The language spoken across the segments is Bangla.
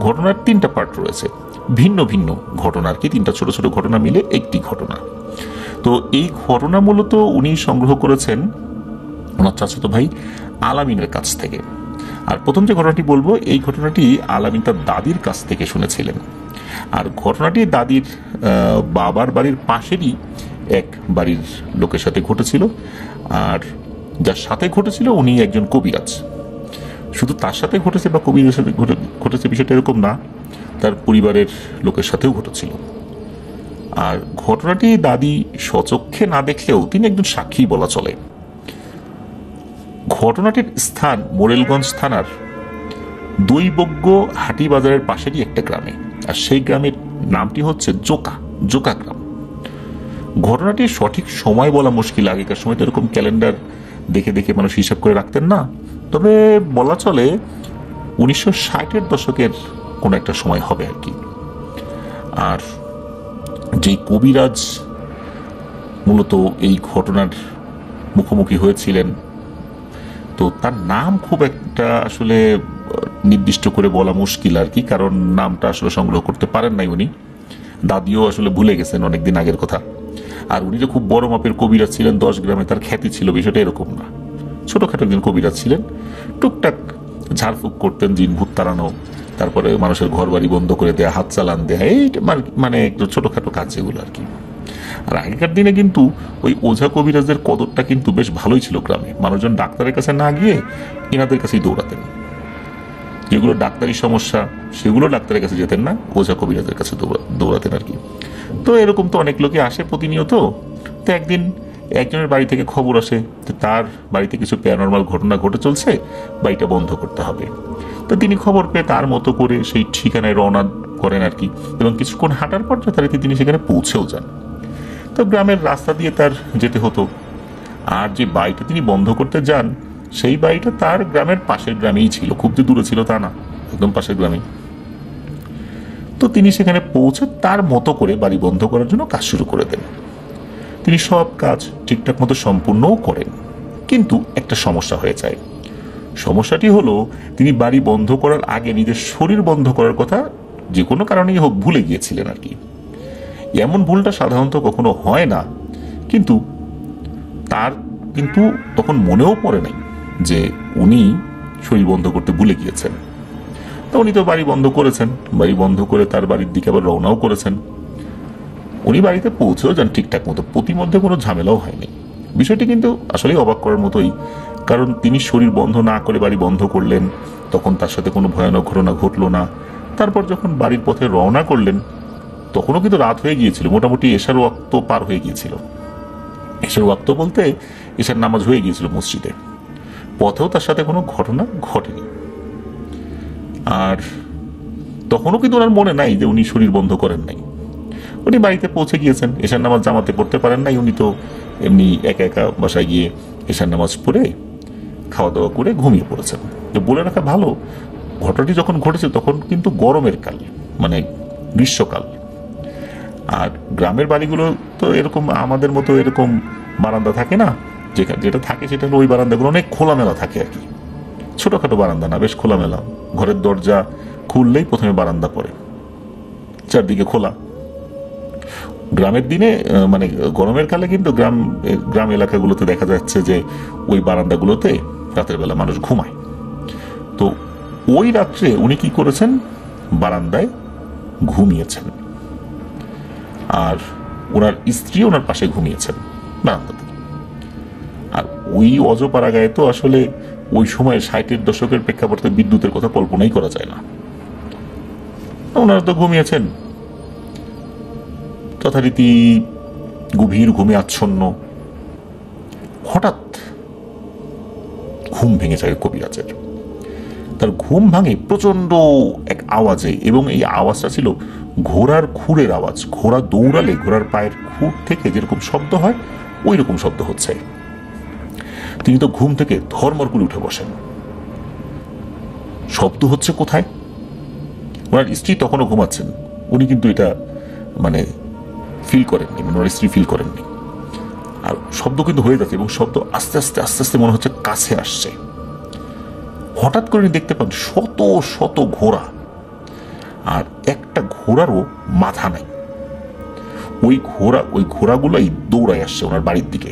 ঘটনার 3টা পার্ট রয়েছে, ভিন্ন ভিন্ন ঘটনা আর কি, 3টা ছোট ছোট ঘটনা মিলে একটি ঘটনা। তো এই ঘটনা মূলত উনি সংগ্রহ করেছেন ওনার চাচাতো ভাই আলামিনের কাছ থেকে। আর প্রথম যে ঘটনাটি বলবো, এই ঘটনাটি আলামিন তার দাদির কাছ থেকে শুনেছিলেন। আর ঘটনাটি দাদির বাবার বাড়ির পাশেরই এক বাড়ির লোকের সাথে ঘটেছিল। আর যার সাথে ঘটেছিল উনি একজন কবিরাজ। শুধু তার সাথে ঘটেছে বা কবিরাজের সাথে ঘটেছে বিষয়টা এরকম না, তার পরিবারের লোকের সাথেও ঘটেছিল। আর ঘটনাটি দাদি স্বচক্ষে না দেখলেও তিনি একজন সাক্ষী বলা চলে। ঘটনাটির স্থান মোরেলগঞ্জ থানার দৈবজ্ঞ হাটি বাজারের পাশেরই একটা গ্রামে। আর সেই গ্রামের নামটি হচ্ছে জোকা গ্রাম। ঘটনাটির সঠিক সময় বলা মুশকিল, আগেকার সময় তো এরকম ক্যালেন্ডার দেখে দেখে মানুষ হিসাব করে রাখতেন না। তবে বলা চলে 1960-এর দশকের কোনো একটা সময় হবে আর কি। আর যে কবিরাজ মূলত এই ঘটনার মুখোমুখি হয়েছিলেন, তো তার নাম খুব একটা আসলে নির্দিষ্ট করে বলা মুশকিল আর কি, কারণ নামটা আসলে সংগ্রহ করতে পারেন নাই উনি। দাদিও আসলে ভুলে গেছেন অনেকদিন আগের কথা। আর উনি যে খুব বড় মাপের কবিরাজ ছিলেন, 10 গ্রামে তার খ্যাতি ছিল, বিষয়টা এরকম না। ছোটখাটো একজন কবিরাজ ছিলেন, টুকটাক ঝাড়ফুঁক করতেন, জিন ভূত তাড়ানো, তারপরে মানুষের ঘর বাড়ি বন্ধ করে দেয়া, হাত চালান দেয়া, এই মানে একটু ছোটখাটো কাজ যেগুলো আর কি। আর আগেকার দিনে কিন্তু ওই ওঝা কবিরাজদের কদরটা কিন্তু বেশ ভালোই ছিল গ্রামে। মানুষজন ডাক্তারের কাছে না গিয়ে এনাদের কাছেই দৌড়াতেন। যেগুলো ডাক্তারি সমস্যা সেগুলো ডাক্তারের কাছে যেতেন না, ওঝা কবিরাজের কাছে দৌড়াতেন আর কি। তো এরকম তো অনেক লোকে আসে প্রতিনিয়ত। তো একদিন একজনের বাড়ি থেকে খবর আসে যে তার বাড়িতে কিছু প্যারানরমাল ঘটনা ঘটে চলছে, বাড়িটা বন্ধ করতে হবে। তো তিনি খবর পেয়ে তার মতো করে সেই ঠিকানায় রওনা করেন আর কি, এবং কিছুক্ষণ হাঁটার পর যথারীতি তিনি সেখানে পৌঁছেও যান। তো গ্রামের রাস্তা দিয়ে তার যেতে হতো। আর যে বাড়িটা তিনি বন্ধ করতে যান, সেই বাড়িটা তার গ্রামের পাশের গ্রামেই ছিল, খুব যে দূরে ছিল তা না, একদম পাশের গ্রামে। তো তিনি সেখানে পৌঁছে তার মতো করে বাড়ি বন্ধ করার জন্য কাজ শুরু করে দেন। তিনি সব কাজ ঠিকঠাক মতো সম্পূর্ণও করেন, কিন্তু একটা সমস্যা হয়ে যায়। সমস্যাটি হলো, তিনি বাড়ি বন্ধ করার আগে নিজের শরীর বন্ধ করার কথা যে কোনো কারণেই হোক ভুলে গিয়েছিলেন আর কি। এমন ভুলটা সাধারণত কখনো হয় না, কিন্তু তার কিন্তু তখন মনেও পড়ে নাই যে উনি শরীর বন্ধ করতে ভুলে গিয়েছেন। তো উনি তো বাড়ি বন্ধ করেছেন, বাড়ি বন্ধ করে তার বাড়ির দিকে আবার রওনাও করেছেন। উনি বাড়িতে পৌঁছেও যান ঠিকঠাক মতো, প্রতিমধ্যে কোনো ঝামেলাও হয়নি। বিষয়টি কিন্তু আসলেই অবাক করার মতোই, কারণ তিনি শরীর বন্ধ না করে বাড়ি বন্ধ করলেন, তখন তার সাথে কোনো ভয়ানক ঘটনা ঘটলো না। তারপর যখন বাড়ির পথে রওনা করলেন, তখনও কিন্তু রাত হয়ে গিয়েছিল, মোটামুটি এশার ওয়াক্ত পার হয়ে গিয়েছিল। এশার ওয়াক্ত বলতে এশার নামাজ হয়ে গিয়েছিল মসজিদে। পথেও তার সাথে কোনো ঘটনা ঘটেনি। আর তখনও কিন্তু ওনার মনে নাই যে উনি শরীর বন্ধ করেন নাই। উনি বাড়িতে পৌঁছে গিয়েছেন, এশার নামাজ জামাতে পড়তে পারেন নাই। উনি তো এমনি একা একা বাসায় গিয়ে এশার নামাজ পড়ে খাওয়া দাওয়া করে ঘুমিয়ে পড়েছেন। তো বলে রাখা ভালো, ঘটনাটি যখন ঘটেছে তখন কিন্তু গরমের কাল, মানে গ্রীষ্মকাল। আর গ্রামের বাড়িগুলো তো এরকম আমাদের মতো এরকম বারান্দা থাকে না, যেটা থাকে সেটা হলো ওই বারান্দাগুলো অনেক খোলামেলা থাকে আর কি। ছোটখাটো বারান্দা না, বেশ খোলামেলা। ঘরের দরজা খুললেই প্রথমে বারান্দা পড়ে, চারদিকে খোলা। গ্রামের দিনে মানে গরমের কালে কিন্তু গ্রাম এলাকাগুলোতে দেখা যাচ্ছে যে ওই বারান্দাগুলোতে রাতের বেলা মানুষ ঘুমায়। তো ওই রাত্রে উনি কি করেছেন, বারান্দায় ঘুমিয়েছেন। আর ওনার স্ত্রী ওনার পাশে ঘুমিয়েছেন বারান্দাতে। আর ওই অজপাড়া গায়ে তো আসলে ওই সময় 60-এর দশকের প্রেক্ষাপটে বিদ্যুতের কথা কল্পনাই করা যায় না। ওনারা তো ঘুমিয়েছেন যথারীতি গভীর ঘুমে আচ্ছন্ন। হঠাৎ ঘুম ভেঙে যায় কবিরাজের। তার ঘুম ভাঙে প্রচন্ড এক আওয়াজে, এবং এই আওয়াজটা ছিল ঘোড়ার খুরের আওয়াজ। ঘোড়া দৌড়ালে ঘোড়ার পায়ের খুর থেকে যেরকম শব্দ হয় ওই রকম শব্দ হচ্ছে। তিনি তো ঘুম থেকে ধর্মর করে উঠে বসেন। শব্দ হচ্ছে কোথায়? ওনার স্ত্রী তখনও ঘুমাচ্ছেন, উনি কিন্তু এটা মানে ফিল করেননি, মানে ওনার স্ত্রী ফিল করেননি। আর শব্দ কিন্তু হয়ে যাচ্ছে, এবং শব্দ আস্তে আস্তে আস্তে আস্তে মনে হচ্ছে কাছে আসছে। হঠাৎ করে দেখতে পান শত শত ঘোড়া আর একটা ঘোড়ারও মাথা নাই। ওই ঘোড়াগুলাই দৌড়ায় আসছে ওনার বাড়ির দিকে,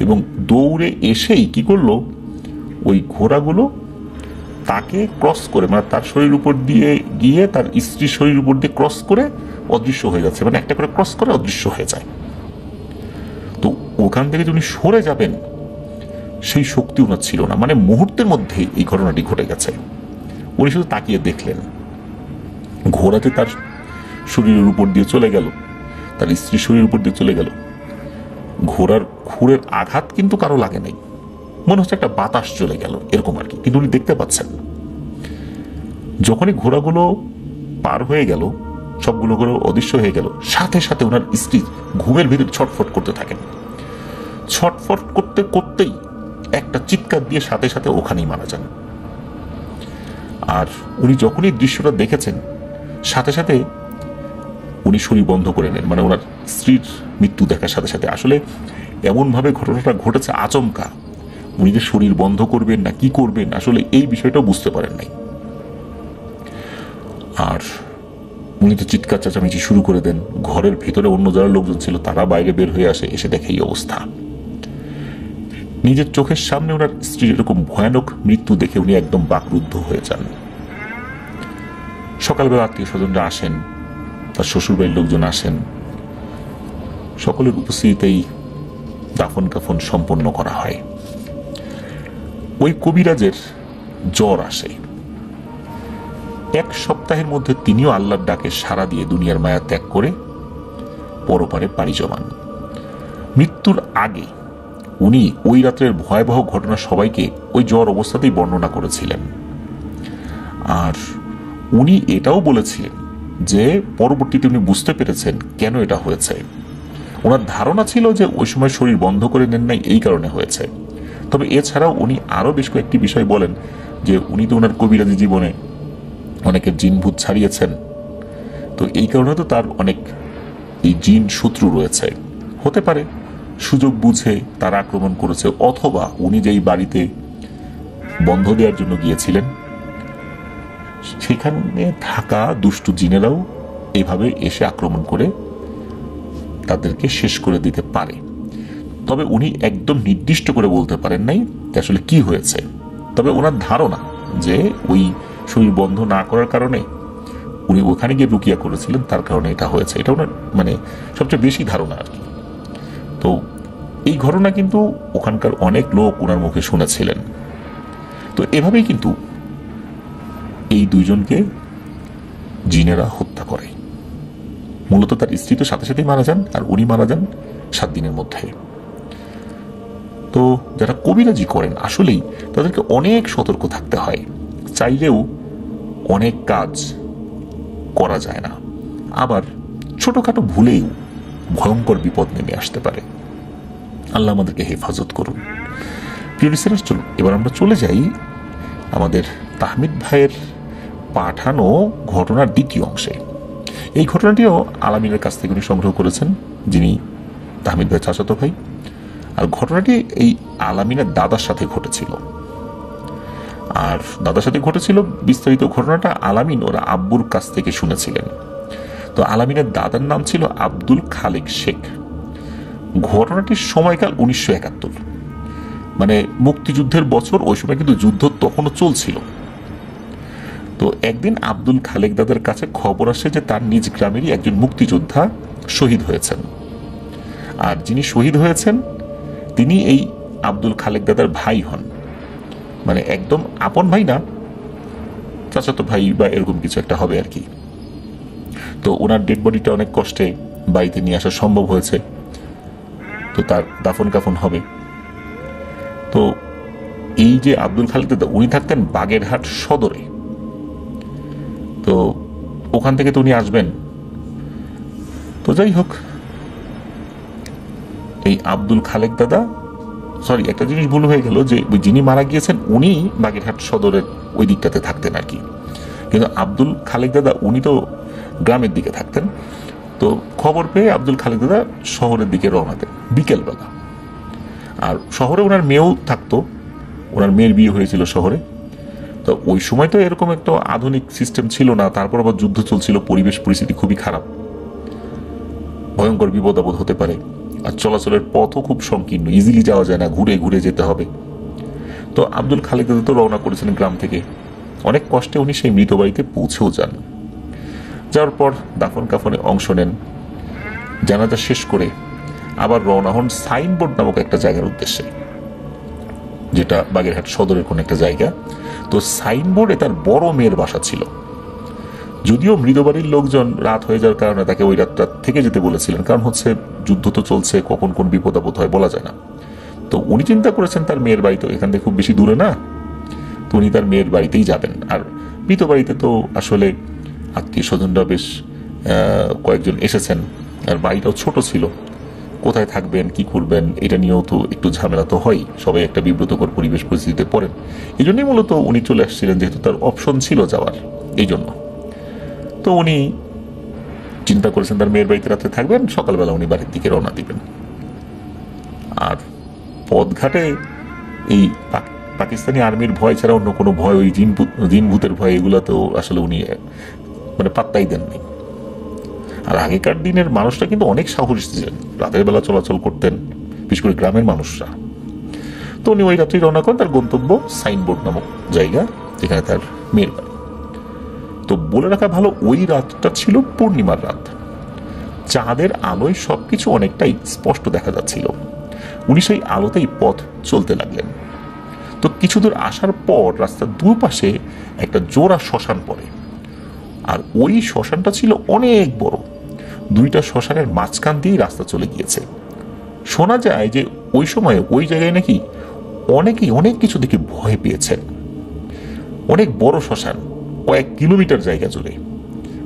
এবং দৌড়ে এসেই কি করলো, ওই ঘোড়াগুলো তাকে ক্রস করে, মানে তার শরীরের উপর দিয়ে গিয়ে তার স্ত্রীর শরীরের উপর দিয়ে ক্রস করে অদৃশ্য হয়ে যাচ্ছে, মানে একটা করে ক্রস করে অদৃশ্য হয়ে যায়। তো ওখান থেকে উনি সরে যাবেন সেই শক্তি ওনার ছিল না, মানে মুহূর্তের মধ্যে এই ঘটনাটি ঘটে গেছে। উনি শুধু তাকিয়ে দেখলেন, ঘোড়াতে তার শরীরের উপর দিয়ে চলে গেল, তার স্ত্রীর শরীরের উপর দিয়ে চলে গেল। ঘোড়ার খুরের আঘাত কিন্তু কারো লাগে নাই, মনে হচ্ছে একটা বাতাস চলে গেল এরকম আর কি, কিন্তু উনি দেখতে পাচ্ছেন। যখনই ঘোড়াগুলো পার হয়ে গেল, সবগুলো ঘোড়া অদৃশ্য হয়ে গেল, সাথে সাথে ওনার স্ত্রী ঘুমের ভিতরে ছটফট করতে থাকেন। ছটফট করতে করতেই একটা চিৎকার দিয়ে সাথে সাথে ওখানেই মারা যান। আর উনি যখনই দৃশ্যটা দেখেছেন, সাথে সাথে উনি শরীর বন্ধ করে নেন, মানে ওনার স্ত্রীর মৃত্যু দেখার সাথে সাথে। আসলে এমনভাবে ঘটনাটা ঘটেছে আচমকা, উনি যে শরীর বন্ধ করবেন না কি করবেন, আসলে এই বিষয়টাও বুঝতে পারেন নাই। আর উনি তো চিৎকার চেঁচামেচি শুরু করে দেন। ঘরের ভেতরে অন্য যারা লোকজন ছিল তারা বাইরে বের হয়ে আসে, এসে দেখে এই অবস্থা। নিজের চোখের সামনে ওনার স্ত্রীর এরকম ভয়ানক মৃত্যু দেখে উনি একদম বাকরুদ্ধ হয়ে যান। সকালবেলা আত্মীয় স্বজনরা আসেন, তার শ্বশুরবাড়ির লোকজন আসেন, সকলের উপস্থিতিতেই দাফন কাফন সম্পন্ন করা হয়। ওই কবিরাজের জ্বর আসে। এক সপ্তাহের মধ্যে তিনিও আল্লাহর ডাকে সাড়া দিয়ে দুনিয়ার মায়া ত্যাগ করে পরপারে পাড়ি জমান। মৃত্যুর আগে উনি ওই রাত্রের ভয়াবহ ঘটনা সবাইকে ওই জ্বর অবস্থাতেই বর্ণনা করেছিলেন। আর উনি এটাও বলেছিলেন যে পরবর্তীতে উনি বুঝতে পেরেছেন কেন এটা হয়েছে। ওনার ধারণা ছিল যে ওই সময় শরীর বন্ধ করে নেন নাই, এই কারণে হয়েছে। তবে এছাড়াও উনি আরও বেশ কয়েকটি বিষয় বলেন, যে উনি তো ওনার কবিরাজি জীবনে অনেকের জিন ভূত ছাড়িয়েছেন, তো এই কারণে তো তার অনেক এই জিন শত্রু রয়েছে। হতে পারে সুযোগ বুঝে তারা আক্রমণ করেছে, অথবা উনি যেই বাড়িতে বন্ধ দেওয়ার জন্য গিয়েছিলেন সেখানে থাকা দুষ্টু জিনেরাও এইভাবে এসে আক্রমণ করে তাদেরকে শেষ করে দিতে পারে। তবে উনি একদম নির্দিষ্ট করে বলতে পারেন নাই যে আসলে কি হয়েছে। তবে ওনার ধারণা যে ওই শরীর বন্ধ না করার কারণে উনি ওখানে গিয়ে রুকিয়া করেছিলেন, তার কারণে এটা হয়েছে। এটা ওনার মানে সবচেয়ে বেশি ধারণা আর কি। তো এই ঘটনা কিন্তু ওখানকার অনেক লোক ওনার মুখে শুনেছিলেন। তো এভাবেই কিন্তু এই দুইজনকে জিনেরা হত্যা করে। মূলত তার স্ত্রী তো সাথে সাথেই মারা যান, আর উনি মারা যান 7 দিনের মধ্যে। তো যারা কবিরাজি করেন আসলেই তাদেরকে অনেক সতর্ক থাকতে হয়। চাইলেও অনেক কাজ করা যায় না, আবার ছোটখাটো ভুলেও ভয়ঙ্কর বিপদ নেমে আসতে পারে। আল্লাহ আমাদেরকে হেফাজত করুন। প্রিয় লিসেনার্স, চলুন এবার আমরা চলে যাই আমাদের তাহমিদ ভাইয়ের পাঠানো ঘটনার দ্বিতীয় অংশে। এই ঘটনাটিও আলামিনের কাছ থেকে উনি সংগ্রহ করেছেন, যিনি তাহমিদ ভাই চাচাতো ভাই। আর ঘটনাটি এই আলামিনের দাদার সাথে ঘটেছিল। আর দাদার সাথে ঘটেছিল বিস্তারিত ঘটনাটা আলামিন ওরা আব্বুর কাছ থেকে শুনেছিলেন। তো আলামিনের দাদার নাম ছিল আব্দুল খালেক শেখ। ঘটনাটির সময়কাল 1971, মানে মুক্তিযুদ্ধের বছর। ওই সময় কিন্তু যুদ্ধ তখনও চলছিল। তো একদিন আব্দুল খালেক দাদার কাছে খবর আসে যে তার নিজ গ্রামেরই একজন মুক্তিযোদ্ধা শহীদ হয়েছেন। আর যিনি শহীদ হয়েছেন তিনি এই আব্দুল খালেক দাদার ভাই হন, মানে একদম আপন ভাই না, চাচাতো ভাই বা এরকম কিছু একটা হবে আর কি। তো ওনার ডেড বডিটা অনেক কষ্টে বাড়িতে নিয়ে আসা সম্ভব হয়েছে। তো তার দাফন কাফন হবে। তো এই যে আব্দুল খালেক দাদা, উনি থাকতেন বাগেরহাট সদরে। তো ওখান থেকে তো উনি আসবেন। তো যাই হোক, এই আব্দুল খালেক দাদা, সরি একটা জিনিস ভুল হয়ে গেল, যে যিনি মারা গিয়েছেন উনি বাগেরহাট সদরের ওই দিকটাতে থাকতেন আর কি, কিন্তু আব্দুল খালেক দাদা উনি তো গ্রামের দিকে থাকতেন। তো খবর পেয়ে আব্দুল খালেক দাদা শহরের দিকে রওনা দেন বিকেলবেলা। আর শহরে ওনার মেয়েও থাকতো, ওনার মেয়ের বিয়ে হয়েছিল শহরে। তো ওই সময় তো এরকম একটা আধুনিক সিস্টেম ছিল না, তারপর আবার যুদ্ধ চলছিল, পরিবেশ পরিস্থিতি খুবই খারাপ, ভয়ঙ্কর বিপদ আপদ হতে পারে, আর চলাচলের পথও খুব সংকীর্ণ, ইজিলি যাওয়া যায় না, ঘুরে ঘুরে যেতে হবে। তো আব্দুল খালেক দাদা তো রওনা করেছেন গ্রাম থেকে। অনেক কষ্টে উনি সেই মৃত বাড়িতে পৌঁছেও যান। যাওয়ার পর দাফন কাফনে অংশ নেন, জানাজা শেষ করে আবার রওনা হন সাইনবোর্ড নামক একটা জায়গার উদ্দেশ্যে, যেটা বাগেরহাট সদরের কোন একটা জায়গা। তো সাইনবোর্ডে তার বড় মেয়ের বাসা ছিল। যদিও মৃতবাড়ির লোকজন রাত হয়ে যাওয়ার কারণে তাকে ওই রাতটা থেকে যেতে বলেছিলেন, কারণ হচ্ছে যুদ্ধ তো চলছে, কখন কোন বিপদ আপদ হয় বলা যায় না। তো উনি চিন্তা করেছেন তার মেয়ের বাড়ি তো এখান থেকে খুব বেশি দূরে না, তো উনি তার মেয়ের বাড়িতেই যাবেন। আর মৃত বাড়িতে তো আসলে আত্মীয় স্বজনরা বেশ কয়েকজন এসেছেন, আর বাড়িটাও ছোট ছিল, কোথায় থাকবেন কি করবেন এটা নিয়েও তো একটু ঝামেলা তো হয়, সবাই একটা বিব্রতকর পরিবেশ পরিস্থিতিতে পড়েন। এই জন্যই মূলত উনি চলে আসছিলেন, যেহেতু তার অপশন ছিল যাওয়ার, এই জন্য। তো উনি চিন্তা করেছেন তার মেয়ের বাড়িতে রাতে থাকবেন, সকালবেলা উনি বাড়ির দিকে রওনা দিবেন। আর পথঘাটে এই পাকিস্তানি আর্মির ভয় ছাড়া অন্য কোনো ভয়, ওই জিন ভূতের ভয়, এগুলো তো আসলে উনি মানে পাত্তাই দেননি। আর আগেকার দিনের মানুষরা কিন্তু অনেক সাহসী ছিলেন, রাতের বেলা চলাচল করতেন, বিশেষ করে গ্রামের মানুষরা। তো উনি ওই রাত্রি রওনা করেন তার গন্তব্য সাইনবোর্ড নামক জায়গা, যেখানে তার মেয়ের বাড়ি। তো বলে রাখা ভালো, ওই রাতটা ছিল পূর্ণিমার রাত, চাঁদের আলোয় সবকিছু অনেকটাই স্পষ্ট দেখা যাচ্ছিল। উনি সেই আলোতেই পথ চলতে লাগলেন। তো কিছু দূর আসার পর রাস্তার দুপাশে একটা জোড়া শ্মশান পড়ে, আর ওই শ্মশানটা ছিল অনেক বড়। দুইটা শ্মশানের মাঝখান দিয়েই রাস্তা চলে গিয়েছে। শোনা যায় যে ওই সময়ে ওই জায়গায় নাকি অনেকেই অনেক কিছু দেখে ভয় পেয়েছেন। অনেক বড় শ্মশান, কয়েক কিলোমিটার জায়গা জুড়ে,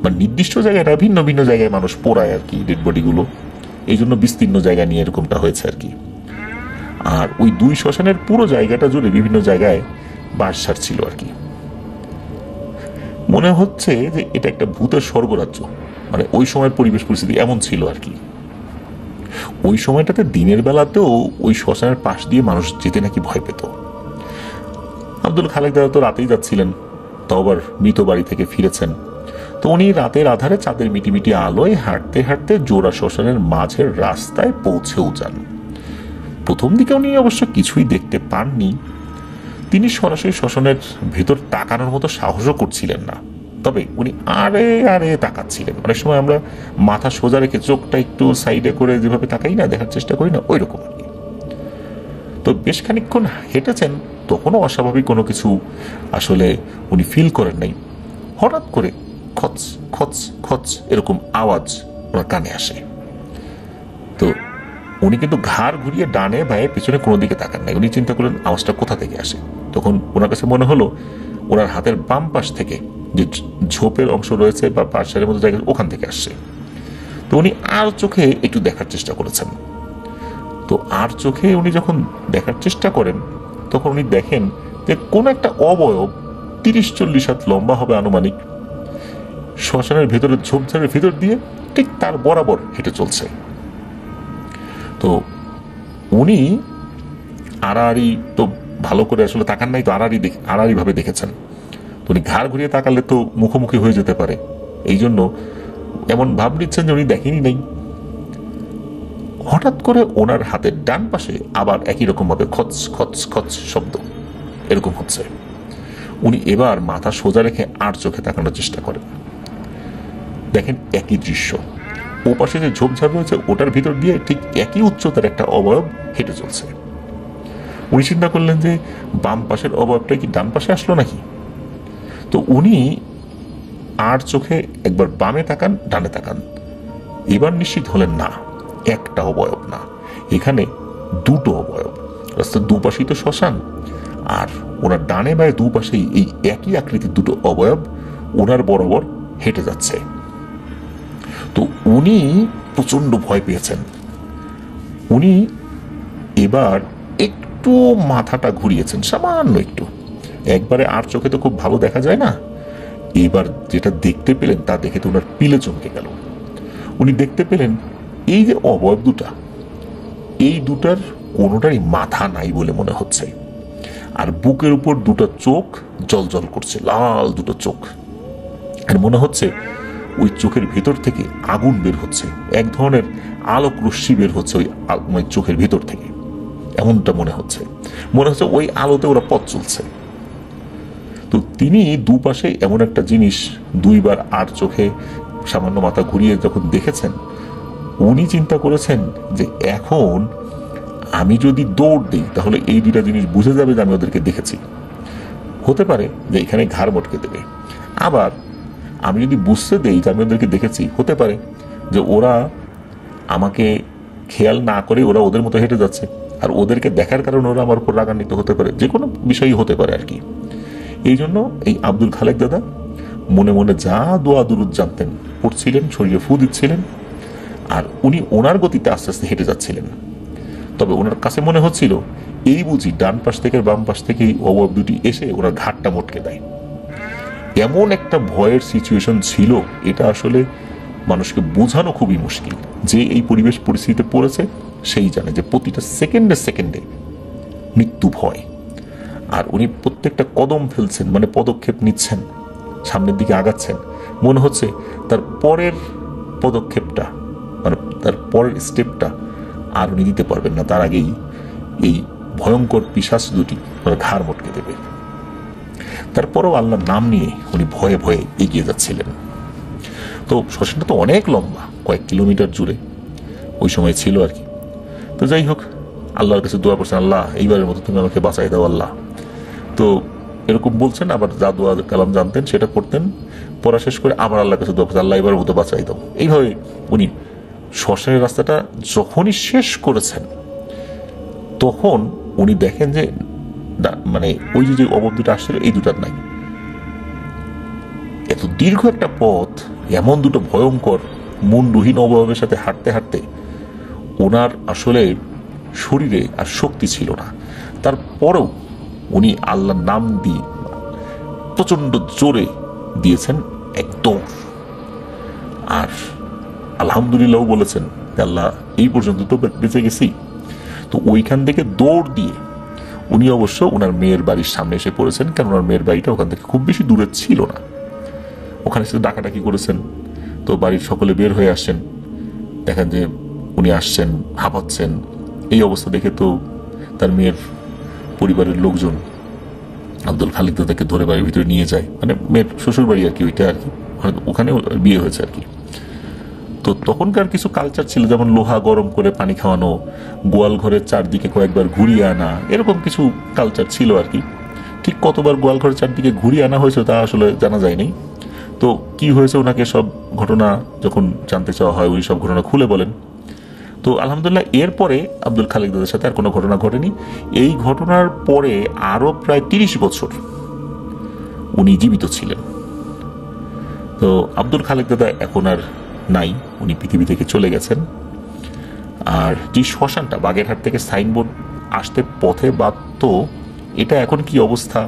মানে নির্দিষ্ট জায়গায় না, ভিন্ন ভিন্ন জায়গায় মানুষ পোড়ায় আর কি ডেড বডিগুলো, এই জন্য বিস্তীর্ণ জায়গা নিয়ে এরকমটা হয়েছে আর কি। আর ওই দুই শ্মশানের পুরো জায়গাটা জুড়ে বিভিন্ন জায়গায় বাঁশঝাড় ছিল আর কি। মনে হচ্ছে যে এটা একটা ভূতের স্বর্গরাজ্য, মানে ওই সময়ের পরিবেশ পরিস্থিতি এমন ছিল আর কি। ওই সময়টাতে দিনের বেলাতেও ওই শ্মশানের পাশ দিয়ে মানুষ যেতে নাকি ভয় পেত। আব্দুল খালেক দাদা তো রাতেই যাচ্ছিলেন, তাও আবার মৃত বাড়ি থেকে ফিরেছেন। তো উনি রাতের আধারে চাঁদের মিটিমিটি আলোয় হাঁটতে হাঁটতে জোড়া শ্মশানের মাঝের রাস্তায় পৌঁছেও যান। প্রথম দিকে উনি অবশ্য কিছুই দেখতে পাননি। তিনি সরাসরি শ্মশানের ভেতর তাকানোর মতো সাহসও করছিলেন না, তবে উনি আরে আরে তাকাচ্ছিলেন। অনেক সময় আমরা মাথা সোজা রেখে চোখটা একটু সাইডে করে যেভাবে তাকাই না, দেখার চেষ্টা করি না, ওই রকম আর কি। তো বেশ খানিকক্ষণ হেঁটেছেন, তখনও অস্বাভাবিক কোনো কিছু আসলে উনি ফিল করেন নাই। হঠাৎ করে খচ খচ খচ এরকম আওয়াজ ওনার কানে আসে। তো উনি কিন্তু ঘাড় ঘুরিয়ে ডানে বায়ে পেছনে কোনো দিকে তাকান নাই। উনি চিন্তা করলেন আওয়াজটা কোথা থেকে আসে। তখন ওনার কাছে মনে হলো ওনার হাতের বাম পাশ থেকে, যে ঝোপের অংশ রয়েছে বা পাশের মতো জায়গা, ওখান থেকে আসছে। তো উনি আর চোখে একটু দেখার চেষ্টা করেছেন। তো আর চোখে উনি যখন দেখার চেষ্টা করেন, তখন উনি দেখেন যে কোন একটা অবয়ব 30-40 হাত লম্বা হবে আনুমানিক, শ্মশানের ভেতরে ঝোপঝাড়ের ভেতর দিয়ে ঠিক তার বরাবর হেঁটে চলছে। তো উনি আড়াআড়ি তো ভালো করে আসলে তাকান নাই, তো আড়াআড়ি ভাবে দেখেছেন। তো উনি ঘাড় ঘুরিয়ে তাকালে তো মুখোমুখি হয়ে যেতে পারে, এই জন্য এমন ভাব নিচ্ছেন যে উনি দেখেনি নাই। হঠাৎ করে ওনার হাতের ডান পাশে আবার একই রকম ভাবে খচ খচ খচ শব্দ এরকম হচ্ছে। উনি এবার মাথা সোজা রেখে আর চোখে তাকানোর চেষ্টা করেন। দেখেন একই দৃশ্য, ও পাশে যে ঝোপঝাড় রয়েছে ওটার ভিতর দিয়ে ঠিক একই উচ্চতার একটা অবয়ব হেঁটে চলছে। উনি চিন্তা করলেন যে বাম পাশের অবয়বটা কি ডান পাশে আসলো নাকি। তো উনি আর চোখে একবার বামে তাকান, ডানে তাকান, এবার নিশ্চিত হলেন না, একটা অবয়ব না, এখানে দুটো অবয়ব। রাস্তার দুপাশেই তো শ্মশান, আর ওনার ডানে বায়ে দুপাশেই এই একই আকৃতির দুটো অবয়ব ওনার বরাবর হেঁটে যাচ্ছে। তো উনি প্রচন্ড ভয় পেয়েছেন। উনি এবার একটু মাথাটা ঘুরিয়েছেন, সামান্য একটু, একবারে আর চোখে তো খুব ভালো দেখা যায় না। এবার যেটা দেখতে পেলেন তা দেখে তো ওনার পিলে চমকে গেল। উনি দেখতে পেলেন এই যে অবয়ব দুটা, এই দুটার কোনোটারই মাথা নাই বলে মনে হচ্ছে। আর বুকের উপর দুটো চোখ জল করছে, লাল দুটো চোখ। আর মনে হচ্ছে ওই চোখের ভেতর থেকে আগুন বের হচ্ছে, এক ধরনের আলোক রশ্মি বের হচ্ছে ওই চোখের ভেতর থেকে, এমনটা মনে হচ্ছে ওই আলোতে ওরা পথ চলছে। তো তিনি দুপাশে এমন একটা জিনিস দুইবার আর চোখে সামান্য মাথা ঘুরিয়ে যখন দেখেছেন, উনি চিন্তা করেছেন যে এখন আমি যদি দৌড় দিই তাহলে এই দুইটা জিনিস বুঝে যাবে যে আমি ওদেরকে দেখেছি। হতে পারে যে এখানে ঘাড় মটকে দেবে, আবার আমি যদি বুঝতে দেই যে আমি ওদেরকে দেখেছি, হতে পারে যে ওরা আমাকে খেয়াল না করে ওরা ওদের মতো হেঁটে যাচ্ছে, আর ওদেরকে দেখার কারণে ওরা আমার উপর রাগান্বিত হতে পারে, যে কোনো বিষয়ই হতে পারে আর কি। এই জন্য এই আব্দুল খালেক দাদা মনে মনে যা দোয়া দুরুদ জানতেন পড়ছিলেন, শরীরে ফু দিচ্ছিলেন, আর উনি ওনার গতিতে আস্তে আস্তে হেঁটে যাচ্ছিলেন। তবে ওনার কাছে মনে হচ্ছিল এই বুঝি ডান পাশ থেকে বাম পাশ থেকে অবয়ব দুটি এসে ওনার ঘাটটা মটকে দেয়। এমন একটা ভয়ের সিচুয়েশন ছিল, এটা আসলে মানুষকে বোঝানো খুবই মুশকিল। যে এই পরিবেশ পরিস্থিতিতে পড়েছে সেই জানে যে প্রতিটা সেকেন্ডে সেকেন্ডে মৃত্যু ভয়। আর উনি প্রত্যেকটা কদম ফেলছেন, মানে পদক্ষেপ নিচ্ছেন, সামনের দিকে আগাচ্ছেন, মনে হচ্ছে তার পরের পদক্ষেপটা, মানে তার পরের স্টেপটা আর উনি দিতে পারবেন না, তার আগেই এই ভয়ঙ্কর পিশাচ দুটি ঘাড় মটকে দেবে। তারপরেও আল্লাহর নাম নিয়ে উনি ভয়ে ভয়ে এগিয়ে যাচ্ছিলেন। তো শ্মশানটা তো অনেক লম্বা, কয়েক কিলোমিটার জুড়ে ওই সময় ছিল আর কি। তো যাই হোক, আল্লাহর কাছে দোয়া করছেন, আল্লাহ এইবারের মতো তুমি আমাকে বাঁচাই দাও আল্লাহ। তো এরকম বলছেন, আবার যা দোয়া কালাম জানতেন সেটা করতেন, পড়া শেষ করে আবার আল্লাহর কাছে দোয়া করছেন, আল্লাহ এবারের মতো বাঁচাই দাও। এইভাবে উনি শ্মশানের রাস্তাটা যখনই শেষ করেছেন তখন উনি দেখেন যে মানে ওই যে অবয়ব দুটো আসছিল এই দুটার নাই। এত দীর্ঘ একটা পথ, এমন দুটো ভয়ঙ্কর মুন্ডহীন অবয়বের সাথে হাঁটতে হাঁটতে ওনার আসলে শরীরে আর শক্তি ছিল না। তারপরেও উনি আল্লাহর নাম দিয়ে প্রচন্ড জোরে দিয়েছেন এক দৌড়, আর আলহামদুলিল্লাহ বলেছেন আল্লাহ এই পর্যন্ত তো বেঁচে গেছি। তো ওইখান থেকে দৌড় দিয়ে উনি অবশ্য ওনার মেয়ের বাড়ির সামনে এসে পড়েছেন, কারণ ওনার মেয়ের বাড়িটা ওখান থেকে খুব বেশি দূরে ছিল না। ওখানে সে ডাকাডাকি করেছেন, তো বাড়ির সকলে বের হয়ে আসছেন, দেখেন যে উনি আসছেন, হাঁপাচ্ছেন। এই অবস্থা দেখে তো তার মেয়ের পরিবারের লোকজন আব্দুল খালেক দাদাকে ধরে বাড়ির ভিতরে নিয়ে যায়, মানে মেয়ের শ্বশুর বাড়ি আর কি, ওইটা আর কি, ওখানে বিয়ে হয়েছে আর কি। তো তখনকার কিছু কালচার ছিল, যেমন লোহা গরম করে পানি খাওয়ানো, গোয়াল ঘরের চারদিকে কয়েকবার ঘুরিয়ে আনা, এরকম কিছু কালচার ছিল আর কি। ঠিক কতবার গোয়াল ঘরের চারদিকে ঘুরিয়ে আনা হয়েছে তা আসলে জানা যায়নি। তো কি হয়েছে ওনাকে সব ঘটনা যখন জানতে চাওয়া হয় উনি সব ঘটনা খুলে বলেন। তো আলহামদুলিল্লাহ এরপরে আব্দুল খালেক দাদার সাথে আর কোনো ঘটনা ঘটেনি। এই ঘটনার পরে আরো প্রায় 30 বছর উনি জীবিত ছিলেন। তো আব্দুল খালেক দাদা এখন আর নাই, উনি পৃথিবী থেকে চলে গেছেন। আর যে শ্মশানটা বাগেরহাট থেকে সাইনবোর্ড আসতে পথে বাধ্য, এটা এখন কি অবস্থা,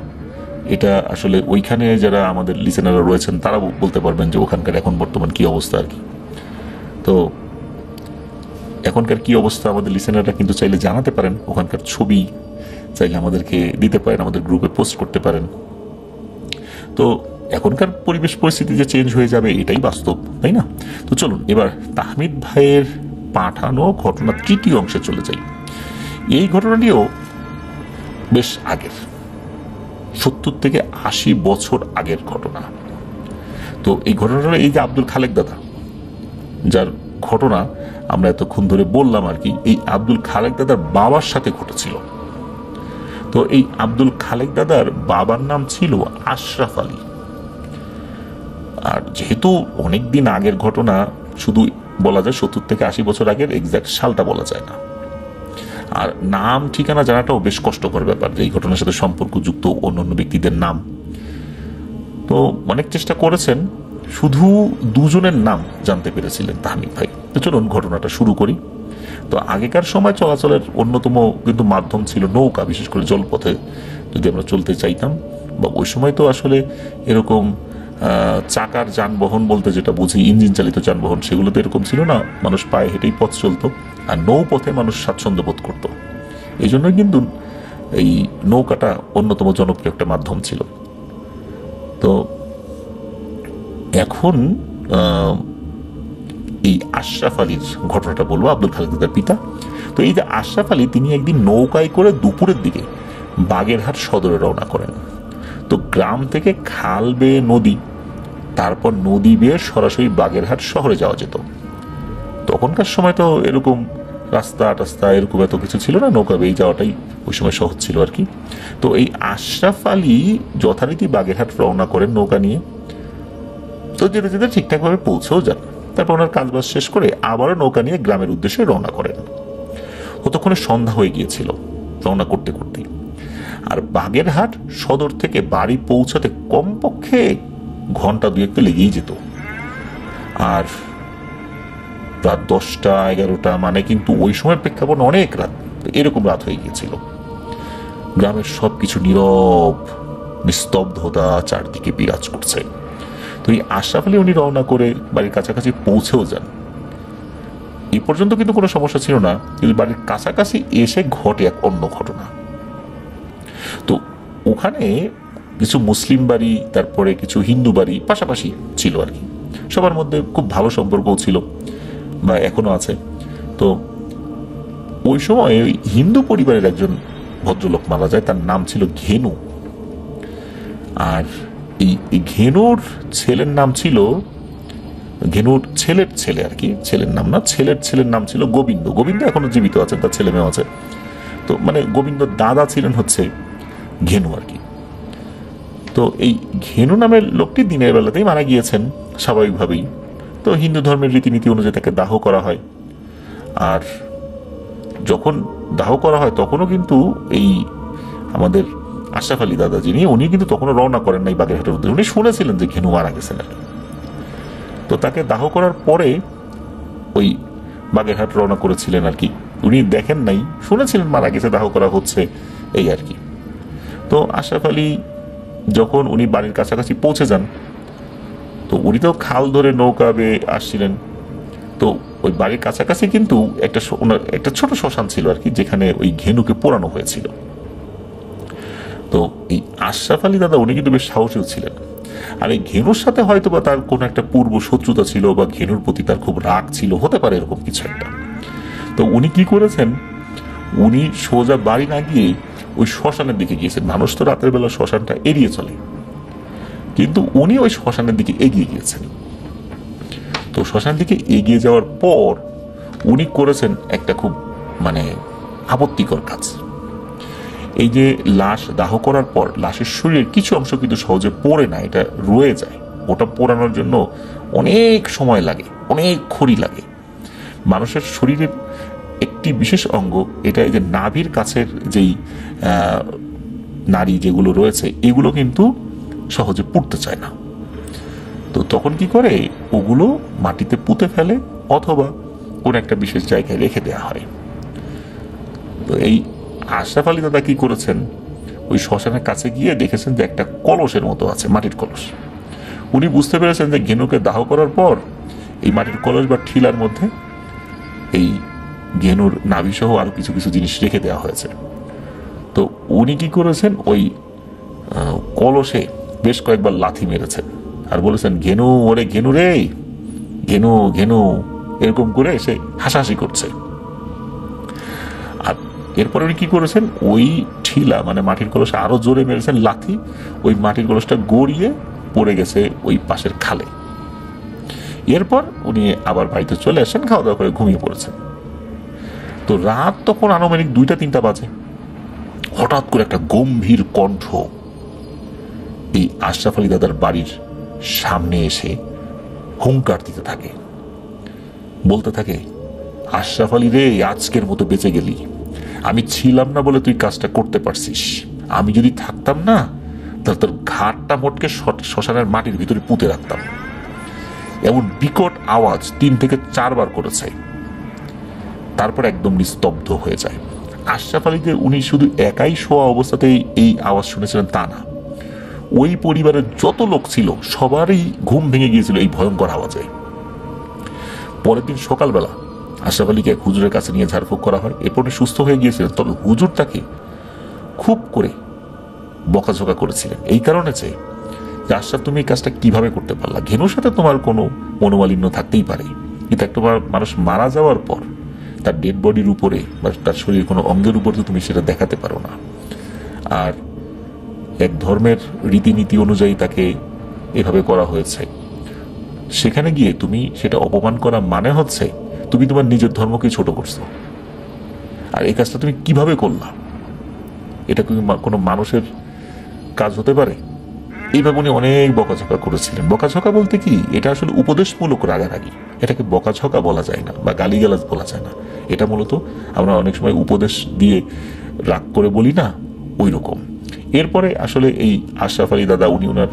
এটা আসলে ওইখানে যারা আমাদের লিসেনাররা রয়েছেন তারা বলতে পারবেন যে ওখানকার এখন বর্তমান কি অবস্থা আর কি। তো এখনকার কি অবস্থা আমাদের লিসেনাররা কিন্তু চাইলে জানাতে পারেন, ওখানকার ছবি চাইলে আমাদেরকে দিতে পারেন, আমাদের গ্রুপে পোস্ট করতে পারেন। তো এখনকার পরিবেশ পরিস্থিতি যে চেঞ্জ হয়ে যাবে এটাই বাস্তব, তাই না? তো চলুন এবার তাহমিদ ভাইয়ের পাঠানো ঘটনা তৃতীয় অংশে চলে যাই। এই ঘটনাটিও বেশ আগের, 70 থেকে 80 বছর আগের ঘটনা। তো এই ঘটনাটা এই যে আব্দুল খালেক দাদা যার ঘটনা আমরা এতক্ষণ ধরে বললাম আর কি, এই আব্দুল খালেক দাদার বাবার সাথে ঘটেছিল। তো এই আব্দুল খালেক দাদার বাবার নাম ছিল আশরাফ আলী। আর যেহেতু অনেকদিন আগের ঘটনা, শুধু বলা যায় 70 থেকে 80 বছর আগের, এক্সাক্ট সালটা বলা যায় না। আর নাম ঠিকানা জানাটাও বেশ কষ্টকর ব্যাপার, যে এই ঘটনার সাথে সম্পর্কযুক্ত অন্যান্য ব্যক্তিদের নাম। তো অনেক চেষ্টা করেছেন, শুধু দুজনের নাম জানতে পেরেছিলেন তাহমিদ ভাই। তো চলুন ঘটনাটা শুরু করি। তো আগেকার সময় চলাচলের অন্যতম কিন্তু মাধ্যম ছিল নৌকা, বিশেষ করে জলপথে যদি আমরা চলতে চাইতাম, বা ওই সময় তো আসলে এরকম চাকার যানবাহন বলতে যেটা বুঝি ইঞ্জিন চালিত যানবাহন, সেগুলো তো এরকম ছিল না, মানুষ পায়ে হেঁটেই পথ চলতো, আর নৌপথে মানুষ স্বাচ্ছন্দ্য বোধ করত। এই জন্যই কিন্তু এই নৌকাটা অন্যতম জনপ্রিয় একটা মাধ্যম ছিল। তো এখন এই আশরাফ আলীর ঘটনাটা বলবো, আব্দুল খালেক দাদার পিতা। তো এই যে আশরাফ আলী, তিনি একদিন নৌকায় করে দুপুরের দিকে বাগেরহাট সদরে রওনা করেন। তো গ্রাম থেকে খাল বেয়ে নদী, তারপর নদী বেয়ে সরাসরি বাগেরহাট শহরে যাওয়া যেত। তখনকার সময় তো এরকম রাস্তা টাস্তা এরকম এত কিছু ছিল না, নৌকা বেয়ে যাওয়াটাই ওই সময় সহজ ছিল আর কি। তো এই আশরাফ আলী যথারীতি বাগেরহাট রওনা করেন নৌকা নিয়ে। তো যেতে যেতে ঠিকঠাকভাবে পৌঁছেও যান। তারপর ওনার কাজবাজ শেষ করে আবারও নৌকা নিয়ে গ্রামের উদ্দেশ্যে রওনা করেন। ততক্ষণে সন্ধ্যা হয়ে গিয়েছিল রওনা করতে করতেই। আর বাগেরহাট সদর থেকে বাড়ি পৌঁছাতে কমপক্ষে ঘন্টা দুয়েক তো লেগেই যেত। আর রাত 10টা 11টা, মানে কিন্তু ওই সময়ের প্রেক্ষাপট অনেক রাত, এরকম রাত হয়ে গিয়েছিল। গ্রামের সবকিছু নীরব, নিস্তব্ধতা চারদিকে বিরাজ করছে। তো এই আশরাফ আলী উনি রওনা করে বাড়ির কাছাকাছি পৌঁছেও যান। এই পর্যন্ত কিন্তু কোনো সমস্যা ছিল না, কিন্তু বাড়ির কাছাকাছি এসে ঘটে এক অন্য ঘটনা। তো ওখানে কিছু মুসলিম বাড়ি, তারপরে কিছু হিন্দু বাড়ি পাশাপাশি ছিল আর কি। সবার মধ্যে খুব ভালো সম্পর্কও ছিল, বা এখনো আছে। তো ওই সময় ওই হিন্দু পরিবারের একজন ভদ্রলোক মারা যায়, তার নাম ছিল ঘেনু। আর এই ঘেনুর ছেলের নাম ছিল, ঘেনুর ছেলের ছেলে আর কি, ছেলের নাম না, ছেলের নাম ছিল গোবিন্দ। গোবিন্দ এখনো জীবিত আছেন, তার ছেলে মেয়েও আছে। তো মানে গোবিন্দ দাদা ছিলেন হচ্ছে ঘেনু আর কি। তো এই ঘেনু নামের লোকটি দিনের বেলাতেই মারা গিয়েছেন স্বাভাবিকভাবেই। তো হিন্দু ধর্মের রীতিনীতি অনুযায়ী তাকে দাহ করা হয়। আর যখন দাহ করা হয় তখনও কিন্তু এই আমাদের আশরাফ আলী দাদা যিনি, উনি কিন্তু তখনও রওনা করেন নাই বাগেরহাটের উদ্দেশ্যে। উনি শুনেছিলেন যে ঘেনু মারা গেছেন আর কি। তো তাকে দাহ করার পরে ওই বাগেরহাট রওনা করেছিলেন আর কি। উনি দেখেন নাই, শুনেছিলেন মারা গেছে, দাহ করা হচ্ছে, এই আর কি। তো আশরাফ আলী যখন উনি বাড়ির কাছাকাছি পৌঁছে যান, তো উনি তো খাল ধরে নৌকা বেয়ে আসছিলেন। তো ওই বাড়ির কাছাকাছি কিন্তু একটা ছোট শ্মশান ছিল আর কি, যেখানে ওই ঘেনুকে পোড়ানো হয়েছিল। তো এই আশরাফ আলী দাদা উনি কিন্তু বেশ সাহসীও ছিলেন। আর এই ঘেনুর সাথে হয়তো বা তার কোনো একটা পূর্ব শত্রুতা ছিল, বা ঘেনুর প্রতি তার খুব রাগ ছিল, হতে পারে এরকম কিছু একটা। তো উনি কি করেছেন, উনি সোজা বাড়ি না গিয়ে ওই শ্মশানের দিকে গিয়েছেন। মানুষ তো রাতের বেলা শ্মশানটা এড়িয়ে চলে, কিন্তু উনি ওই শ্মশানের দিকে এগিয়ে গিয়েছেন। তো শ্মশানের দিকে এগিয়ে যাওয়ার পর উনি করেছেন একটা খুব মানে আপত্তিকর কাজ। এই যে লাশ দাহ করার পর লাশের শরীরের কিছু অংশ কিন্তু সহজে পড়ে না, এটা রয়ে যায়। ওটা পোড়ানোর জন্য অনেক সময় লাগে, অনেক খড়ি লাগে। মানুষের শরীরের একটি বিশেষ অঙ্গ, এটা এই যে নাভির কাছের যেই নাড়ি যেগুলো রয়েছে, এগুলো কিন্তু সহজে পুড়তে চায় না। তো তখন কি করে, ওগুলো মাটিতে পুঁতে ফেলে অথবা কোন একটা বিশেষ জায়গায় রেখে দেওয়া হয়। তো এই আশরাফ আলী দাদা কি করেছেন, ওই শ্মশানের কাছে গিয়ে দেখেছেন যে একটা কলসের মতো আছে, মাটির কলস। উনি বুঝতে পেরেছেন যে ঘেনুকে দাহ করার পর এই মাটির কলস বা ঠিলার মধ্যে এই ঘেনুর নাভি সহ আরো কিছু কিছু জিনিস রেখে দেওয়া হয়েছে। তো উনি কি করেছেন, ওই কলসে বেশ কয়েকবার লাথি মেরেছেন আর বলেছেন, ঘেনু ওরে ঘেনু রে, ঘেনু ঘেনু, এরকম করে সে হাসাহাসি করছে। আর এরপরে উনি কি করেছেন, ওই ঠিলা মানে মাটির কলসে আরো জোরে মেরেছেন লাথি। ওই মাটির কলসটা গড়িয়ে পড়ে গেছে ওই পাশের খালে। এরপর উনি আবার বাড়িতে চলে আসেন, খাওয়া দাওয়া করে ঘুমিয়ে পড়েছেন। তো রাত তখন আনুমানিক 2টা-3টা বাজে। হঠাৎ করে একটা গম্ভীর কণ্ঠ এই আশরাফ আলী দাদার বাড়ির সামনে এসে হুঙ্কার দিতে থাকে, বলতে থাকে, আশরাফ আলী রে, আজকের মতো বেঁচে গেলি। আমি ছিলাম না বলে তুই কাজটা করতে পারছিস, আমি যদি থাকতাম না তাহলে তোর ঘাটটা মোটকে শ্মশানের মাটির ভিতরে পুঁতে রাখতাম। এমন বিকট আওয়াজ 3 থেকে 4 বার করেছে। তারপর একদম নিস্তব্ধ হয়ে যায়। আশরাফ আলী যে উনি শুধু একাই শোয়া অবস্থাতেই এই আওয়াজ শুনেছিলেন তা না, ওই পরিবারের যত লোক ছিল সবারই ঘুম ভেঙে গিয়েছিল এই ভয়ঙ্কর আওয়াজে। পরের দিন সকালবেলা আশরাফ আলীকে এক হুজুরের কাছে নিয়ে ঝাড়ফুঁক করা হয়। এরপর সুস্থ হয়ে গিয়েছিলেন, তবে হুজুর তাকে খুব করে বকাঝকা করেছিলেন এই কারণে যে আশরাফ তুমি এই কাজটা কিভাবে করতে পারলা, ঘেনুর সাথে তোমার কোনো মনোমালিন্য থাকতেই পারে, কিন্তু একটা মানুষ মারা যাওয়ার পর তার ডেড বডির উপরে বা তার শরীরের কোনো অঙ্গের উপর তো তুমি সেটা দেখাতে পারো না। আর এক ধর্মের রীতিনীতি অনুযায়ী তাকে এভাবে করা হয়েছে, সেখানে গিয়ে তুমি সেটা অপমান করা মানে হচ্ছে তুমি তোমার নিজের ধর্মকে ছোট করছো। আর এই কাজটা তুমি কিভাবে করলা, এটা কোনো মানুষের কাজ হতে পারে? এইভাবে উনি অনেক বকাঝকা করেছিলেন। বকাঝকা বলতে কি, এটা আসলে উপদেশমূলক রাগারাগি, এটাকে বকাঝকা বলা যায় না বা গালিগালাজ বলা যায় না। এটা মূলত আমরা অনেক সময় উপদেশ দিয়ে রাগ করে বলি না, ওই রকম। এরপরে আসলে এই আশরাফ আলী দাদা উনি ওনার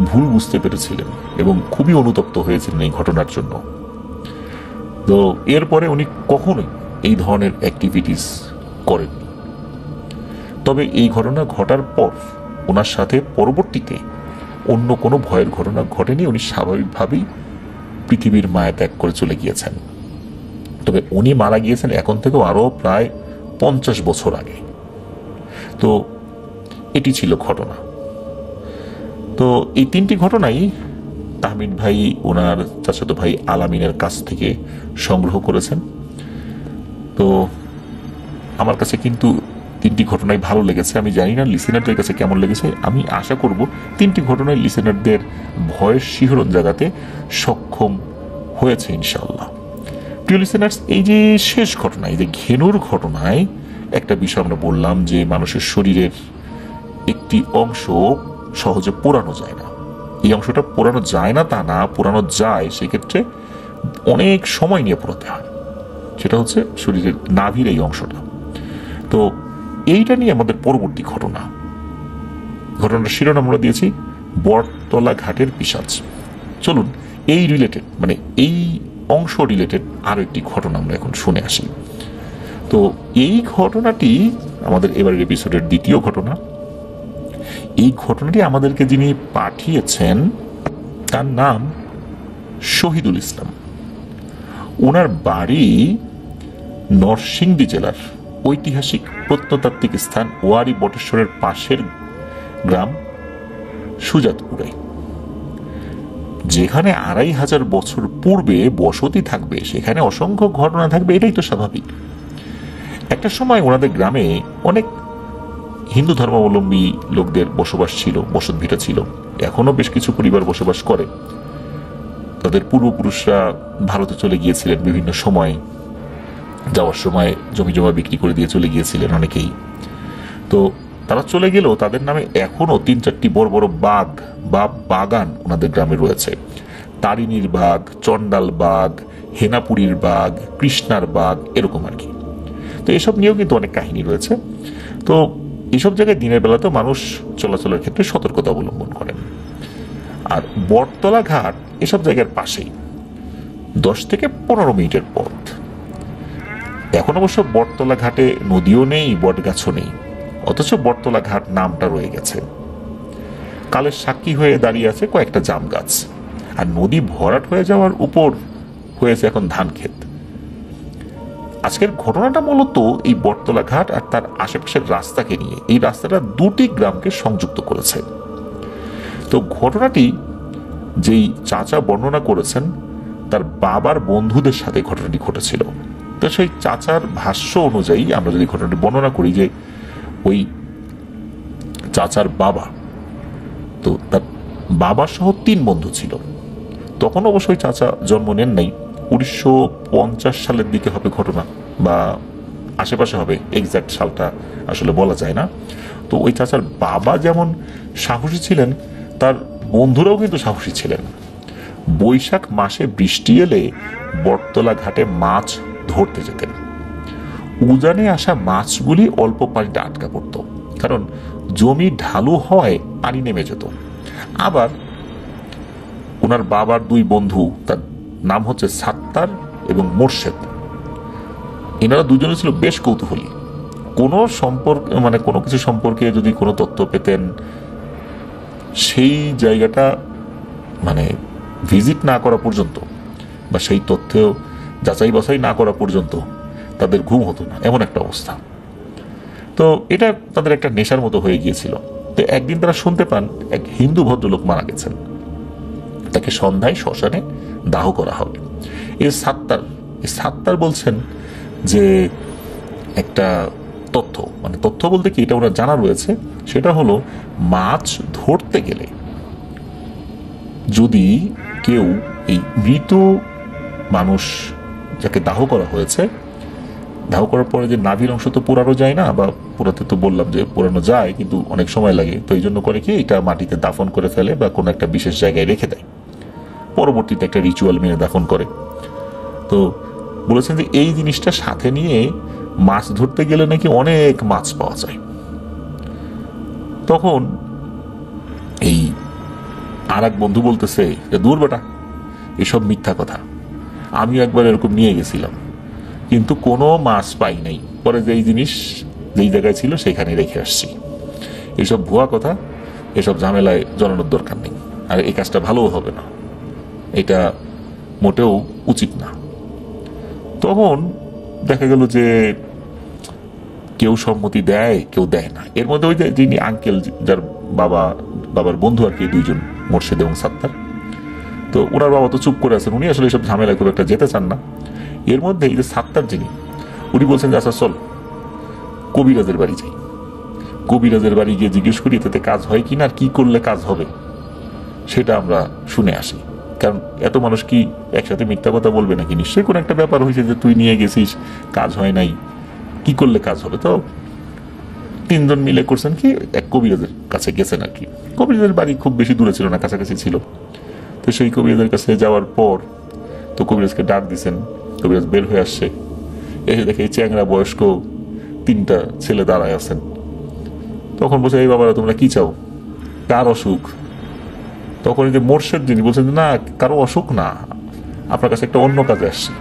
ভুল বুঝতে পেরেছিলেন এবং খুবই অনুতপ্ত হয়েছিলেন এই ঘটনার জন্য। তো এরপরে উনি কখনোই এই ধরনের অ্যাক্টিভিটিস করেননি। তবে এই ঘটনা ঘটার পর ওনার সাথে পরবর্তীতে অন্য কোনো ভয়ের ঘটনা ঘটেনি, উনি স্বাভাবিকভাবেই পৃথিবীর মায়া ত্যাগ করে চলে গিয়েছেন। তবে উনি মারা গিয়েছেন এখন থেকেও আরো প্রায় 50 বছর আগে। তো এটি ছিল ঘটনা। তো এই 3টি ঘটনাই তাহমিদ ভাই ওনার চাচাতো ভাই আলামিনের কাছ থেকে সংগ্রহ করেছেন। তো আমার কাছে কিন্তু 3টি ঘটনাই ভালো লেগেছে। আমি জানি না লিসেনারদের কাছে কেমন লেগেছে। আমি আশা করব 3টি ঘটনায় লিসেনারদের ভয়ের শিহরণ জাগাতে সক্ষম হয়েছে ইনশাআল্লাহ। প্রিয় লিসেনার্স, এই যে শেষ ঘটনা, এই যে ঘেনুর ঘটনায় একটা বিষয় আমরা বললাম যে মানুষের শরীরের একটি অংশ সহজে পোড়ানো যায় না। এই অংশটা পোড়ানো যায় না তা না, পোড়ানো যায়, সেক্ষেত্রে অনেক সময় নিয়ে পোড়াতে হয়। সেটা হচ্ছে শরীরের নাভির এই অংশটা। তো এইটা নিয়ে আমাদের পরবর্তী ঘটনার শিরোনাম আমরা দিয়েছি বটতলা ঘাটের পিশাচ। চলুন এই রিলেটেড, মানে এই অংশ রিলেটেড আরো একটি ঘটনা আমরা এখন শুনে আসি। তো এই ঘটনাটি আমাদের এবারের এপিসোডের 2য় ঘটনা। এই ঘটনাটি আমাদেরকে যিনি পাঠিয়েছেন তার নাম শহীদুল ইসলাম। ওনার বাড়ি নরসিংদী জেলার ঐতিহাসিক প্রত্নতাত্ত্বিক স্থান ওয়ারী বটেশ্বরের পাশের গ্রাম সুজাতপুরে, যেখানে 2500 বছর পূর্বে বসতি থাকবে, সেখানে অসংখ্য ঘটনা থাকবে, এটাই তো স্বাভাবিক। একটা সময় ওনাদের গ্রামে অনেক হিন্দু ধর্মাবলম্বী লোকদের বসবাস ছিল, বসত ভিটা ছিল। এখনো বেশ কিছু পরিবার বসবাস করে। তাদের পূর্বপুরুষরা ভারতে চলে গিয়েছিলেন বিভিন্ন সময়, যাওয়ার সময় জমি জমা বিক্রি করে দিয়ে চলে গিয়েছিলেন অনেকেই। তো তারা চলে গেলেও তাদের নামে এখনো 3-4টি বড় বড় বাগ বা বাগান ওনাদের গ্রামে রয়েছে। তারিণীর বাগ, চন্ডাল বাগ, হেনাপুরীর বাগ, কৃষ্ণার বাগ, এরকম আর কি। তো এসব নিয়েও কিন্তু অনেক কাহিনী রয়েছে। তো এইসব জায়গায় দিনের বেলাতেও মানুষ চলাচলের ক্ষেত্রে সতর্কতা অবলম্বন করেন। আর বটতলা ঘাট এসব জায়গার পাশেই 10 থেকে 15 মিনিটের পথ। এখন অবশ্য বটতলা ঘাটে নদীও নেই, বট গাছও নেই, অথচ বটতলা ঘাট নামটা রয়ে গেছে। কালের সাক্ষী হয়ে দাঁড়িয়ে আছে কয়েকটা জাম গাছ, আর নদী ভরাট হয়ে যাওয়ার উপর হয়েছে এখন ধান ক্ষেত। আজকের ঘটনাটা মূলত এই বটতলা ঘাট আর তার আশেপাশের রাস্তাকে নিয়ে। এই রাস্তাটা 2টি গ্রামকে সংযুক্ত করেছে। তো ঘটনাটি যেই চাচা বর্ণনা করেছেন তার বাবার বন্ধুদের সাথে ঘটনাটি ঘটেছিল। তো সেই চাচার ভাষ্য অনুযায়ী আমরা যদি ঘটনাটি বর্ণনা করি যে ওই চাচার বাবা, তো তার বাবা সহ 3 বন্ধু ছিল। তখন অবশ্যই চাচা জন্ম নেন নাই, 1950 সালের দিকে হবে ঘটনা, বা আশেপাশে হবে, এক্সাক্ট সালটা আসলে বলা যায় না। তো ওই চাচার বাবা যেমন সাহসী ছিলেন, তার বন্ধুরাও কিন্তু সাহসী ছিলেন। বৈশাখ মাসে বৃষ্টি এলে বটতলা ঘাটে মাছ ধরতে যেতেন। উজানে আসা মাছগুলি অল্প পানিতে আটকা পড়ত, কারণ জমি ঢালু হওয়ায় পানি নেমে যেত। আবার ওনার বাবার 2 বন্ধু, তার নাম হচ্ছে সাত্তার এবং মোর্শেদ, এনারা দুজনে ছিল বেশ কৌতূহলী। কোনো সম্পর্ক, মানে কোনো কিছু সম্পর্কে যদি কোনো তথ্য পেতেন, সেই জায়গাটা মানে ভিজিট না করা পর্যন্ত বা সেই তথ্য যাচাই বাছাই না করা পর্যন্ত তাদের ঘুম হতো না, এমন একটা অবস্থা। তো এটা তাদের একটা নেশার মতো হয়ে গিয়েছিল। তো একদিন তারা শুনতে পান এক হিন্দু ভদ্রলোক মারা গেছেন, তাকে সন্ধ্যায় শ্মশানে দাহ করা হবে। এই সাত্তার বলছেন যে একটা তথ্য, মানে তথ্য বলতে কি, এটা ওনার জানা রয়েছে, সেটা হলো মাছ ধরতে গেলে যদি কেউ এই মৃত মানুষ যাকে দাহ করা হয়েছে, দাহ করার পরে যে নাভির অংশ তো পোড়ানো যায় না, বা পোড়াতে তো বললাম যে পোড়ানো যায় কিন্তু অনেক সময় লাগে, তো এই জন্য করে কি এটা মাটিতে দাফন করে ফেলে বা কোনো একটা বিশেষ জায়গায় রেখে দেয়, পরবর্তীতে একটা রিচুয়াল মেনে দাফন করে। তো বলেছেন যে এই জিনিসটা সাথে নিয়ে মাছ ধরতে গেলে নাকি অনেক মাছ পাওয়া যায়। তখন এই আর এক বন্ধু বলতেছে যে দূর বেটা, এসব মিথ্যা কথা, আমি একবার এরকম নিয়ে গেছিলাম কিন্তু কোনো মাছ পাই নাই, পরে যেই জিনিস যেই জায়গায় ছিল সেখানে রেখে আসছি, এসব ভুয়া কথা, এসব ঝামেলায় জড়ানোর দরকার নেই, আর এই কাজটা ভালোও হবে না, এটা মোটেও উচিত না। তখন দেখা গেল যে কেউ সম্মতি দেয়, কেউ দেয় না। এর মধ্যে ওই যে যিনি আঙ্কেল, যার বাবার বন্ধু আর কি, দুইজন, মোর্শেদ এবং সাত্তার, তো ওনার বাবা তো চুপ করে আছেন, উনি আসলে এসব ঝামেলায় খুব একটা যেতে চান না। এর মধ্যে এই যে সাত্তার যিনি, উনি বলছেন যে আচ্ছা চল কবিরাজের বাড়ি যাই, কবিরাজের বাড়ি গিয়ে জিজ্ঞেস করি তাতে কাজ হয় কিনা, আর কি করলে কাজ হবে সেটা আমরা শুনে আসি। কারণ এত মানুষ কি একসাথে মিথ্যা কথা বলবে নাকি? নিশ্চয়ই কোনো একটা ব্যাপার হয়েছে যে তুই নিয়ে গেছিস, কাজ হয় নাই, কি করলে কাজ হবে। তো তিনজন মিলে করছেন কি, এক কবিরাজের কাছে গেছেন আর কি। কবিরাজের বাড়ি খুব বেশি দূরে ছিল না, কাছাকাছি ছিল। তো সেই কবিরাজের কাছে যাওয়ার পর তো কবিরাজকে ডাক দিছেন, কবিরাজ বের হয়ে আসছে, এসে দেখে এই চ্যাংরা বয়স্ক তিনটা ছেলে দাঁড়ায় আছেন। তখন বলছে এই বাবারা তোমরা কি চাও, কার অসুখ? তখন এই যে মোর্শেদ যিনি বলছেন না কারো অসুখ না, আপনার কাছে একটা অন্য কাজে আসছি।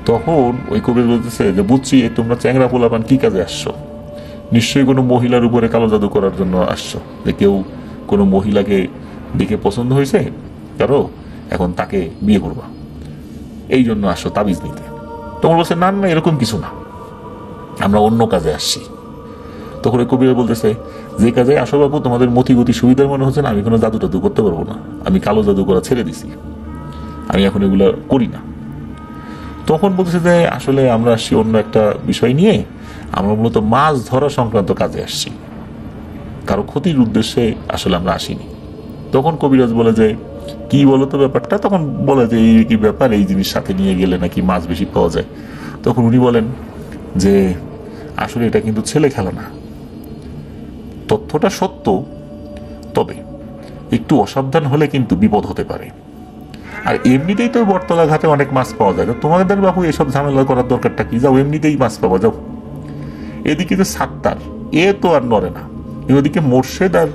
তখন ওই কবির বলতেছে যে বুঝছি তোমরা চ্যাংরা পোলাপান কি কাজে আসছো, নিশ্চয়ই কোনো মহিলার উপরে কালো জাদু করার জন্য আসছো, যে কেউ কোনো মহিলাকে দেখে পছন্দ হয়েছে কারো, এখন তাকে বিয়ে করবা, এই জন্য আসছো তাবিজ নিতে। তখন বলছে না না এরকম কিছু না, আমরা অন্য কাজে আসছি। তখন ওই কবিরা বলতেছে যে কাজে আসো বাবু তোমাদের মতি গতি সুবিধার মনে হচ্ছে না, আমি কোনো জাদু টাদু করতে পারবো না, আমি কালো জাদু করা ছেড়ে দিছি, আমি এখন এগুলো করি না। তখন বলতেছে যে আসলে আমরা আসছি অন্য একটা বিষয় নিয়ে, আমরা মূলত মাছ ধরা সংক্রান্ত কাজে আসছি, কারো ক্ষতির উদ্দেশ্যে আসলে আমরা আসিনি। তখন কবিরাজ বলে যে কি বলো তো ব্যাপারটা? তখন বলে যে এই কি ব্যাপার, এই জিনিস সাথে নিয়ে গেলে নাকি মাছ বেশি পাওয়া যায়। তখন উনি বলেন যে আসলে এটা কিন্তু ছেলে খেলা না, তথ্যটা সত্য, তবে একটু অসাবধান হলে কিন্তু বিপদ হতে পারে। আর এমনিতেই তো বটতলা ঘাটে অনেক মাছ পাওয়া যায়, তোমাদের বাবু এসব ঝামেলা করার দরকারটা কি, যাও এমনিতেই মাছ পাওয়া যাও। এদিকে যে সাত্তার, এ তো আর নড়ে না, ওদিকে মোর্শেদ আর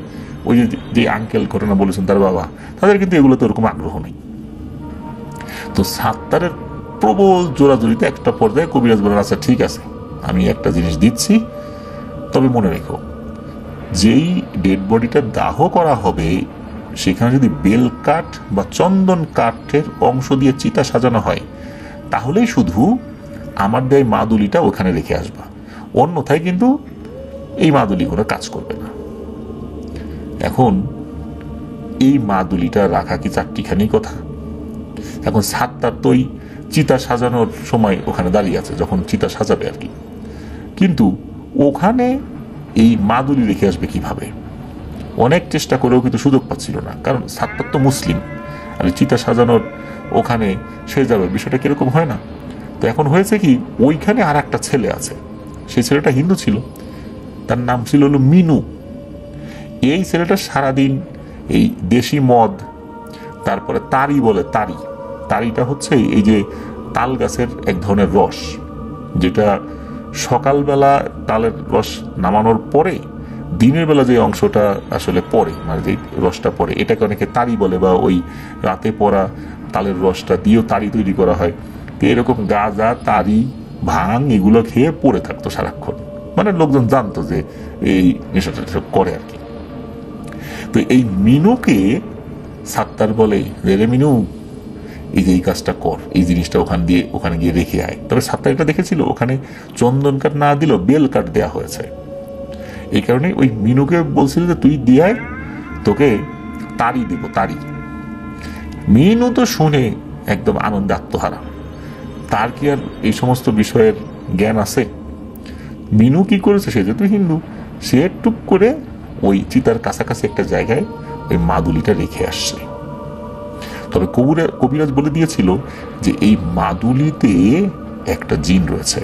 ওই যে আঙ্কেল ঘটনা বলেছেন তার বাবা, তাদের কিন্তু এগুলো তো ওরকম আগ্রহ নেই। তো সাত্তারের প্রবল জোরাজোরিতে একটা পর্যায়ে কবিরাজ বলেন আচ্ছা ঠিক আছে, আমি একটা জিনিস দিচ্ছি, তবে মনে রেখো যেই ডেড বডিটা দাহ করা হবে সেখানে যদি বেল কাঠ বা চন্দন কাঠের অংশ দিয়ে চিতা সাজানো হয়, তাহলেই শুধু আমার দেয় মাদুলিটা ওখানে রেখে আসবা, অন্যথায় কিন্তু এই মাদুলি কোনো কাজ করবে না। এখন এই মাদুলিটা রাখা কি চারটিখানি কথা? এখন সাত্তার তো ওই চিতা সাজানোর সময় ওখানে দাঁড়িয়ে আছে, যখন চিতা সাজাবে আর কি, কিন্তু ওখানে এই মাদুলি রেখে আসবে কিভাবে? অনেক চেষ্টা করেও কিন্তু সুযোগ পাচ্ছিল না, কারণ সাত্তার তো মুসলিম, আর চিতা সাজানোর ওখানে সে যাবে, বিষয়টা কিরকম হয় না? তো এখন হয়েছে কি, ওইখানে আর একটা ছেলে আছে, সেই ছেলেটা হিন্দু ছিল, তার নাম ছিল হলো মিনু। এই ছেলেটা সারাদিন এই দেশি মদ, তারপরে তারি বলে, তারিটা হচ্ছে এই যে তাল গাছের এক ধরনের রস, যেটা সকালবেলা তালের রস নামানোর পরে দিনের বেলা যে অংশটা আসলে পড়ে, মানে যে রসটা পড়ে, এটাকে অনেকে তারি বলে, বা ওই রাতে পড়া তালের রসটা দিয়েও তারি তৈরি করা হয়। তো এরকম গাঁজা, তারি, ভাং এগুলো খেয়ে পড়ে থাকতো সারাক্ষণ, মানে লোকজন জানতো যে এই নেশাটা করে আর কি। তো এই মিনুকে সাত্তার বলে রে মিনু, এই যে এই কাজটা কর, এই জিনিসটা ওখানে গিয়ে রেখে আয়। তবে সাত্তার এটা দেখেছিল ওখানে চন্দন কাঠ না দিলেও বেল কাঠ দেওয়া হয়েছে। এই কারণে ওই মিনুকে বলছিল যে তুই দিয়ে তোকে তাড়ি দিব, তাড়ি। মিনু তো শুনে একদম আনন্দে আত্মহারা। তার কি আর এই সমস্ত বিষয়ের জ্ঞান আছে? মিনু কি করেছে, সে যেহেতু হিন্দু, সে টুক করে ওই চিতার কাছাকাছি একটা জায়গায় ওই মাদুলিটা রেখে আসছে। তবে কবিরাজ বলে দিয়েছিল যে এই মাদুলিতে একটা জিন রয়েছে,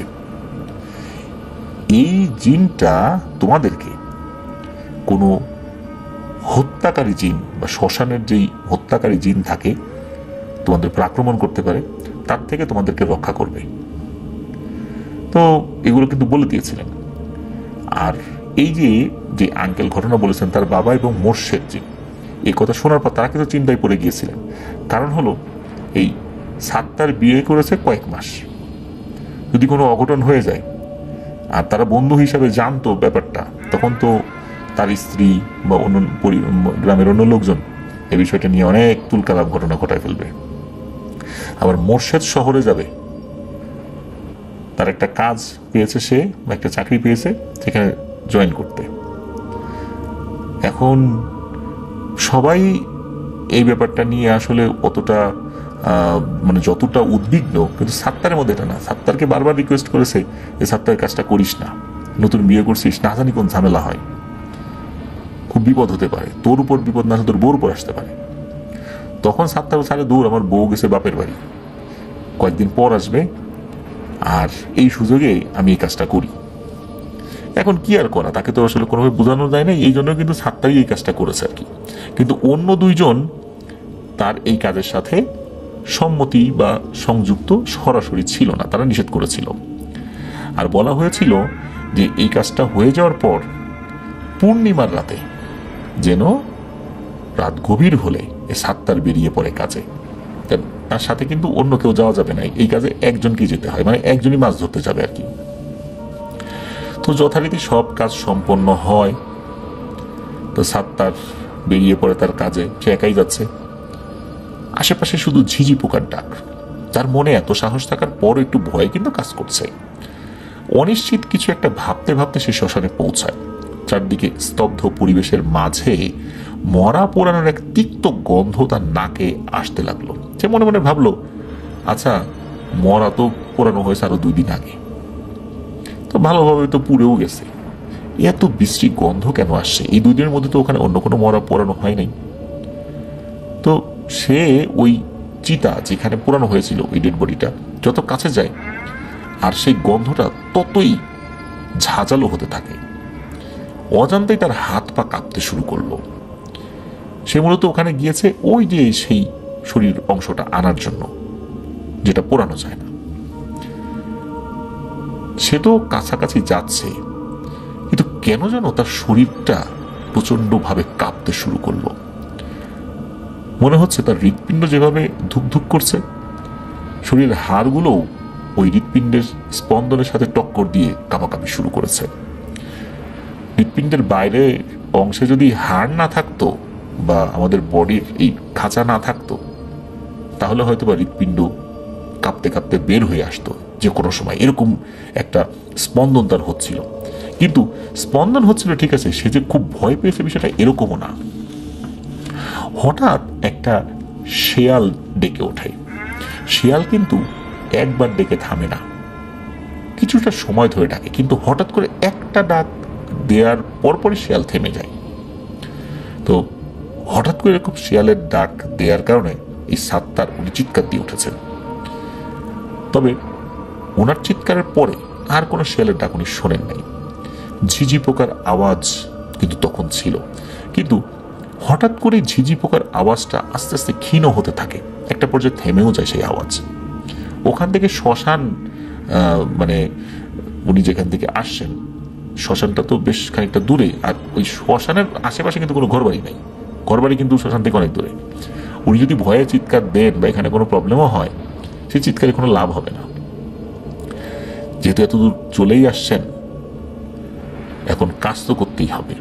এই জিনটা তোমাদেরকে কোনো হত্যাকারী জিন বা শ্মশানের যেই হত্যাকারী জিন থাকে তোমাদের উপর আক্রমণ করতে পারে, তার থেকে তোমাদেরকে রক্ষা করবে। তো এগুলো কিন্তু বলে দিয়েছিলেন। আর এই যে আঙ্কেল ঘটনা বলেছেন তার বাবা এবং মোর্শেদ জিন, এই কথা শোনার পর তারা কিন্তু চিন্তায় পড়ে গিয়েছিলেন। কারণ হলো এই সাত্তার বিয়ে করেছে কয়েক মাস, যদি কোনো অঘটন হয়ে যায় আর তারা বন্ধু হিসাবে জানতো ব্যাপারটা, তখন তো তার স্ত্রী বা অন্য গ্রামের অন্য লোকজন এই বিষয়টা নিয়ে অনেক তুলকালাপ ঘটনা ঘটায় ফেলবে। আবার মোর্শেদ শহরে যাবে, তার একটা কাজ পেয়েছে, সে একটা চাকরি পেয়েছে সেখানে জয়েন করতে। এখন সবাই এই ব্যাপারটা নিয়ে আসলে অতটা মানে যতটা উদ্বিগ্ন, কিন্তু সাত্তারের মধ্যে এটা না। সাত্তারকে বারবার রিকোয়েস্ট করেছে যে সাত্তার কাজটা করিস না, নতুন বিয়ে করছিস, না জানি কোন ঝামেলা হয়, খুব বিপদ হতে পারে, তোর উপর বিপদ না, তোর বউর উপর আসতে পারে। তখন সাত্তার সারে দূর, আমার বউ গেছে বাপের বাড়ি, কয়েকদিন পর আসবে, আর এই সুযোগে আমি এই কাজটা করি। এখন কি আর করা, তাকে তো আসলে কোনোভাবে বোঝানো যায় না, এই জন্য কিন্তু সাত্তারই এই কাজটা করেছে আর কি। কিন্তু অন্য দুইজন তার এই কাজের সাথে সম্মতি বা সংযুক্ত সরাসরি ছিল না, তারা নিষেধ করেছিল। আর বলা হয়েছিল যে এই কাজটা হয়ে যাওয়ার পর পূর্ণিমার রাতে যেন রাত গভীর হলে এই সাত্তার বেরিয়ে পড়ে কাজে। তার সাথে কিন্তু অন্য কেউ যাওয়া যাবে না, এই কাজে একজনকেই যেতে হয়, মানে একজনই মাছ ধরতে যাবে আর কি। তো যথারীতি সব কাজ সম্পন্ন হয়। তো সাত্তার বেরিয়ে পড়ে তার কাজে, সে একাই যাচ্ছে। আশেপাশে শুধু ঝিঝি পোকার ডাক। তার মনে এত সাহস থাকার পর একটু ভয় কিন্তু কাজ করছে। অনিশ্চিত কিছু একটা ভাবতে ভাবতে সে শ্মশানে পৌঁছায়। চারদিকে স্তব্ধ পরিবেশের মাঝে মরা পোড়ানোর এক তিক্ত গন্ধ তার নাকে আসতে লাগলো। সে মনে মনে ভাবলো, আচ্ছা মরা তো পোড়ানো হয়েছে আরো 2 দিন আগে, তো ভালোভাবে তো পুড়েও গেছে, এত বিশ্রী গন্ধ কেন আসছে? এই 2 দিনের মধ্যে তো ওখানে অন্য কোনো মরা পোড়ানো হয় নাই। তো সে ওই চিতা যেখানে পোড়ানো হয়েছিল ওই ডেড বডিটা যত কাছে যায়, আর সেই গন্ধটা ততই ঝাঁঝালো হতে থাকে। অজান্তেই তার হাত পা কাঁপতে শুরু করলো। সে মূলত ওখানে গিয়েছে ওই যে সেই শরীর অংশটা আনার জন্য, যেটা পোড়ানো যায় না। সে তো কাছাকাছি যাচ্ছে, কিন্তু কেন যেন তার শরীরটা প্রচন্ডভাবে কাঁপতে শুরু করলো। মনে হচ্ছে তার হৃৎপিণ্ড যেভাবে ধুকধুক করছে, শরীরের হাড়গুলোও ওই হৃৎপিণ্ডের স্পন্দনের সাথে টক্কর দিয়ে কাঁপাকাঁপি শুরু করেছে। হৃৎপিণ্ডের বাইরে অংশে যদি হাড় না থাকতো বা আমাদের বডির এই খাঁচা না থাকতো, তাহলে হয়তো বা হৃৎপিণ্ড কাঁপতে কাঁপতে বের হয়ে আসতো যে কোনো সময়। এরকম একটা স্পন্দন তার হচ্ছিল। কিন্তু স্পন্দন হচ্ছিল ঠিক আছে, সে যে খুব ভয় পেয়েছে বিষয়টা এরকমও না। হঠাৎ একটা শেয়াল ডেকে ওঠে। শেয়াল কিন্তু একবার ডেকে থামে না, কিছুটা সময় ধরে ডাকে, কিন্তু হঠাৎ করে একটা ডাক দেওয়ার পরপরই শেয়াল থেমে যায়। তো হঠাৎ করে এরকম শেয়ালের ডাক দেওয়ার কারণে এই সাত্তার উনি চিৎকার দিয়ে উঠেছেন। তবে ওনার চিৎকারের পরে আর কোনো শেয়ালের ডাক উনি শোনেন নাই। ঝিঝি পোকার আওয়াজ কিন্তু তখন ছিল, কিন্তু হঠাৎ করে ঝিঝি পোকার আওয়াজটা আস্তে আস্তে ক্ষীণ হতে থাকে, একটা পর্যায়ে থেমেও যায় সেই আওয়াজ। ওখান থেকে শ্মশান, মানে উনি যেখান থেকে আসছেন শ্মশানটা তো বেশ খানিকটা দূরে, আর ওই শ্মশানের আশেপাশে কিন্তু কোনো ঘরবাড়ি নাই, ঘরবাড়ি কিন্তু শ্মশান থেকে অনেক দূরে। উনি যদি ভয়ে চিৎকার দেন বা এখানে কোনো প্রবলেমও হয়, সেই চিৎকারে কোনো লাভ হবে না। যেহেতু এত দূর চলেই আসছেন, এখন কাজ তো করতেই হবে।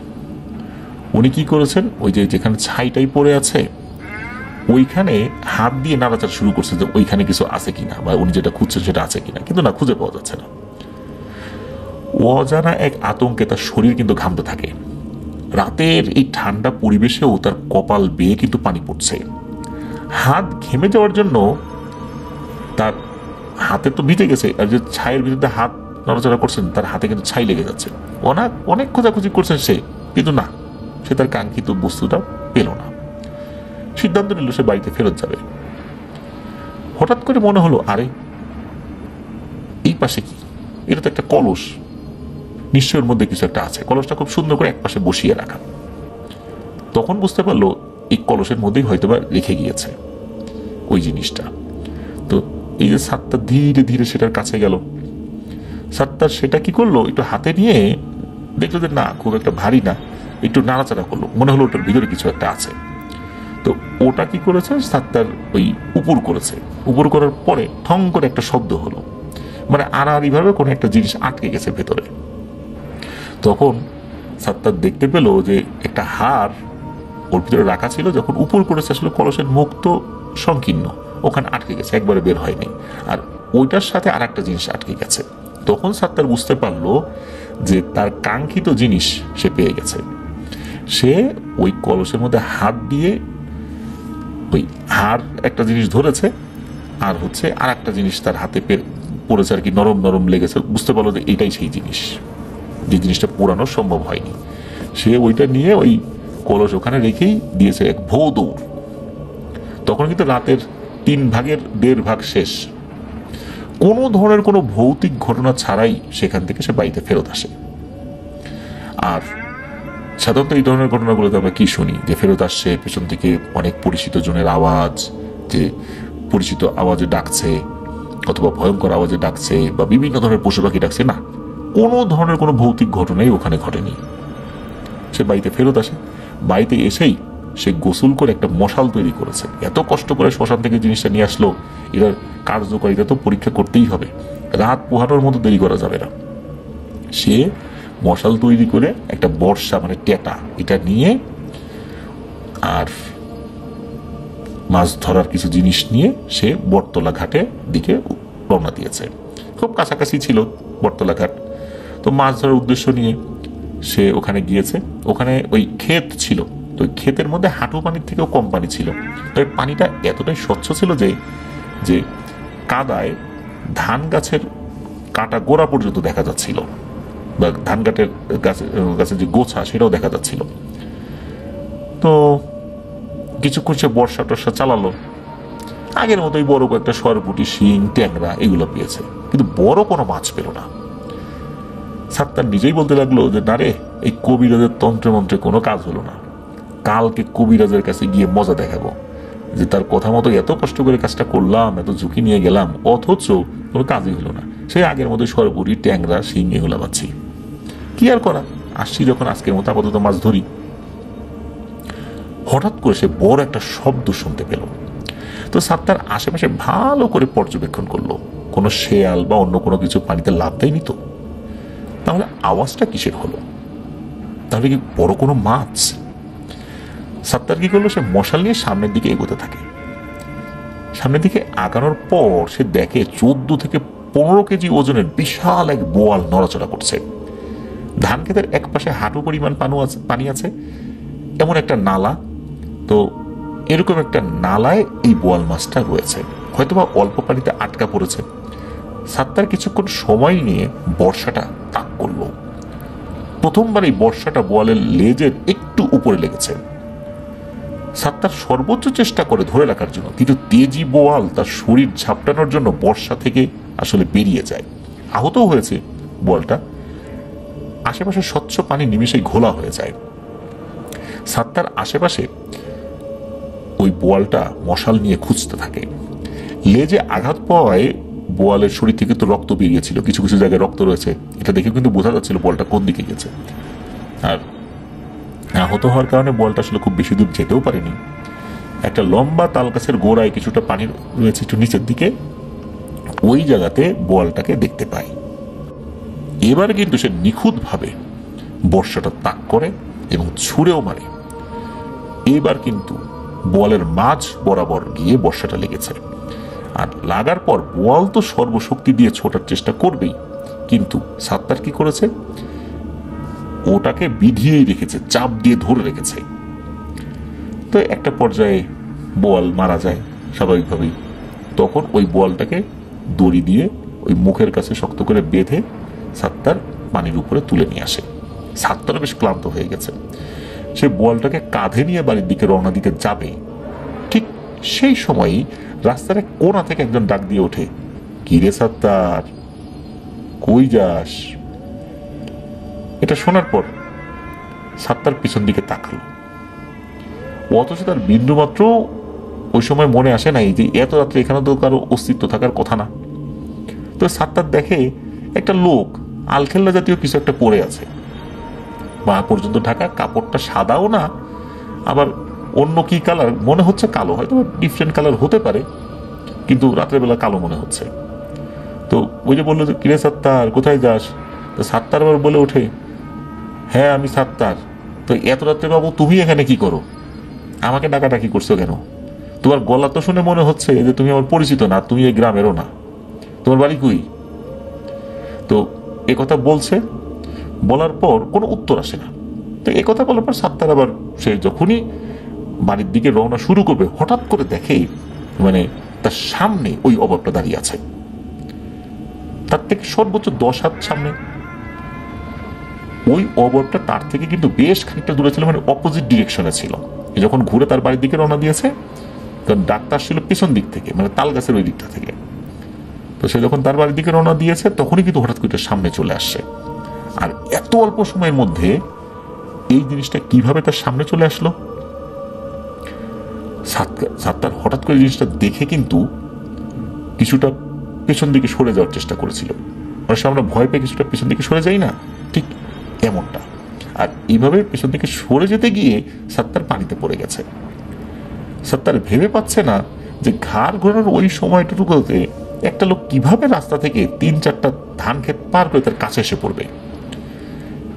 উনি কি করেছেন, ওই যে যেখানে ছাইটাই পড়ে আছে ওইখানে হাত দিয়ে নাড়াচাড়া শুরু করছে যে ওইখানে কিছু আছে কিনা, বা উনি যেটা খুঁজছেন সেটা আছে কিনা, কিন্তু না, খুঁজে পাওয়া যাচ্ছে না। অজানা এক আতঙ্কে তার শরীর কিন্তু ঘামতে থাকে। রাতের এই ঠান্ডা পরিবেশেও তার কপাল বেয়ে কিন্তু পানি পড়ছে। হাত ঘেমে যাওয়ার জন্য তার হাতে তো ভিজে গেছে, আর যে ছাইয়ের ভিতরে হাত নড়াচড়া করছেন তার হাতে কিন্তু ছাই লেগে যাচ্ছে। অনেক খোঁজাখুঁজি করছেন সে, কিন্তু না, সে তার কাঙ্ক্ষিত বস্তুটা পেল না। সিদ্ধান্ত নিল সে বাড়িতে ফেরত যাবে। হঠাৎ করে মনে হলো, আরে এই পাশে কি, এটা তো একটা কলস, নিশ্চয়ের মধ্যে কিছু একটা আছে। কলসটা খুব সুন্দর করে এক পাশে বসিয়ে রাখা। তখন বুঝতে পারলো এই কলসের মধ্যেই হয়তোবা রেখে গিয়েছে ওই জিনিসটা। তো এই যে সাত্তার ধীরে ধীরে সেটার কাছে গেল। সাত্তার সেটা কি করলো, একটু হাতে নিয়ে দেখলো যে না, খুব একটা ভারী না, একটু নাড়াচাড়া করলো, মনে হলো ওটার ভিতরে কিছু একটা আছে। তো ওটা কি করেছে, সাত্তার ওই উপর করেছে। উপর করার পরে ঠং করে একটা শব্দ হলো, মানে আড়াআড়িভাবে কোনো একটা জিনিস আটকে গেছে ভেতরে। তখন সাত্তার দেখতে পেল যে একটা হাড় ওর ভিতরে রাখা ছিল। যখন উপর করেছে আসলে কলসের মুখ তো সংকীর্ণ, ওখানে আটকে গেছে, একবারে বের হয়নি। আর ওইটার সাথে আর একটা জিনিস আটকে গেছে। তখন সাত্তার বুঝতে পারলো যে তার কাঙ্ক্ষিত জিনিস সে পেয়ে গেছে। সে ওই কলসের মধ্যে হাত দিয়ে ওই হাড় একটা জিনিস ধরেছে, আর হচ্ছে আর একটা জিনিস তার হাতে পড়েছে আর কি, নরম নরম লেগেছে। বুঝতে পারলো যে এটাই সেই জিনিস, যে জিনিসটা পোড়ানো সম্ভব হয়নি। সে ওইটা নিয়ে ওই কলস ওখানে রেখেই দিয়েছে এক ভৌ দৌড়। তখন কিন্তু রাতের 1/3 ভাগ শেষ। কোনো ধরনের কোনো ভৌতিক ঘটনা ছাড়াই সেখান থেকে সে বাড়িতে ফেরত আসে। আর সাধারণত এই ধরনের ঘটনাগুলোতে আমরা কি শুনি, যে ফেরত আসছে, পেছন থেকে অনেক পরিচিত জনের আওয়াজ, যে পরিচিত আওয়াজে ডাকছে, অথবা ভয়ঙ্কর আওয়াজে ডাকছে, বা বিভিন্ন ধরনের পশু পাখি ডাকছে। না, কোনো ধরনের কোনো ভৌতিক ঘটনাই ওখানে ঘটেনি। সে বাড়িতে ফেরত আসে। বাড়িতে এসেই সে গোসল করে একটা মশাল তৈরি করেছে। এত কষ্ট করে শ্মশান থেকে জিনিসটা নিয়ে আসলো, এটার কার্যকারিতা তো পরীক্ষা করতেই হবে, রাত পোহানোর মতো দেরি করা যাবে না। সে মশাল তৈরি করে একটা বর্ষা, মানে টেটা, এটা নিয়ে আর মাছ ধরার কিছু জিনিস নিয়ে সে বটতলা ঘাটের দিকে রওনা দিয়েছে। খুব কাছাকাছি ছিল বটতলা ঘাট। তো মাছ ধরার উদ্দেশ্য নিয়ে সে ওখানে গিয়েছে। ওখানে ওই ক্ষেত ছিল, তো ক্ষেতের মধ্যে হাঁটু পানির থেকেও কম পানি ছিল। তবে পানিটা এতটাই স্বচ্ছ ছিল যে কাদায় ধান গাছের কাটা গোড়া পর্যন্ত দেখা যাচ্ছিল, বা ধান গাছের যে গোছা সেটাও দেখা যাচ্ছিল। তো কিছুক্ষণ সে বর্ষা টর্ষা চালালো। আগের মতোই বড় কয়েকটা সরপুটি, শিং, ট্যাংরা এগুলো পেয়েছে, কিন্তু বড় কোনো মাছ পেল না। সাত্তার নিজেই বলতে লাগলো যে না রে, এই কবিরাজের তন্ত্রে মন্ত্রে কোনো কাজ হলো না। কালকে কবিরাজের কাছে গিয়ে মজা দেখাবো, যে তার কথা মতো এত কষ্ট করে কাজটা করলাম, এত ঝুঁকি নিয়ে গেলাম, অথচ কোনো কাজই হলো না। সেই আগের মতো সরপুরি, ট্যাংরা, শিং এগুলো পাচ্ছি। কি আর করা, আসছি যখন আজকের মতো আপাতত মাছ ধরি। হঠাৎ করে সে বড় একটা শব্দ শুনতে পেল। তো সাত্তার আশেপাশে ভালো করে পর্যবেক্ষণ করলো, কোনো শেয়াল বা অন্য কোনো কিছু পানিতে লাফ দেয়নি তো। তাহলে আওয়াজটা কিসের হলো? তাহলে কি বড় কোনো মাছ? সাত্তার কি করলো, সে মশাল নিয়ে সামনের দিকে এগোতে থাকে। সামনের দিকে আগানোর পর সে দেখে 14 থেকে 15 কেজি ওজনের বিশাল এক বোয়াল নড়াচড়া করছে। ধান ক্ষেতের এক পাশে হাঁটু পরিমাণ পানি আছে, এমন একটা নালা। তো এরকম একটা নালায় এই বোয়াল মাছটা রয়েছে, হয়তোবা অল্প পানিতে আটকা পড়েছে। সাত্তার কিছুক্ষণ সময় নিয়ে বর্ষাটা তাক করলো। প্রথমবার এই বর্ষাটা বোয়ালের লেজের একটু উপরে লেগেছে। সাত্তার সর্বোচ্চ চেষ্টা করে ধরে রাখার জন্য, কিন্তু তেজি বোয়াল তার শরীর ঝাপটানোর জন্য বর্ষা থেকে আসলে বেরিয়ে যায়। আহতও হয়েছে বোয়ালটা। আশেপাশে স্বচ্ছ পানি নিমেষেই ঘোলা হয়ে যায়। সাত্তার আশেপাশে ওই বোয়ালটা মশাল নিয়ে খুঁজতে থাকে। লেজে আঘাত পাওয়ায় বোয়ালের শরীর থেকে তো রক্ত বেরিয়েছিল, কিছু কিছু জায়গায় রক্ত রয়েছে, এটা দেখে কিন্তু বোঝা যাচ্ছিল বলটা কোন দিকে গেছে। আর আহত হওয়ার কারণে বলটা আসলে খুব বেশি দূর যেতেও পারেনি। একটা লম্বা তাল গাছের গোড়ায় কিছুটা পানি রয়েছে একটু নিচের দিকে, ওই জায়গাতে বোয়ালটাকে দেখতে পায়। এবার কিন্তু সে নিখুঁতভাবে বর্ষাটা তাক করে এবং ছুঁড়েও মারে। এবার কিন্তু বোয়ালের মাঝ বরাবর গিয়ে বর্ষাটা লেগেছে। আর লাগার পর বোয়াল তো সর্বশক্তি দিয়ে ছোটার চেষ্টা করবেই, কিন্তু সাত্তার কি করেছে, ওটাকে বিধিয়েই রেখেছে, চাপ দিয়ে ধরে রেখেছে। তো একটা পর্যায়ে বোয়াল মারা যায় স্বাভাবিকভাবেই। তখন ওই বোয়ালটাকে দড়ি দিয়ে ওই মুখের কাছে শক্ত করে বেঁধে সাত্তার পানির উপরে তুলে নিয়ে আসে। সাত্তারও বেশ ক্লান্ত হয়ে গেছে। সে বোয়ালটাকে কাঁধে নিয়ে বাড়ির দিকে রওনা দিতে যাবে, ঠিক সেই সময়ই রাস্তার এক কোণা থেকে একজন ডাক দিয়ে ওঠে, কি রে সাত্তার, কই যাস? এটা শোনার পর সাত্তার পিছন দিকে তাকালো। অথচ তার বিন্দু মাত্র ওই সময় মনে আসে নাই যে এত রাত্রে এখানে তো কারো অস্তিত্ব থাকার কথা না। তো সাত্তার দেখে একটা লোক আলখেল্লা জাতীয় কিছু একটা পরে আছে, পা পর্যন্ত ঢাকা, কাপড়টা সাদাও না, আবার অন্য কি কালার মনে হচ্ছে, কালো, হয়তো ডিফারেন্ট কালার হতে পারে, কিন্তু রাত্রেবেলা কালো মনে হচ্ছে। তো ওই যে বললো যে কিরে সাত্তার, কোথায় যাস? তো সাত্তার আবার বলে ওঠে, হ্যাঁ আমি সাত্তার। তো এত রাত্রে বাবু তুমি এখানে কি করো? আমাকে ডাকাডাকি করছো কেন? তোমার গলা তো শুনে মনে হচ্ছে যে তুমি আমার পরিচিত না, তুমি এই গ্রামেরও না। তোমার বাড়ি কই? তো এ কথা বলছে, বলার পর কোনো উত্তর আসে না। তো এ কথা বলার পর সাত্তার আবার সে যখনই বাড়ির দিকে রওনা শুরু করবে, হঠাৎ করে দেখে মানে তার সামনে ওই অভাবটা দাঁড়িয়ে আছে, তার থেকে সর্বোচ্চ 10 হাত সামনে। ওই অবরটা তার থেকে কিন্তু বেশ খানিকটা দূরে ছিল, মানে অপোজিট ডিরেকশনে ছিল। যখন ঘুরে তার বাড়ির দিকে রওনা দিয়েছে, কারণ ডাক্তার ছিল পেছন দিক থেকে, মানে তাল গাছের ওই দিকটা থেকে। তো সে যখন তার বাড়ির দিকে রওনা দিয়েছে, তখনই কিন্তু হঠাৎ করে সামনে চলে আসছে। আর এত অল্প সময়ের মধ্যে এই জিনিসটা কিভাবে তার সামনে চলে আসলো, সাত্তার হঠাৎ করে জিনিসটা দেখে কিন্তু কিছুটা পেছন দিকে সরে যাওয়ার চেষ্টা করেছিল। অনেক সময় আমরা ভয় পেয়ে কিছুটা পেছন দিকে সরে যাই না, ঠিক এমনটা। আর এইভাবে পেছন দিকে সরে যেতে গিয়ে সাত্তার পানিতে পড়ে গেছে। সাত্তার ভেবে পাচ্ছে না যে ঘাড় ঘোরানোর ওই সময়টুকুতে একটা লোক কিভাবে রাস্তা থেকে 3-4টা ধান ক্ষেত পার করে তার কাছে এসে পড়বে।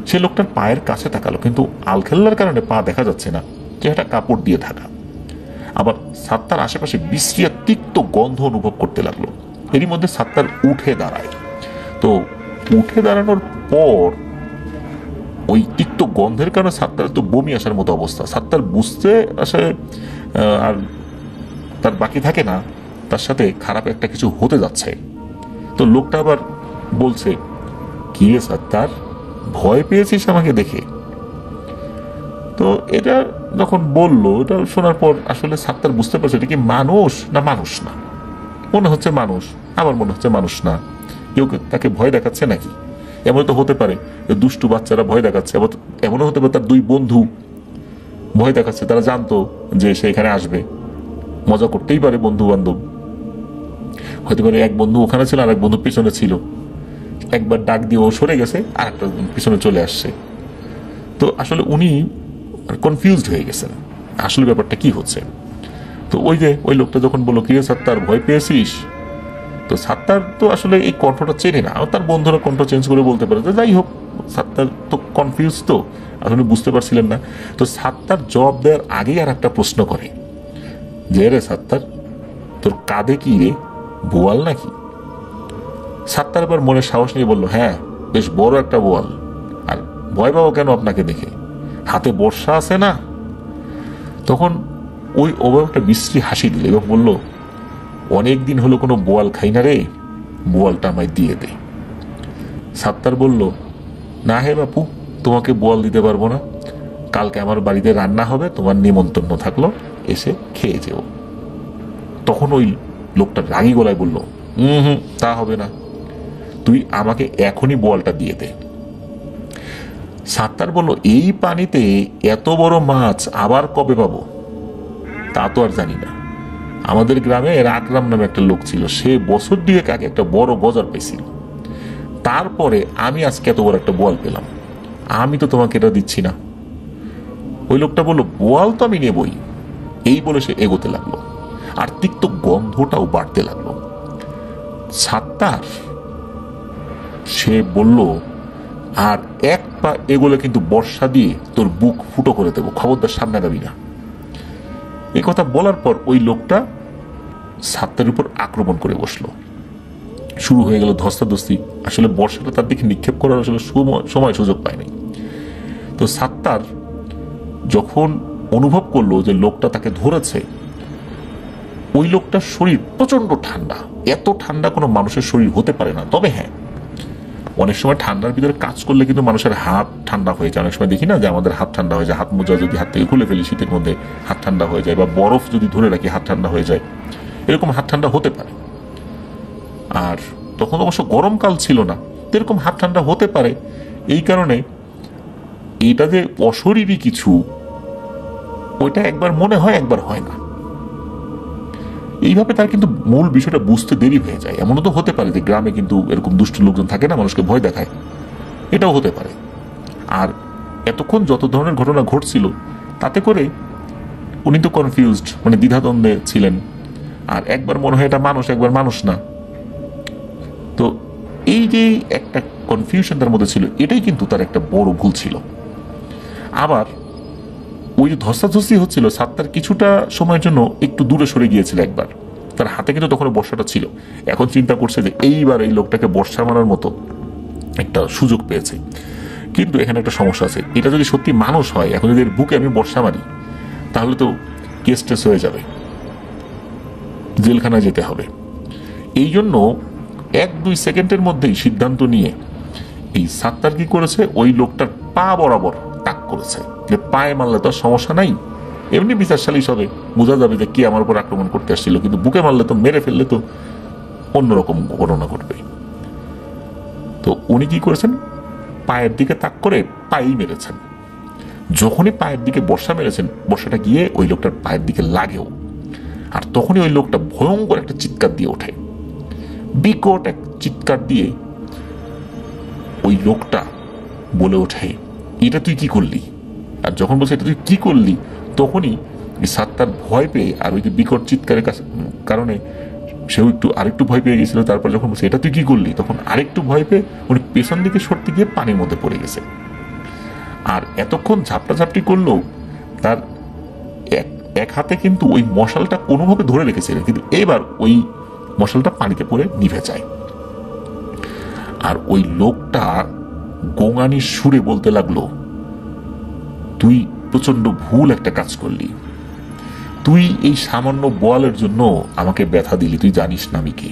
সে লোকটার পায়ের কাছে তাকালো, কিন্তু আলখেল্লার কারণে পা দেখা যাচ্ছে না, চেহারাটা কাপড় দিয়ে ঢাকা। আবার সাত্তার আশেপাশে বিশ্রী আর তিক্ত গন্ধ অনুভব করতে লাগলো। এরই মধ্যে সাত্তার উঠে দাঁড়ায়। তো উঠে দাঁড়ানোর পর ওই তিক্ত গন্ধের কারণে সাত্তার তো বমি আসার মতো অবস্থা। সাত্তার বুঝতে আসলে আর তার বাকি থাকে না, তার সাথে খারাপ একটা কিছু হতে যাচ্ছে। তো লোকটা আবার বলছে, কি রে সাত্তার, ভয় পেয়েছিস আমাকে দেখে? তো এটা যখন বললো, এটা শোনার পর আসলে সাত্তার বুঝতে পারছে এটা কি মানুষ না মানুষ না। মনে হচ্ছে মানুষ, আবার মনে হচ্ছে মানুষ না। কেউ তাকে ভয় দেখাচ্ছে নাকি? এমন তো হতে পারে দুষ্টু বাচ্চারা ভয় দেখাচ্ছে, এমনও হতে পারে তার 2 বন্ধু ভয় দেখাচ্ছে, তারা জানতো যে সে এখানে আসবে, মজা করতেই পারে বন্ধু বান্ধব। হতে পারে এক বন্ধু ওখানে ছিল আর এক বন্ধু পিছনে ছিল, একবার ডাক দিয়ে ও সরে গেছে আর একটা পিছনে চলে আসছে। তো আসলে উনি কনফিউজড হয়ে গেছেন আসলে ব্যাপারটা কি হচ্ছে। তো ওই যে ওই লোকটা যখন বললো, কি রে সাত্তার, ভয় পেয়েছিস? তো সাত্তার তো আসলে এই কণ্ঠটা চেনে না, তার বন্ধুরা কণ্ঠ চেঞ্জ করে বলতে পারে। যাই হোক, সাত্তার তো কনফিউজ, তো আসলে বুঝতে পারছিলেন না। তো সাত্তার জবাব দেওয়ার আগেই আর একটা প্রশ্ন করে, যে রে সাত্তার, তোর কাঁধে কি রে, বোয়াল নাকি? সাত্তার এবার মনে সাহস নিয়ে বলল, হ্যাঁ বেশ বড় একটা বোয়াল। আর ভয় পাবো কেন আপনাকে দেখে? হাতে বর্ষা আছে না? তখন ওই একটা বিশ্রী হাসি দিল এবং বলল, অনেকদিন হলো কোনো বোয়াল খাই না রে, বোয়ালটা আমায় দিয়ে দে। সাত্তার বলল, না হে বাপু, তোমাকে বোয়াল দিতে পারবো না। কালকে আমার বাড়িতে রান্না হবে, তোমার নিমন্ত্রণ থাকলো, এসে খেয়ে যেও। তখন ওই লোকটা রাগী গলায় বলল, তা হবে না, তুই আমাকে এখনই বোয়ালটা দিয়ে দে। সাত্তার বলল, এই পানিতে এত বড় মাছ আবার কবে পাবো তা তো আর জানি না। আমাদের গ্রামে আকরাম নামে একটা লোক ছিল, সে বছর 2 আগে একটা বড় গজার পেয়েছিল, তারপরে আমি আজকে এত বড় একটা বোয়াল পেলাম, আমি তো তোমাকে এটা দিচ্ছি না। ওই লোকটা বলল, বোয়াল তো আমি নেবই। এই বলে সে এগোতে লাগলো, আর তিক্ত গন্ধটাও বাড়তে লাগলো। সাত্তার সে বলল, আর 1 পা এগোলে কিন্তু বর্ষা দিয়ে তোর বুক ফুটো করে দেবো, খবরদার সামনে যাবি না। এই কথা বলার পর ওই লোকটা সাত্তারের উপর আক্রমণ করে বসলো। শুরু হয়ে গেল ধস্তাধস্তি। আসলে বর্ষাটা তার দিকে নিক্ষেপ করার আসলে সময় সুযোগ পায়নি। তো সাত্তার যখন অনুভব করলো যে লোকটা তাকে ধরেছে, ওই লোকটার শরীর প্রচন্ড ঠান্ডা। এত ঠান্ডা কোনো মানুষের শরীর হতে পারে না। তবে হ্যাঁ, অনেক সময় ঠান্ডার ভিতরে কাজ করলে কিন্তু মানুষের হাত ঠান্ডা হয়ে যায়। অনেক সময় দেখি না যে আমাদের হাত ঠান্ডা হয়ে যায়, হাত মোজা যদি হাত থেকে খুলে ফেলি শীতের মধ্যে হাত ঠান্ডা হয়ে যায়, বা বরফ যদি ধরে রাখি হাত ঠান্ডা হয়ে যায়, এরকম হাত ঠান্ডা হতে পারে। আর তখন অবশ্য গরমকাল ছিল না, এরকম হাত ঠান্ডা হতে পারে। এই কারণে এটা যে অশরীরী কিছু, ওইটা একবার মনে হয় একবার হয় না। এইভাবে তার কিন্তু মূল বিষয়টা বুঝতে দেরি হয়ে যায়। এমনও তো হতে পারে যে গ্রামে কিন্তু এরকম দুষ্ট লোকজন থাকে না, মানুষকে ভয় দেখায়, এটাও হতে পারে। আর এতক্ষণ যত ধরনের ঘটনা ঘটছিল তাতে করে উনি তো কনফিউজড, মানে দ্বিধাদ্বন্দ্বে ছিলেন। আর একবার মনে হয় এটা মানুষ, একবার মানুষ না। তো এই যে একটা কনফিউশন তার মধ্যে ছিল, এটাই কিন্তু তার একটা বড় ভুল ছিল। আবার ওই যে ধস্তাধস্তি হচ্ছিল, সাত্তার কিছুটা সময়ের জন্য একটু দূরে সরে গিয়েছিল একবার। তার হাতে কিন্তু তখন বর্ষাটা ছিল। এখন চিন্তা করছে যে এইবার এই লোকটাকে বর্ষা মারার মতো একটা সুযোগ পেয়েছে। কিন্তু এখানে একটা সমস্যা আছে, এটা যদি সত্যি মানুষ হয়, এখন যদি এর বুকে আমি বর্ষা মারি, তাহলে তো কেস টেস হয়ে যাবে, জেলখানায় যেতে হবে। এই জন্য 1-2 সেকেন্ডের মধ্যেই সিদ্ধান্ত নিয়ে এই সাত্তার কি করেছে, ওই লোকটার পা বরাবর তাক করেছে। যে পায়ে মারলে তো সমস্যা নাই, এমনি বিচার সালিশ হবে, বোঝা যাবে যে কে আমার উপর আক্রমণ করতে আসছিল। কিন্তু বুকে মারলে তো, মেরে ফেললে তো অন্যরকম ঘটনা ঘটবে। তো উনি কি করেছেন, পায়ের দিকে তাক করে পায়েই মেরেছেন। যখনই পায়ের দিকে বর্ষা মেরেছেন, বর্ষাটা গিয়ে ওই লোকটার পায়ের দিকে লাগেও। আর তখনই ওই লোকটা ভয়ঙ্কর একটা চিৎকার দিয়ে ওঠে, বিকট এক চিৎকার দিয়ে ওই লোকটা বলে ওঠে, এটা তুই কি করলি? আর যখন বলছে এটা তুই কি করলি, তখনই সাত্তার ভয় পেয়ে, আর ওই যে বিকট চিৎকারের কারণে সেও আরেকটু ভয় পেয়ে গেছিল। তারপর যখন বলছে এটা তুই কি করলি, তখন আরেকটু ভয় পেয়ে উনি পেছন দিকে সরতে গিয়ে পানির মধ্যে পড়ে গেছে। আর এতক্ষণ ঝাপটাঝাপটি করলেও তার এক হাতে কিন্তু ওই মশালটা কোনোভাবে ধরে রেখেছিলেন, কিন্তু এবার ওই মশালটা পানিতে পড়ে নিভে যায়। আর ওই লোকটা গোঙানির সুরে বলতে লাগলো, তুই প্রচন্ড ভুল একটা কাজ করলি। তুই এই সামান্য বলের জন্য আমাকে ব্যথা দিলি, তুই জানিস না আমি কে।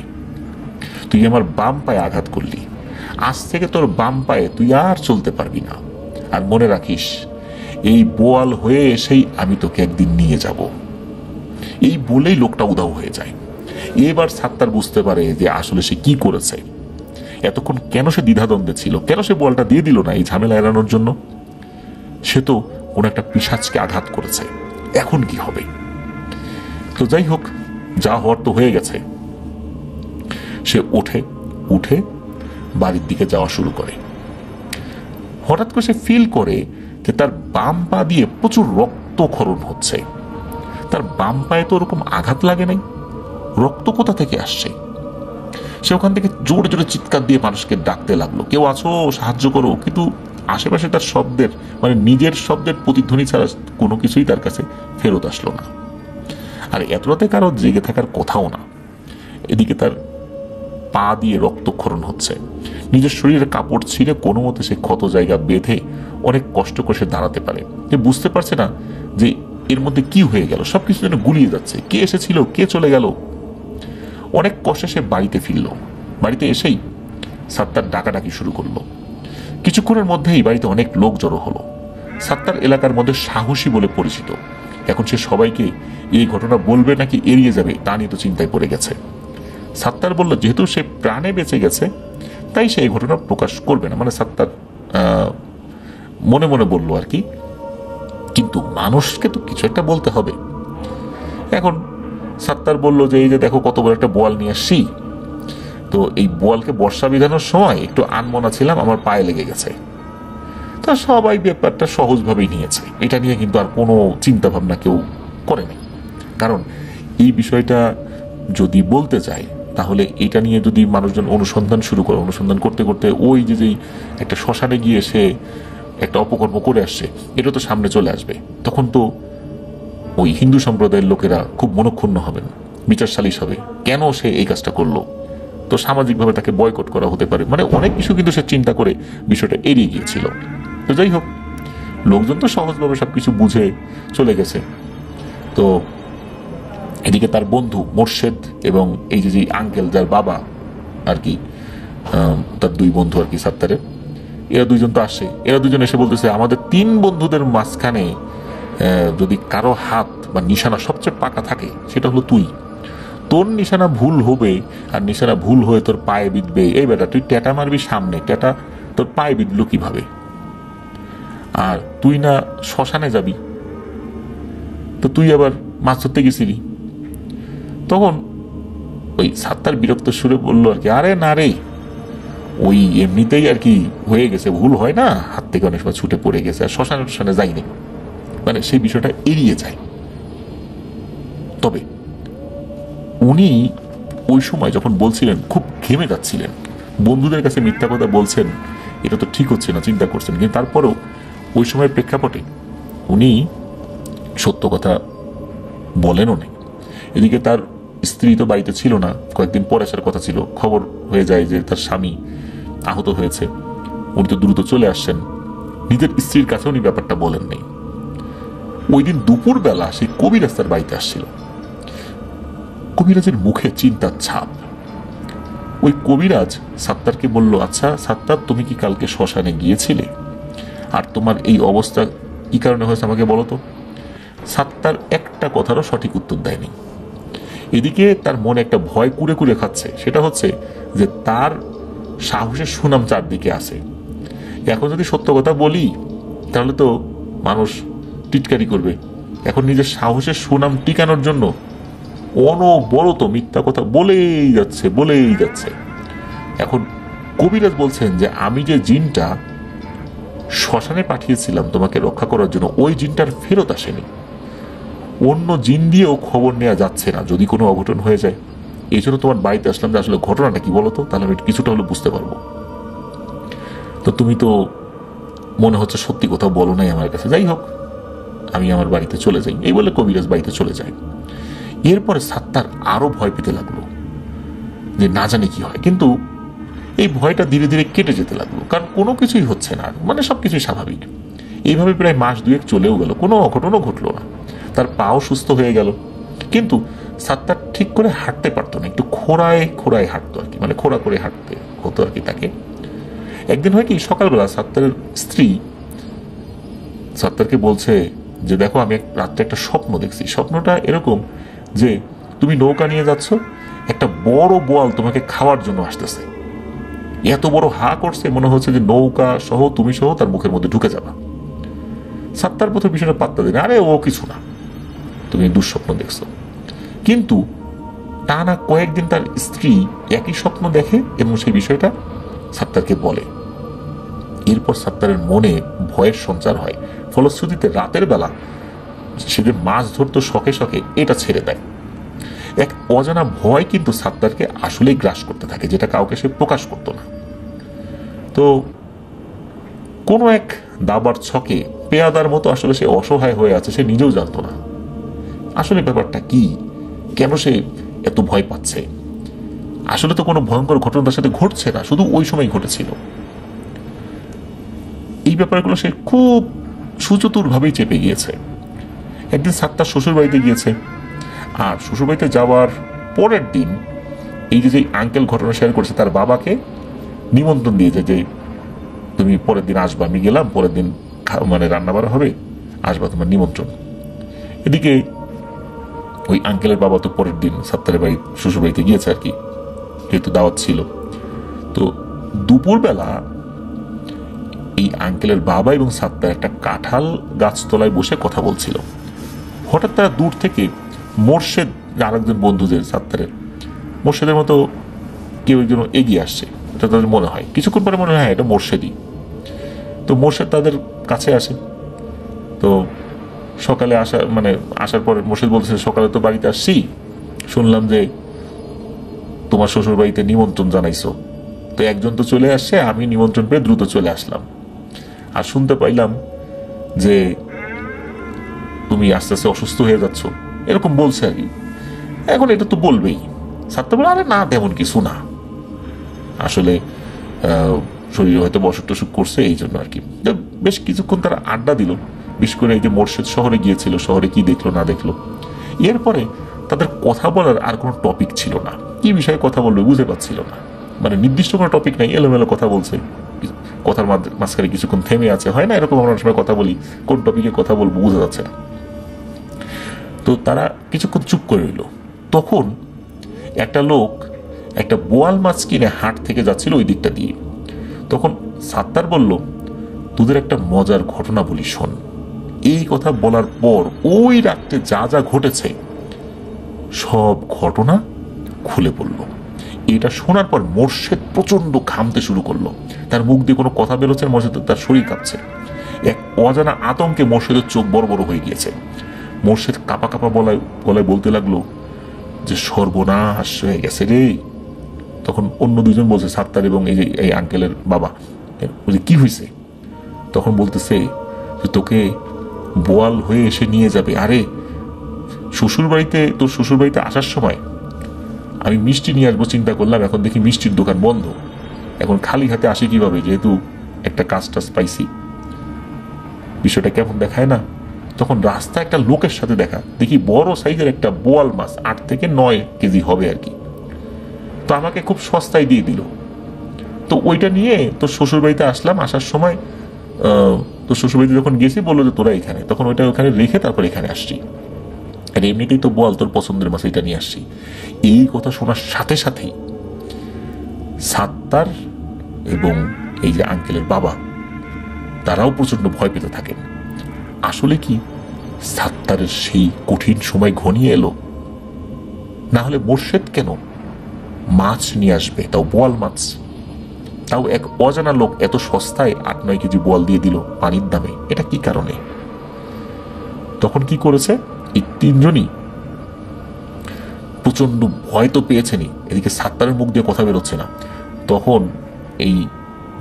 তুই আমার বাম পায়ে আঘাত করলি, আজ থেকে তোর বাম পায়ে তুই আর চলতে পারবি না। আর মনে রাখিস, এই বোয়াল হয়ে এসেই আমি তোকে একদিন নিয়ে যাব। এই বলেই লোকটা উধাও হয়ে যায়। এবার সাত্তার বুঝতে পারে যে আসলে সে কি করেছে। এতক্ষণ কেন সে দ্বিধাদ্বন্দ্বে ছিল, কেন সে বলটা দিয়ে দিল না এই ঝামেলা এড়ানোর জন্য? সে তো কোন একটা পিশাচকে আঘাত করেছে, এখন কি হবে? তো যাই হোক, যা হওয়ার তো হয়ে গেছে। সে উঠে বাড়ির দিকে যাওয়া শুরু করে। হঠাৎ করে সে ফিল করে যে তার বাম পা দিয়ে প্রচুর রক্তক্ষরণ হচ্ছে। তার বাম পায়ে তো ওরকম আঘাত লাগে নাই, রক্ত কোথা থেকে আসছে? সে ওখান থেকে জোরে জোরে চিৎকার দিয়ে মানুষকে ডাকতে লাগলো, কেউ আছো, সাহায্য করো। কিন্তু আশেপাশে তার শব্দের, মানে নিজের শব্দের প্রতিধ্বনি ছাড়া কোনো কিছুই তার কাছে ফেরত আসলো না। আর এত রাতে কারো জেগে থাকার কথাও না। এদিকে তার পা দিয়ে রক্তক্ষরণ হচ্ছে। নিজের শরীরের কাপড় ছিঁড়ে কোনো মতে সে ক্ষত জায়গা বেঁধে অনেক কষ্ট করে সে দাঁড়াতে পারে। সে বুঝতে পারছে না যে এর মধ্যে কি হয়ে গেল, সবকিছু যেন গুলিয়ে যাচ্ছে। কে এসেছিল, কে চলে গেল। অনেক কষ্টে সে বাড়িতে ফিরল। বাড়িতে এসেই সাত্তার ডাকাডাকি শুরু করলো। কিছুক্ষণের মধ্যেই বাড়িতে অনেক লোক জড়ো হলো। সাত্তার এলাকার মধ্যে সাহসী বলে পরিচিত। এখন সে সবাইকে এই ঘটনা বলবে নাকি এড়িয়ে যাবে তা নিয়ে তো চিন্তায় পড়ে গেছে। সাত্তার বলল যেহেতু সে প্রাণে বেঁচে গেছে, তাই সে এই ঘটনা প্রকাশ করবে না। মানে সাত্তার মনে মনে বলল আর কি, কিন্তু মানুষকে তো কিছু একটা বলতে হবে। এখন সাত্তার বলল যে এই যে দেখো কত বড় একটা বোয়াল নিয়ে আসছি, তো এই বোয়ালকে বর্ষা বিধানোর সময় একটু আনমনা ছিলাম, আমার পায়ে লেগে গেছে। তা সবাই ব্যাপারটা সহজভাবেই নিয়েছে। এটা নিয়ে কিন্তু আর কোনো চিন্তা ভাবনা কেউ করেনি। কারণ এই বিষয়টা যদি বলতে চায়, তাহলে এটা নিয়ে যদি মানুষজন অনুসন্ধান শুরু করে, অনুসন্ধান করতে করতে ওই যে একটা শ্মশানে গিয়ে সে একটা অপকর্ম করে আসছে, এটা তো সামনে চলে আসবে। তখন তো ওই হিন্দু সম্প্রদায়ের লোকেরা খুব মনক্ষুণ্ণ হবেন, বিচার সালিশ হবে, কেন সে এই কাজটা করলো, তো সামাজিকভাবে তাকে বয়কট করা হতে পারে, মানে অনেক কিছু কিন্তু সে চিন্তা করে বিষয়টা এড়িয়ে গিয়েছিল। তো যাই হোক, লোকজন তো সহজভাবে সবকিছু বুঝে চলে গেছে। তো এদিকে তার বন্ধু মোর্শেদ এবং এই যে আঙ্কেল যার বাবা আর কি, তার দুই বন্ধু আর কি সাত্তারের, এরা দুইজন তো আসে। এরা দুজন এসে বলতেছে আমাদের 3 বন্ধুদের মাঝখানে যদি কারো হাত বা নিশানা সবচেয়ে পাকা থাকে সেটা হলো তুই। তোর নিশানা ভুল হবে, আর নিশানা ভুল হয়ে তোর পায়ে বিঁধবে। এই বেটা তুই ট্যাটা মারবি সামনে, ট্যাটা তোর পায়ে বিঁধলো কিভাবে? আর তুই না শ্মশানে যাবি, তো তুই আবার মাছ ধরতে গেছিলি। তখন ওই সাত্তার বিরক্ত সুরে বললো আর কি, আরে না রে, ওই এমনিতেই আর কি হয়ে গেছে, ভুল হয় না, হাত থেকে অনেক সময় ছুটে পড়ে গেছে, আর শ্মশানে যাইনি, মানে সেই বিষয়টা এড়িয়ে যায়। তবে উনি ওই সময় যখন বলছিলেন খুব ঘেমে যাচ্ছিলেন, বন্ধুদের কাছে মিথ্যা কথা বলছেন, এটা তো ঠিক হচ্ছে না, চিন্তা করছেন, কিন্তু তারপরেও ওই সময়ের প্রেক্ষাপটে উনি সত্য কথা বলেনও নেই। এদিকে তার স্ত্রী তো বাড়িতে ছিল না, কয়েকদিন পর আসার কথা ছিল, খবর হয়ে যায় যে তার স্বামী আহত হয়েছে। উনি তো দ্রুত চলে আসছেন, নিজের স্ত্রীর কাছে উনি ব্যাপারটা বলেন নেই। ওই দিন দুপুর বেলা সেই কবিরাজ তার বাড়িতে আসছিল। কবিরাজের মুখে চিন্তার ছাপ। ওই কবিরাজ সাত্তারকে বলল, আচ্ছা সাত্তার, তুমি কি কালকে শ্মশানে গিয়েছিলে? আর তোমার এই অবস্থা কি কারণে হয়েছে আমাকে বলো তো। সাত্তার একটা কথারও সঠিক উত্তর দেয়নি। এদিকে তার মনে একটা ভয় কুড়ে কুড়ে খাচ্ছে, সেটা হচ্ছে যে তার সাহসের সুনাম চারদিকে আছে। এখন যদি সত্য কথা বলি তাহলে তো মানুষ টিটকারি করবে। এখন নিজের সাহসের সুনাম টিকানোর জন্য অনবরত মিথ্যা কথা বলেই যাচ্ছে। এখন কবিরাজ বলছেন যে আমি যে জিনটা শ্মশানে পাঠিয়েছিলাম তোমাকে রক্ষা করার জন্য, ওই জিনটার ফেরত আসেনি। অন্য জিন দিয়েও খবর নেওয়া যাচ্ছে না যদি কোনো অঘটন হয়ে যায়। এই জন্য তোমার বাড়িতে আসলাম যে আসলে ঘটনাটা কি বলতো, তাহলে আমি কিছুটা হলে বুঝতে পারবো। তো তুমি তো মনে হচ্ছে সত্যি কোথাও বলো নাই আমার কাছে। যাই হোক, আমি আমার বাড়িতে চলে যাই। এই বলে কবিরাজ বাড়িতে চলে যায়। এরপরে সাত্তার আরো ভয় পেতে লাগলো যে না জানি কি হয়, কিন্তু এই ভয়টা ধীরে ধীরে কেটে যেতে লাগলো, কারণ কোনো কিছুই হচ্ছে না, মানে সবকিছুই স্বাভাবিক। এইভাবে প্রায় মাস 2 চলেও গেল, কোনো অঘটনও ঘটলো না। তার পাও সুস্থ হয়ে গেল, কিন্তু সাত্তার ঠিক করে হাঁটতে পারতো না, একটু খোঁড়ায় হাঁটতো আর কি, মানে খোঁড়া করে হাঁটতে হতো আর কি তাকে। একদিন হয় কি, সকালবেলা সাত্তারের স্ত্রী সাত্তারকে বলছে যে দেখো, আমি রাত্রে একটা স্বপ্ন দেখছি। স্বপ্নটা এরকম যে তুমি নৌকা নিয়ে যাচ্ছ, একটা বড় বোয়াল তোমাকে খাওয়ার জন্য আসতেছে। এত বড় হা করছে, মনে হচ্ছে যে নৌকা সহ তুমি সহ তার মুখের মধ্যে ঢুকে যাবা। সাত্তার প্রথম বিষয়টা পাত্তা দেয় না, আরে ও কিছু না, তুমি দুঃস্বপ্ন দেখছো। কিন্তু টানা কয়েকদিন তার স্ত্রী একই স্বপ্ন দেখে এবং সেই বিষয়টা সাত্তারকে বলে। এরপর সাত্তারের মনে ভয়ের সঞ্চার হয়। ফলশ্রুতিতে রাতের বেলা সে যে মাছ ধরতো শখে শখে, এটা ছেড়ে দেয়। এক অজানা ভয় কিন্তু সাত্তারকে আসলেই গ্রাস করতে থাকে, যেটা কাউকে সে প্রকাশ করতো না। তো কোনো এক দাবার ছকে পেয়াদার মতো আসলে সে অসহায় হয়ে আছে, সে নিজেও জানতো না আসলে ব্যাপারটা কি, কেন সে এত ভয় পাচ্ছে। আসলে তো কোনো ভয়ঙ্কর ঘটনা তার সাথে ঘটছে না, শুধু ওই সময় ঘটেছিল। এই ব্যাপারগুলো সে খুব সুচতুরভাবেই চেপে গিয়েছে। একদিন সাত্তার শ্বশুর বাড়িতে গিয়েছে, আর শ্বশুর বাড়িতে যাওয়ার পরের দিন এই যে আঙ্কেল ঘটনা শেয়ার করেছে, তার বাবাকে নিমন্ত্রণ দিয়েছে যে তুমি পরের দিন আসবা। আমি গেলাম, পরের দিন মানে রান্না বাড়া হবে, আসবা, তোমার নিমন্ত্রণ। এদিকে ওই আঙ্কেলের বাবা তো পরের দিন সাত্তারের বাড়ি শ্বশুর বাড়িতে গিয়েছে আর কি, যেহেতু দাওয়াত ছিল। তো দুপুরবেলা এই আঙ্কেলের বাবা এবং সাত্তার একটা কাঁঠাল গাছতলায় বসে কথা বলছিল। হঠাৎ তারা দূর থেকে মোর্শেদ, আরেকজন বন্ধু যে সাত্তারের, মোর্শেদের মতো কেউ একজন এগিয়ে আসছে, এটা তাদের মনে হয়। কিছুক্ষণ পরে মনে হয় এটা মোর্শেদই। তো মোর্শেদ তাদের কাছে আসে। তো সকালে আসার পরে মোর্শেদ বলছে, সকালে তো বাড়িতে আসছি, শুনলাম যে তোমার শ্বশুর বাড়িতে নিমন্ত্রণ জানাইছো। তো একজন তো চলে আসছে, আমি নিমন্ত্রণ পেয়ে দ্রুত চলে আসলাম। আর শুনতে পাইলাম যে তুমি আস্তে আস্তে অসুস্থ হয়ে যাচ্ছ, এরকম বলছে আর কি। এখন এটা তো বলবেই। সাত্তার বলে, আরে না, তেমন কিছু না, আসলে শরীরে হয়তো অসুখ টসুখ করছে, এই জন্য আর কি। বেশ কিছুক্ষণ তারা আড্ডা দিল, বিশেষ করে এই যে মোর্শেদ শহরে গিয়েছিল, শহরে কি দেখলো না দেখলো। এরপরে তাদের কথা বলার আর কোনো টপিক ছিল না, কি বিষয়ে কথা বলবে বুঝে পাচ্ছিল না। মানে নির্দিষ্ট কোনো টপিক নাই, এলোমেলো কথা বলছে, কথার মাঝখানে কিছুক্ষণ থেমে আছে, হয় না এরকম? আমরা সময় কথা বলি, কোন টপিকে কথা বলবো বোঝা যাচ্ছে না। তো তারা কিছুক্ষণ চুপ করে রইল। তখন একটা লোক একটা বোয়াল মাছ কিনে হাট থেকে যাচ্ছিল ওই দিকটা দিয়ে। তখন সাত্তার বলল, তোদের একটা মজার ঘটনা বলি শোন। এই কথা বলার পর ওই রাত্রে যা যা ঘটেছে সব ঘটনা খুলে পড়ল। এটা শোনার পর মোর্শেদ প্রচন্ড ঘামতে শুরু করলো, তার মুখ দিয়ে কোনো কথা বেরোচ্ছে, মোর্শেদ তার শরীর কাঁপছে। এক অজানা আতঙ্কে মোর্শেদের চোখ বড় বড় হয়ে গিয়েছে। মোর্শেদ কাঁপা কাঁপা গলায় বলতে লাগলো যে সর্বনাশ হয়ে গেছে রে। তখন অন্য দুজন বলছে, সাত্তার এবং এই আঙ্কেলের বাবা, কি হয়েছে? তখন বলতেছে যে তোকে বোয়াল হয়ে এসে নিয়ে যাবে। আরে তোর শ্বশুর বাড়িতে আসার সময় আমি মিষ্টি নিয়ে আসবো চিন্তা করলাম, এখন দেখি মিষ্টির দোকান বন্ধ, এখন খালি হাতে আসি কিভাবে, যেহেতু একটা কাজ টাজ পাইছি। বিষয়টা কেমন দেখায় না? তখন রাস্তা একটা লোকের সাথে দেখা, দেখি বড় সাইজের একটা বোয়াল মাছ, 8 থেকে 9 কেজি হবে আর কি। তো আমাকে খুব সস্তায় দিয়ে দিল। তো ওইটা নিয়ে তোর শ্বশুর বাড়িতে আসলাম, আসার সময় তোর শ্বশুর বাড়িতে যখন গেছি বললো যে তোরা এখানে, তখন ওইটা ওখানে রেখে তারপর এখানে আসছি। আর এমনিতেই তো বল তোর পছন্দের মাছ, এটা নিয়ে আসছি। এই কথা শোনার সাথে সাথেই সাত্তার এবং এই যে আঙ্কেলের বাবা, তারাও প্রচন্ড ভয় পেতে থাকেন। আসলে কি সাত্তারের সেই কঠিন সময় ঘনিয়ে এলো? না হলে মোর্শেদ কেন মাছ নিয়ে আসবে, তাও বোয়াল মাছ, তাও এক অজানা লোক এত সস্তায় 8-9 কেজি বোয়াল দিয়ে দিল পানির দামে, এটা কি কারণে? তখন কি করেছে এই 3 জনই? প্রচন্ড ভয় তো পেয়েছেনই, এদিকে সাত্তারের মুখ দিয়ে কথা বেরোচ্ছে না। তখন এই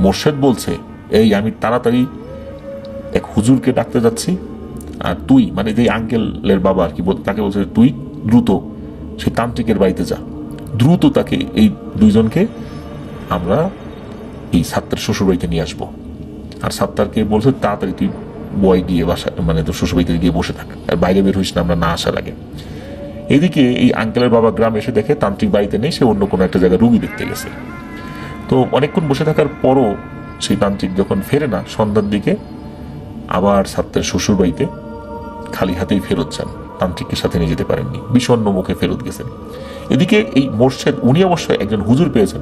মোর্শেদ বলছে, এই আমি তাড়াতাড়ি এক হুজুরকে ডাকতে যাচ্ছি, আর তুই, মানে যে আঙ্কেলের বাবা আর কি, তাকে বলছে তুই দ্রুত সেই তান্ত্রিকের বাড়িতে যা, দ্রুত তাকে, এই 2 জনকে আমরা এই সাত্তার শ্বশুর বাড়িতে নিয়ে আসবো। আর সাত্তারকে বলছে তাড়াতাড়ি তুই বয় গিয়ে বাসা, মানে তোর শ্বশুর বাড়িতে গিয়ে বসে থাক, আর বাইরে বের হইস না আমরা না আসার আগে। এদিকে এই আঙ্কেলের বাবা গ্রাম এসে দেখে তান্ত্রিক বাড়িতে নেই, সে অন্য কোনো একটা জায়গায় রুগী দেখতে গেছে। তো অনেকক্ষণ বসে থাকার পরও সেই তান্ত্রিক যখন ফেরে না, সন্ধ্যার দিকে আবার সাত্তার শ্বশুর বাড়িতে খালি হাতেই ফেরত যান, তান্ত্রিকের সাথে নিয়ে যেতে পারেননি, বিষণ্ণ মুখে ফেরত গেছেন। এদিকে এই মোর্শেদ, উনি অবশ্যই একজন হুজুর পেয়েছেন,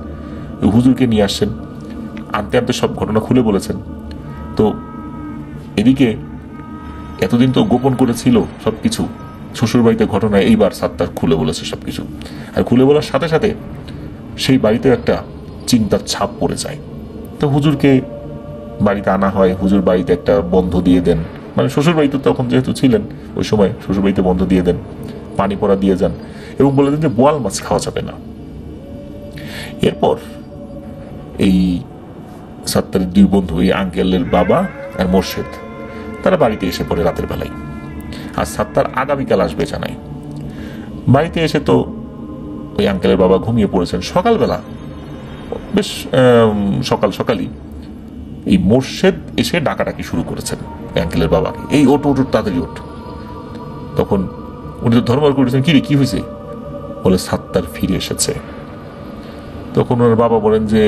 ওই হুজুরকে নিয়ে আসছেন, আনতে আনতে সব ঘটনা খুলে বলেছেন। তো এদিকে এতদিন তো গোপন করেছিল সবকিছু, শ্বশুর বাড়িতে ঘটনা এইবার সাত্তার খুলে বলেছে সবকিছু। আর খুলে বলার সাথে সাথে সেই বাড়িতে একটা চিন্তার ছাপ পড়ে যায়। তো হুজুরকে বাড়িতে আনা হয়, হুজুর বাড়িতে একটা বন্ধ দিয়ে দেন, মানে শ্বশুর বাড়িতে তখন যেহেতু ছিলেন ওই সময়, শ্বশুর বাড়িতে বন্ধ দিয়ে দেন, পানি পড়া দিয়ে যান, এবং বলে দেন যে বোয়াল মাছ খাওয়া যাবে না। এরপর এই সাত্তারের 2 বন্ধু, এই আঙ্কেলের বাবা আর মোর্শেদ, তারা বাড়িতে এসে পড়ে রাতের বেলায়। আর সাত্তার আগামীকাল আসবে জানায়। বাড়িতে এসে তো ওই আঙ্কেলের বাবা ঘুমিয়ে পড়েছেন। সকালবেলা বেশ সকালই এই মোর্শেদ এসে ডাকাডাকি শুরু করেছেন আঙ্কেলের বাবাকে, এই ওঠ ওঠ তাড়াতাড়ি ওঠ। তখন উনি তো ধর্মবার করেছেন, কি রে কি হয়েছে? বলে সাত্তার ফিরে এসেছে। তখন ওনার বাবা বলেন যে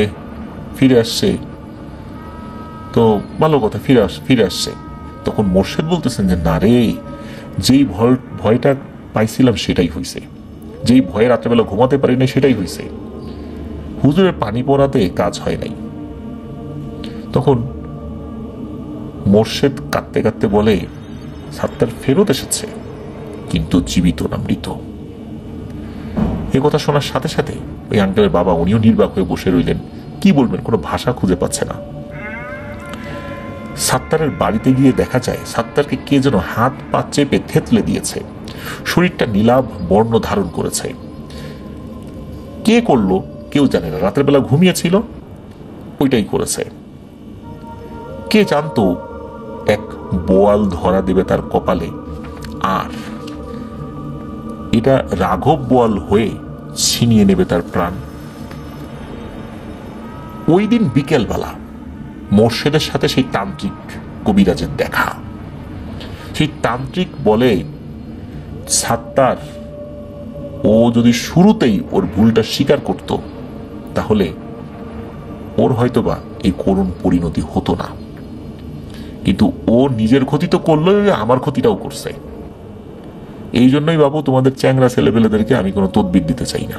ফিরে আসছে, তো ভালো কথা, ফিরে আসছে। তখন মোর্শেদ বলতেছেন যে না রে, যেই ভয়টা পাইছিলাম সেটাই হয়েছে, যেই ভয়ে রাত্রেবেলা ঘুমাতে পারি না সেটাই হয়েছে, হুজুরের পানি পড়াতে কাজ হয় নাই। তখন মোর্শেদ কাঁদতে কাঁদতে বলে, সাত্তার ফেরত এসেছে, কিন্তু জীবিত না মৃত। এ কথা শোনার সাথে সাথে ওই আঙ্কেলের বাবা, উনিও নির্বাক হয়ে বসে রইলেন, কি বলবেন, কোনো ভাষা খুঁজে পাচ্ছে না। সাত্তারের বাড়িতে গিয়ে দেখা যায় সাত্তারকে কে যেন হাত পা চেপে থেতলে দিয়েছে, শরীরটা নীলাভ বর্ণ ধারণ করেছে। কে করলো কেউ জানে না, রাতের বেলা ঘুমিয়েছিল, ওইটাই করেছে। কে জানতো এক বোয়াল ধরা দেবে তার কপালে, এটা রাঘব বোয়াল হয়ে ছিনিয়ে নেবে তার প্রাণ। ওই দিন বিকেলবেলা মোর্শেদের সাথে সেই তান্ত্রিক কবিরাজের দেখা। সেই তান্ত্রিক বলে, সাত্তার ও যদি শুরুতেই ওর ভুলটা স্বীকার করত তাহলে ওর হয়তোবা এই করুণ পরিণতি হতো না, কিন্তু ও নিজের ক্ষতি তো করলো, আমার ক্ষতিটাও করছে। এই জন্যই বাবু তোমাদের চ্যাংরা ছেলেপেলেদেরকে আমি কোনো তদবির দিতে চাই না।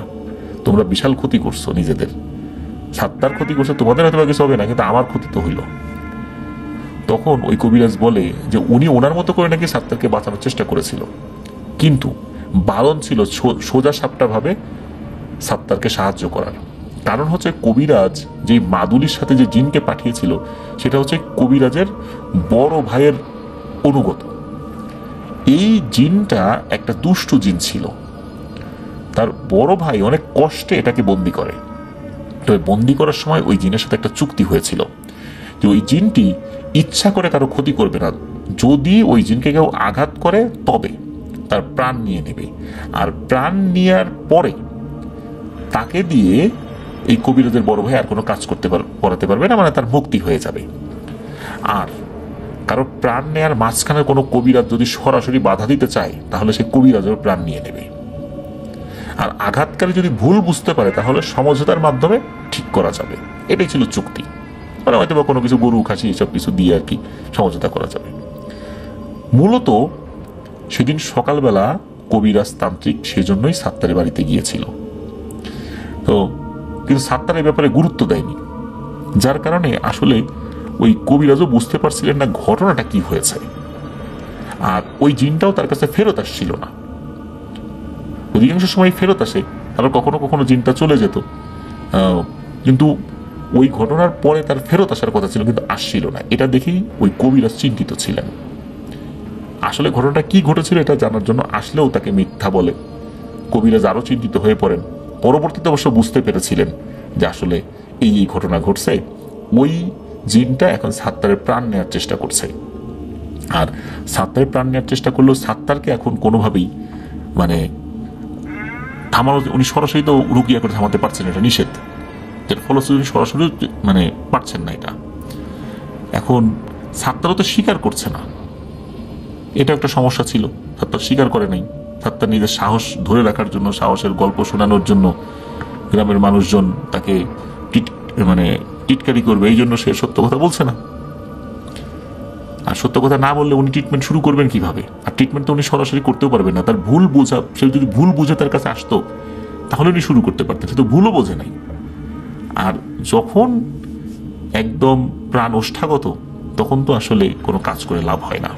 তোমরা বিশাল ক্ষতি করছো নিজেদের। সাত্তার ক্ষতি করছে, তোমাদের হয়তো কিছু হবে না, কিন্তু আমার ক্ষতি তো হইল। তখন ওই কবিরাজ বলে যে উনি ওনার মতো করে নাকি সাত্তারকে বাঁচানোর চেষ্টা করেছিল, কিন্তু বারণ ছিল সোজা সাপটা ভাবে সাত্তারকে সাহায্য করার। কারণ হচ্ছে কবিরাজ যে মাদুলির সাথে যে জিনকে পাঠিয়েছিল সেটা হচ্ছে কবিরাজের বড় ভাইয়ের অনুগত। এই জিনটা একটা দুষ্টু জিন ছিল। তার বড় ভাই অনেক কষ্টে এটাকে বন্দি করে। তবে বন্দি করার সময় ওই জিনের সাথে একটা চুক্তি হয়েছিল যে ওই জিনটি ইচ্ছা করে কারো ক্ষতি করবে না, যদি ওই জিনকে কেউ আঘাত করে তবে তার প্রাণ নিয়ে নেবে, আর প্রাণ নেওয়ার পরে তাকে দিয়ে এই কবিরাজের বড় ভাই আর কোনো কাজ করাতে পারবে না, মানে তার মুক্তি হয়ে যাবে। আর কারো প্রাণ নেওয়ার মাঝখানে কোনো কবিরাজ যদি সরাসরি বাধা দিতে চায় তাহলে সে কবিরাজের প্রাণ নিয়ে নেবে। আর আঘাতকারী যদি ভুল বুঝতে পারে তাহলে সমঝোতার মাধ্যমে ঠিক করা যাবে। এটাই ছিল চুক্তি, মানে হয়তো বা কোনো কিছু গরু খাসি এসব কিছু দিয়ে আর কি সমঝোতা করা যাবে। মূলত সেদিন সকালবেলা কবিরাজ তান্ত্রিক সেজন্যই সাত্তারের বাড়িতে গিয়েছিল। তো কিন্তু সাত্তার এই ব্যাপারে গুরুত্ব দেয়নি, যার কারণে আসলে ওই কবিরাজও বুঝতে পারছিলেন না ঘটনাটা কি হয়েছে। আর ওই জিনটাও তার কাছে ফেরত আসছিল না। অধিকাংশ সময় ফেরত আসে, আবার কখনো কখনো জিনটা চলে যেত, কিন্তু ওই ঘটনার পরে তার ফেরত আসার কথা ছিল কিন্তু আসছিল না। এটা দেখেই ওই কবিরাজ চিন্তিত ছিলেন। আসলে ঘটনাটা কি ঘটেছিল এটা জানার জন্য আসলেও তাকে মিথ্যা বলে। কবিরাজ আরো চিন্তিত হয়ে পড়েন। পরবর্তীতে অবশ্য বুঝতে পেরেছিলেন যে আসলে এই ঘটনা ঘটছে, ওই জিনটা এখন সাত্তারের প্রাণ নেওয়ার চেষ্টা করছে। আর সাত্তারের প্রাণ নেওয়ার চেষ্টা করলেও সাত্তারকে এখন কোনোভাবেই মানে থামানো, উনি সরাসরি তো রুকিয়া করে থামাতে পারছেন, এটা নিষেধ। এর ফলশ্রুতি সরাসরি মানে পারছেন না এটা। এখন সাত্তারও তো স্বীকার করছে না, এটা একটা সমস্যা ছিল। সাত্তার স্বীকার করে নাই। সাত্তার নিজের সাহস ধরে রাখার জন্য, সাহসের গল্প শোনানোর জন্য গ্রামের মানুষজন তাকে টিটকারি করবে, এই জন্য সে সত্য কথা বলছে না। আর সত্য কথা না বললে উনি ট্রিটমেন্ট শুরু করবেন কিভাবে? আর ট্রিটমেন্ট তো উনি সরাসরি করতেও পারবেন না। তার ভুল বোঝা, সে যদি ভুল বুঝে তার কাছে আসতো তাহলে উনি শুরু করতে পারতেন, সে তো ভুলও বোঝে নাই। আর যখন একদম প্রাণ ওষ্ঠাগত তখন তো আসলে কোনো কাজ করে লাভ হয় না।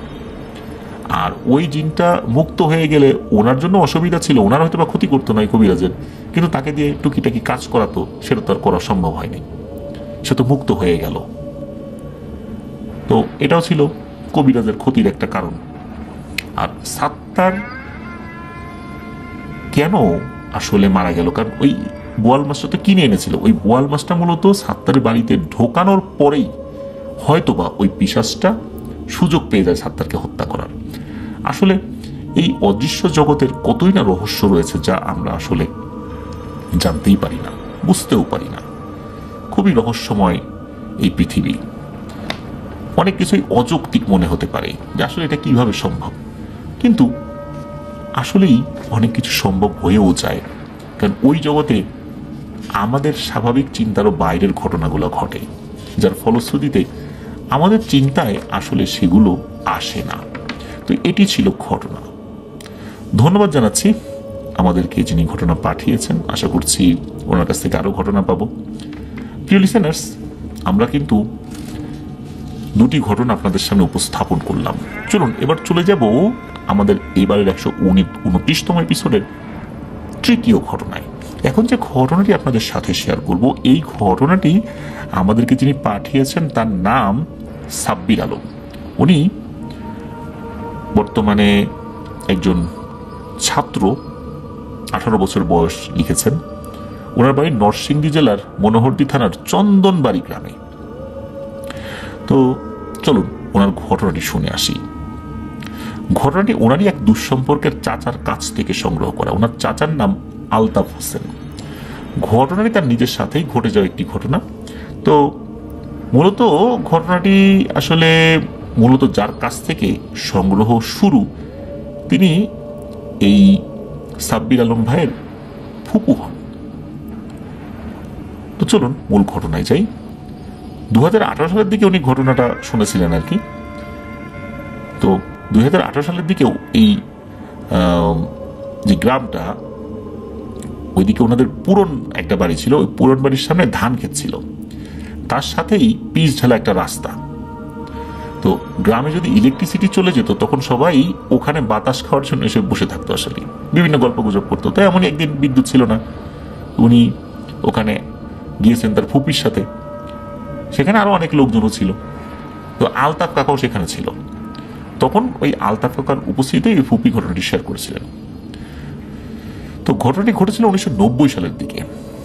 আর ওই জিনটা মুক্ত হয়ে গেলে ওনার জন্য অসুবিধা ছিল, ওনার হয়তো বা ক্ষতি করতো না এই কবিরাজের, কিন্তু তাকে দিয়ে টুকিটাকি কাজ করাতো, সেটা তো আর করা সম্ভব হয়নি। সে তো মুক্ত হয়ে গেল। তো এটাও ছিল কবিরাজের ক্ষতির একটা কারণ। আর সাত্তার কেন আসলে মারা গেল? কারণ ওই বোয়াল মাছটা তো কিনে এনেছিল। ওই বোয়াল মাছটা মূলত সাত্তারের বাড়িতে ঢোকানোর পরেই হয়তোবা ওই পিশাচটা সুযোগ পেয়ে যায় সাত্তারকে হত্যা করার। আসলে এই অদৃশ্য জগতের কতই না রহস্য রয়েছে যা আমরা আসলে জানতেই পারি না, বুঝতেও পারি না। খুবই রহস্যময় এই পৃথিবী। অনেক কিছুই অযৌক্তিক মনে হতে পারে যে আসলে এটা কিভাবে সম্ভব, কিন্তু আসলেই অনেক কিছু সম্ভব হয়েও যায়। কারণ ওই জগতে আমাদের স্বাভাবিক চিন্তারও বাইরের ঘটনাগুলো ঘটে, যার ফলশ্রুতিতে আমাদের চিন্তায় আসলে সেগুলো আসে না। তো এটি ছিল ঘটনা। ধন্যবাদ জানাচ্ছি আমাদেরকে যিনি ঘটনা পাঠিয়েছেন। আশা করছি ওনার কাছ থেকে আরো ঘটনা পাবো। প্রিয় লিসেনার্স, আমরা কিন্তু দুটি ঘটনা আপনাদের সামনে উপস্থাপন করলাম। চলুন এবার চলে যাব আমাদের এবারের 129তম এপিসোডের তৃতীয় ঘটনায়। এখন যে ঘটনাটি আপনাদের সাথে শেয়ার করব, এই ঘটনাটি আমাদেরকে যিনি পাঠিয়েছেন তার নাম সাব্বির আলম। উনি বর্তমানে একজন ছাত্র, 18 বছর বয়স, লিখেছেন। ওনার বাড়ি নরসিংদী জেলার মনোহরদী থানার চন্দনবাড়ি গ্রামে। তো চলুন ওনার ঘটনাটি শুনে আসি। ঘটনাটি ওনারই এক দুঃসম্পর্কের চাচার কাছ থেকে সংগ্রহ করা। ওনার চাচার নাম আলতাফ হোসেন। ঘটনাটি তার নিজের সাথেই ঘটে যাওয়া একটি ঘটনা। তো মূলত ঘটনাটি আসলে যার কাছ থেকে সংগ্রহ শুরু, তিনি এই সাব্বির আলম ভাইয়ের ফুপু হন। তো চলুন মূল ঘটনায় যাই। 2018 সালের দিকে উনি ঘটনাটা শুনেছিলেন আর কি। তো 2018 সালের দিকেও এই যে গ্রামটা, ওইদিকে ওনাদের পুরন একটা বাড়ি ছিল, ওই পুরন বাড়ির সামনে ধান ক্ষেত ছিল, তার সাথেই পিচ ঢালা একটা রাস্তা। তো গ্রামে যদি ইলেকট্রিসিটি চলে যেত তখন সবাই ওখানে বাতাস খাওয়ার জন্য এসে বসে থাকতো, আসলে বিভিন্ন গল্প গুজব করতো। তো এমনই একদিন বিদ্যুৎ ছিল না, উনি ওখানে গিয়েছেন তার ফুপির সাথে। সেখানে আরো অনেক লোকজনও ছিল। তো আলতাফ কাকাও সেখানে ছিল। তখন ওই আলতাফ কাকার উপস্থিতিতে এই ফুপি ঘটনাটি শেয়ার করেছিলেন। তো ঘটনাটি ঘটেছিল 1990 সালের দিকে।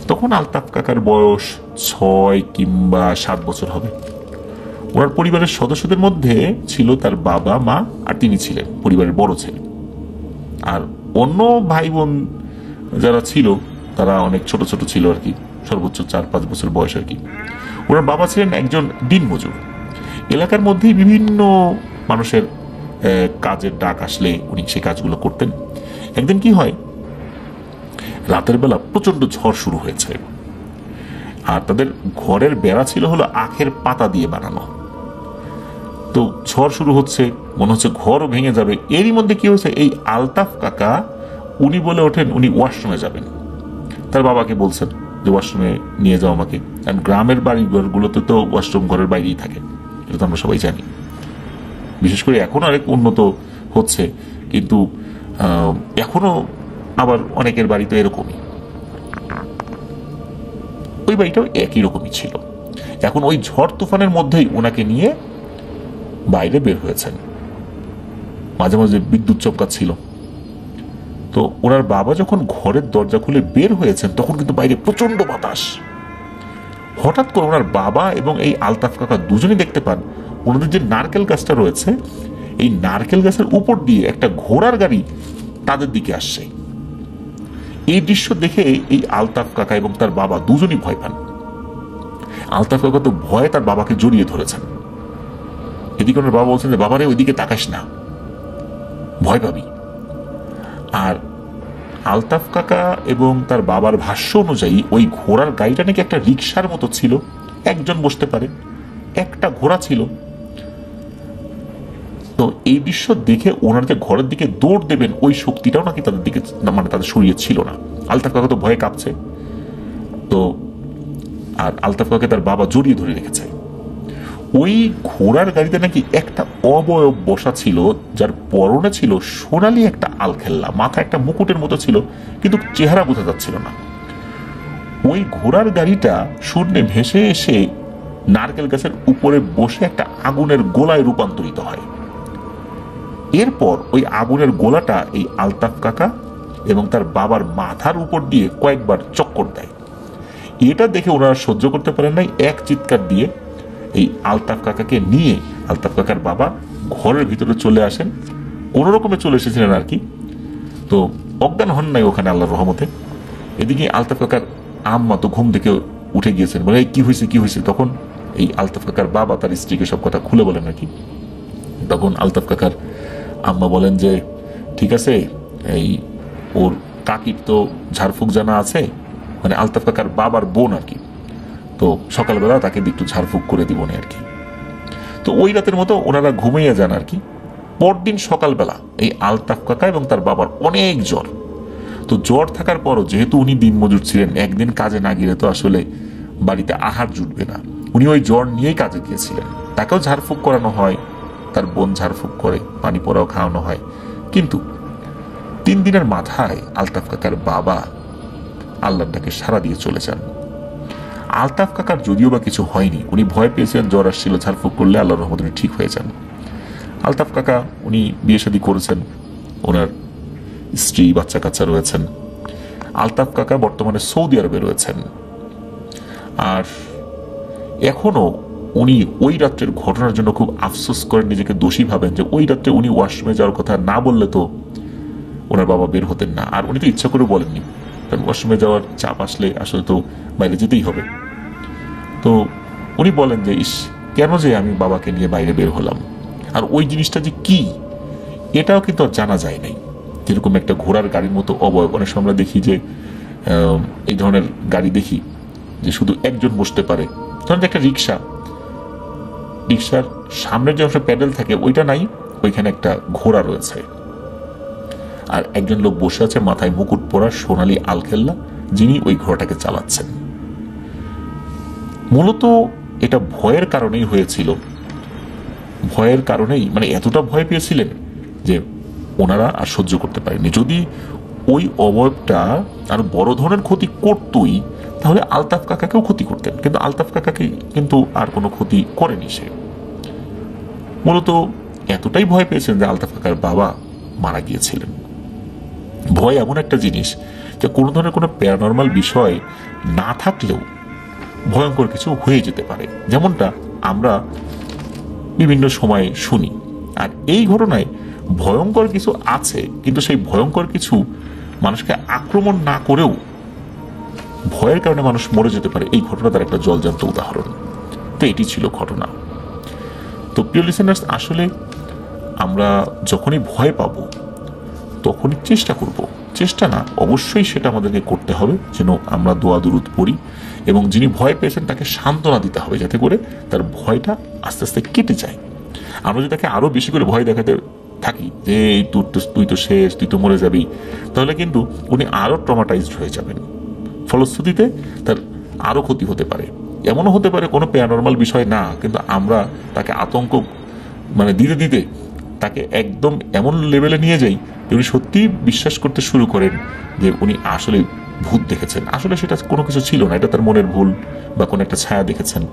তখন আলতাফ কাকার বয়স 6 কিংবা 7 বছর হবে। ওনার পরিবারের সদস্যদের মধ্যে ছিল তার বাবা, মা, আর তিনি ছিলেন পরিবারের বড় ছেলে। আর অন্য ভাই বোন যারা ছিল তারা অনেক ছোট ছোট ছিল আর কি, সর্বোচ্চ 4-5 বছর বয়স আর কি। ওনার বাবা ছিলেন একজন দিনমজুর। এলাকার মধ্যেই বিভিন্ন মানুষের কাজের ডাক আসলে উনি সে কাজগুলো করতেন। একদিন কি হয়, রাতের বেলা প্রচন্ড ঝড় শুরু হয়েছে। আর তাদের ঘরের বেড়া ছিল হলো আখের পাতা দিয়ে বানানো। তো ঝড় শুরু হচ্ছে, মনে হচ্ছে ঘরও ভেঙে যাবে। এরই মধ্যে কি হয়েছে, এই আলতাফ কাকা উনি বলে ওঠেন উনি ওয়াশরুমে যাবেন। তার বাবাকে বলছেন যে ওয়াশরুমে নিয়ে যাও আমাকে। কারণ গ্রামের বাড়ি ঘরগুলোতে তো ওয়াশরুম ঘরের বাইরেই থাকে, এটা তো আমরা সবাই জানি। বিশেষ করে এখন আরেক উন্নত হচ্ছে, কিন্তু এখনো আবার অনেকের বাড়িতে এরকমই। ওই বাড়িটাও একই রকমই ছিল। এখন ওই ঝড় তুফানের মধ্যেই ওনাকে নিয়ে বাইরে বের হয়েছেন। মাঝে মাঝে বিদ্যুৎ চমকাচ্ছিল। তো ওনার বাবা যখন ঘরের দরজা খুলে বের হয়েছেন তখন কিন্তু বাইরে প্রচন্ড বাতাস। হঠাৎ করে ওনার বাবা এবং এই আলতাফ কাকা দুজনেই দেখতে পান ওনাদের যে নারকেল গাছটা রয়েছে, এই নারকেল গাছের উপর দিয়ে একটা ঘোড়ার গাড়ি তাদের দিকে আসছে। এই দৃশ্য দেখে এই আলতাফ কাকা এবং তার বাবা দুজনই ভয় পান। আলতাফ কাকা তো ভয়ে তার বাবাকে জড়িয়ে ধরেছেন। এদিকে ওনার বাবা বলছেন যে বাবারে ওইদিকে তাকাস না, ভয় পাবি। আর আলতাফ কাকা এবং তার বাবার ভাষ্য অনুযায়ী ওই ঘোড়ার গাড়িটা নাকি একটা রিক্সার মতো ছিল, একজন বসতে পারে, একটা ঘোড়া ছিল। তো এই দৃশ্য দেখে ওনার যে ঘরের দিকে দৌড় দেবেন ওই শক্তিটাও নাকি তাদের দিকে, মানে তাদের শরীরে ছিল না। আলতাফ কাকা তো ভয়ে কাঁপছে। তো আর আলতাফ কাকাকে তার বাবা জড়িয়ে ধরে রেখেছে। ওই ঘোড়ার গাড়িতে নাকি একটা অবয়ব বসা ছিল, যার পরনে ছিল সোনালি একটা আলখেল্লা, মাথা একটা মুকুটের মতো ছিল, কিন্তু চেহারা বোঝা যাচ্ছিল না। ওই ঘোড়ার গাড়িটা শূন্যে ভেসে এসে নারকেল গাছের উপরে বসে একটা আগুনের গোলায় রূপান্তরিত হয়। এরপর ওই আগুনের গোলাটা এই আলতাফ কাকা এবং তার বাবার মাথার উপর দিয়ে কয়েকবার চক্কর দেয়। এটা দেখে ওনারা সহ্য করতে পারেন নাই, এক চিৎকার দিয়ে এই আলতাফ কাকাকে নিয়ে আলতাফ কাকার বাবা ঘরের ভিতরে চলে আসেন। কোন রকমে চলে এসেছিলেন আর কি। তো অজ্ঞান হন নাই ওখানে আল্লাহর রহমতে। এদিকে আলতাফ কাকার আম্মা তো ঘুম থেকে উঠে গিয়েছেন, বলে কি হয়েছে কি হয়েছে। তখন এই আলতাফ কাকার বাবা তার স্ত্রীকে সব কথা খুলে বলেন আর কি। তখন আলতাফ কাকার আম্মা বলেন যে ঠিক আছে, এই ওর কাকির তো ঝাড়ফুঁক জানা আছে, মানে আলতাফ কাকার বাবার বোন আর কি। তো সকালবেলা তাকে একটু ঝাড়ফুঁক করে দিব না আর কি। তো ওই রাতের মতো ওনারা ঘুমিয়ে যান আর কি। পরদিন সকালবেলা এই আলতাফ কাকা এবং তার বাবার অনেক জ্বর। তো জ্বর থাকার পরও যেহেতু উনি দিনমজুর ছিলেন, একদিন কাজে না গেলে তো আসলে বাড়িতে আহার জুটবে না, উনি ওই জ্বর নিয়েই কাজে গিয়েছিলেন। তাকেও ঝাড়ফুঁক করানো হয়, তার বোন ঝাড়ফুঁক করে, পানি পোড়াও খাওয়ানো হয়। কিন্তু 3 দিনের মাথায় আলতাফ কাকার বাবা আল্লাহর ডাকে সাড়া দিয়ে চলে যান। আলতাফ কাকার যদিও বা কিছু হয়নি, উনি ভয় পেয়েছিলেন জ্বর আসছিল, ঝাড়ফুঁক করলে আল্লাহর রহমতে উনি ঠিক হয়ে যান। আলতাফ কাকা উনি বিয়ে শাদী করেছেন, ওনার স্ত্রী বাচ্চা কাচ্চা রয়েছেন। আলতাফ কাকা বর্তমানে সৌদি আরবে রয়েছেন। আর এখনো উনি ওই রাত্রের ঘটনার জন্য খুব আফসোস করেন, নিজেকে দোষী ভাবেন যে ওই রাত্রে উনি ওয়াশরুমে যাওয়ার কথা না বললে তো ওনার বাবা বের হতেন না। আর উনি তো ইচ্ছা করে বলেননি, কারণ ওয়াশরুমে যাওয়ার চাপ আসলে আসলে তো বাইরে যেতেই হবে। তো উনি বলেন যে ইস, কেন যে আমি বাবাকে নিয়ে বাইরে বের হলাম। আর ওই জিনিসটা যে কি এটাও কিন্তু আর জানা যায় নাই। যেরকম একটা ঘোড়ার গাড়ির মতো অবয়ব, অনেক সময় আমরা দেখি যে এই ধরনের গাড়ি দেখি যে শুধু একজন বসতে পারে, ধরেন একটা রিক্সা, রিক্সার সামনের যে অংশ প্যাডেল থাকে ওইটা নাই, ওইখানে একটা ঘোড়া রয়েছে আর একজন লোক বসে আছে মাথায় মুকুট পরা সোনালী আলখেল্লা, যিনি ওই ঘোড়াটাকে চালাচ্ছেন। মূলত এটা ভয়ের কারণেই হয়েছিল, ভয়ের কারণেই, মানে এতটা ভয় পেয়েছিলেন যে ওনারা আর সহ্য করতে পারেনি। যদি ওই অবয়বটা আর বড় ধরনের ক্ষতি করতই তাহলে আলতাফ কাকাকেও ক্ষতি করতেন, কিন্তু আলতাফ কাকাকে কিন্তু আর কোনো ক্ষতি করেনি সে। মূলত এতটাই ভয় পেয়েছেন যে আলতাফ কাকার বাবা মারা গিয়েছিলেন। ভয় এমন একটা জিনিস যে কোনো ধরনের কোনো প্যারানর্মাল বিষয় না থাকলেও ভয়ঙ্কর কিছু হয়ে যেতে পারে, যেমনটা আমরা বিভিন্ন সময়ে শুনি। আর এই ঘটনায় ভয়ঙ্কর কিছু আছে, কিন্তু সেই ভয়ঙ্কর কিছু মানুষকে আক্রমণ না করেও ভয়ের কারণে মানুষ মরে যেতে পারে, এই ঘটনা তার একটা জলজান্ত উদাহরণ। তো এটি ছিল ঘটনা। তো প্রিয় লিসেনার্স, আসলে আমরা যখনই ভয় পাব তখনই চেষ্টা করব, চেষ্টা না অবশ্যই সেটা আমাদেরকে করতে হবে যেন আমরা দোয়া দুরুদ পড়ি এবং যিনি ভয় পেয়েছেন তাকে সান্ত্বনা দিতে হবে যাতে করে তার ভয়টা আস্তে আস্তে কেটে যায়। আমরা যদি তাকে আরো বেশি করে ভয় দেখাতে থাকি যে তুই তো শেষ, তুই তো মরে যাবি, তাহলে কিন্তু উনি আরো ট্রমাটাইজড হয়ে যাবেন। ফলশ্রুতিতে তার আরো ক্ষতি হতে পারে। এমনও হতে পারে কোনো প্যারানর্মাল বিষয় না, কিন্তু আমরা তাকে আতঙ্ক দিতে দিতে তাকে একদম এমন লেভেলে নিয়ে যাই যে উনি সত্যি বিশ্বাস করতে শুরু করেন যে উনি আসলে ভূত দেখেছেন। আসলে সেটা কোনো কিছু ছিল না, এটা তার মনের ভুল বা কোনো একটা ছায়া দেখেছেন।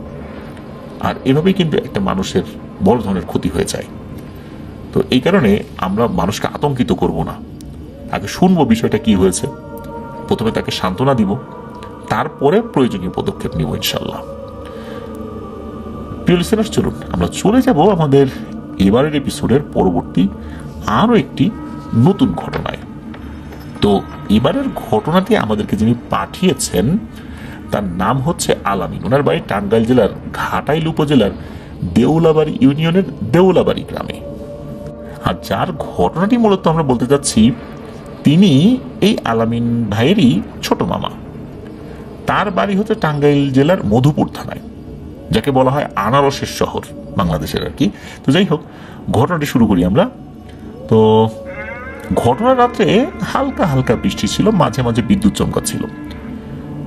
আর এভাবেই কিন্তু একটা মানুষের বড় ধরনের ক্ষতি হয়ে যায়। তো এই কারণে আমরা মানুষকে আতঙ্কিত করব না, আগে শুনবো বিষয়টা কি হয়েছে, প্রথমে তাকে সান্ত্বনা দিব, তারপরে প্রয়োজনীয় পদক্ষেপ নিব ইনশাল্লাহ। প্রিয় লিসেনার্স, চলুন আমরা চলে যাব আমাদের এবারের এপিসোডের পরবর্তী আরো একটি নতুন ঘটনায়। তো এবারের ঘটনাটি আমাদেরকে যিনি পাঠিয়েছেন তার নাম হচ্ছে আলামিন। ওনার বাড়ি টাঙ্গাইল জেলার ঘাটাইল উপজেলার দেউলাবাড়ি ইউনিয়নের দেউলাবাড়ি গ্রামে। আর যার ঘটনাটি মূলত আমরা বলতে যাচ্ছি তিনি এই আলামিন ভাইয়েরই ছোট মামা। তার বাড়ি হচ্ছে টাঙ্গাইল জেলার মধুপুর থানায়, যাকে বলা হয় আনারসের শহর বাংলাদেশের আর কি। তো যাই হোক, ঘটনাটি শুরু করি আমরা। তো ঘটনার রাত্রে হালকা হালকা বৃষ্টি ছিল, মাঝে মাঝে বিদ্যুৎ চমকাচ্ছিল।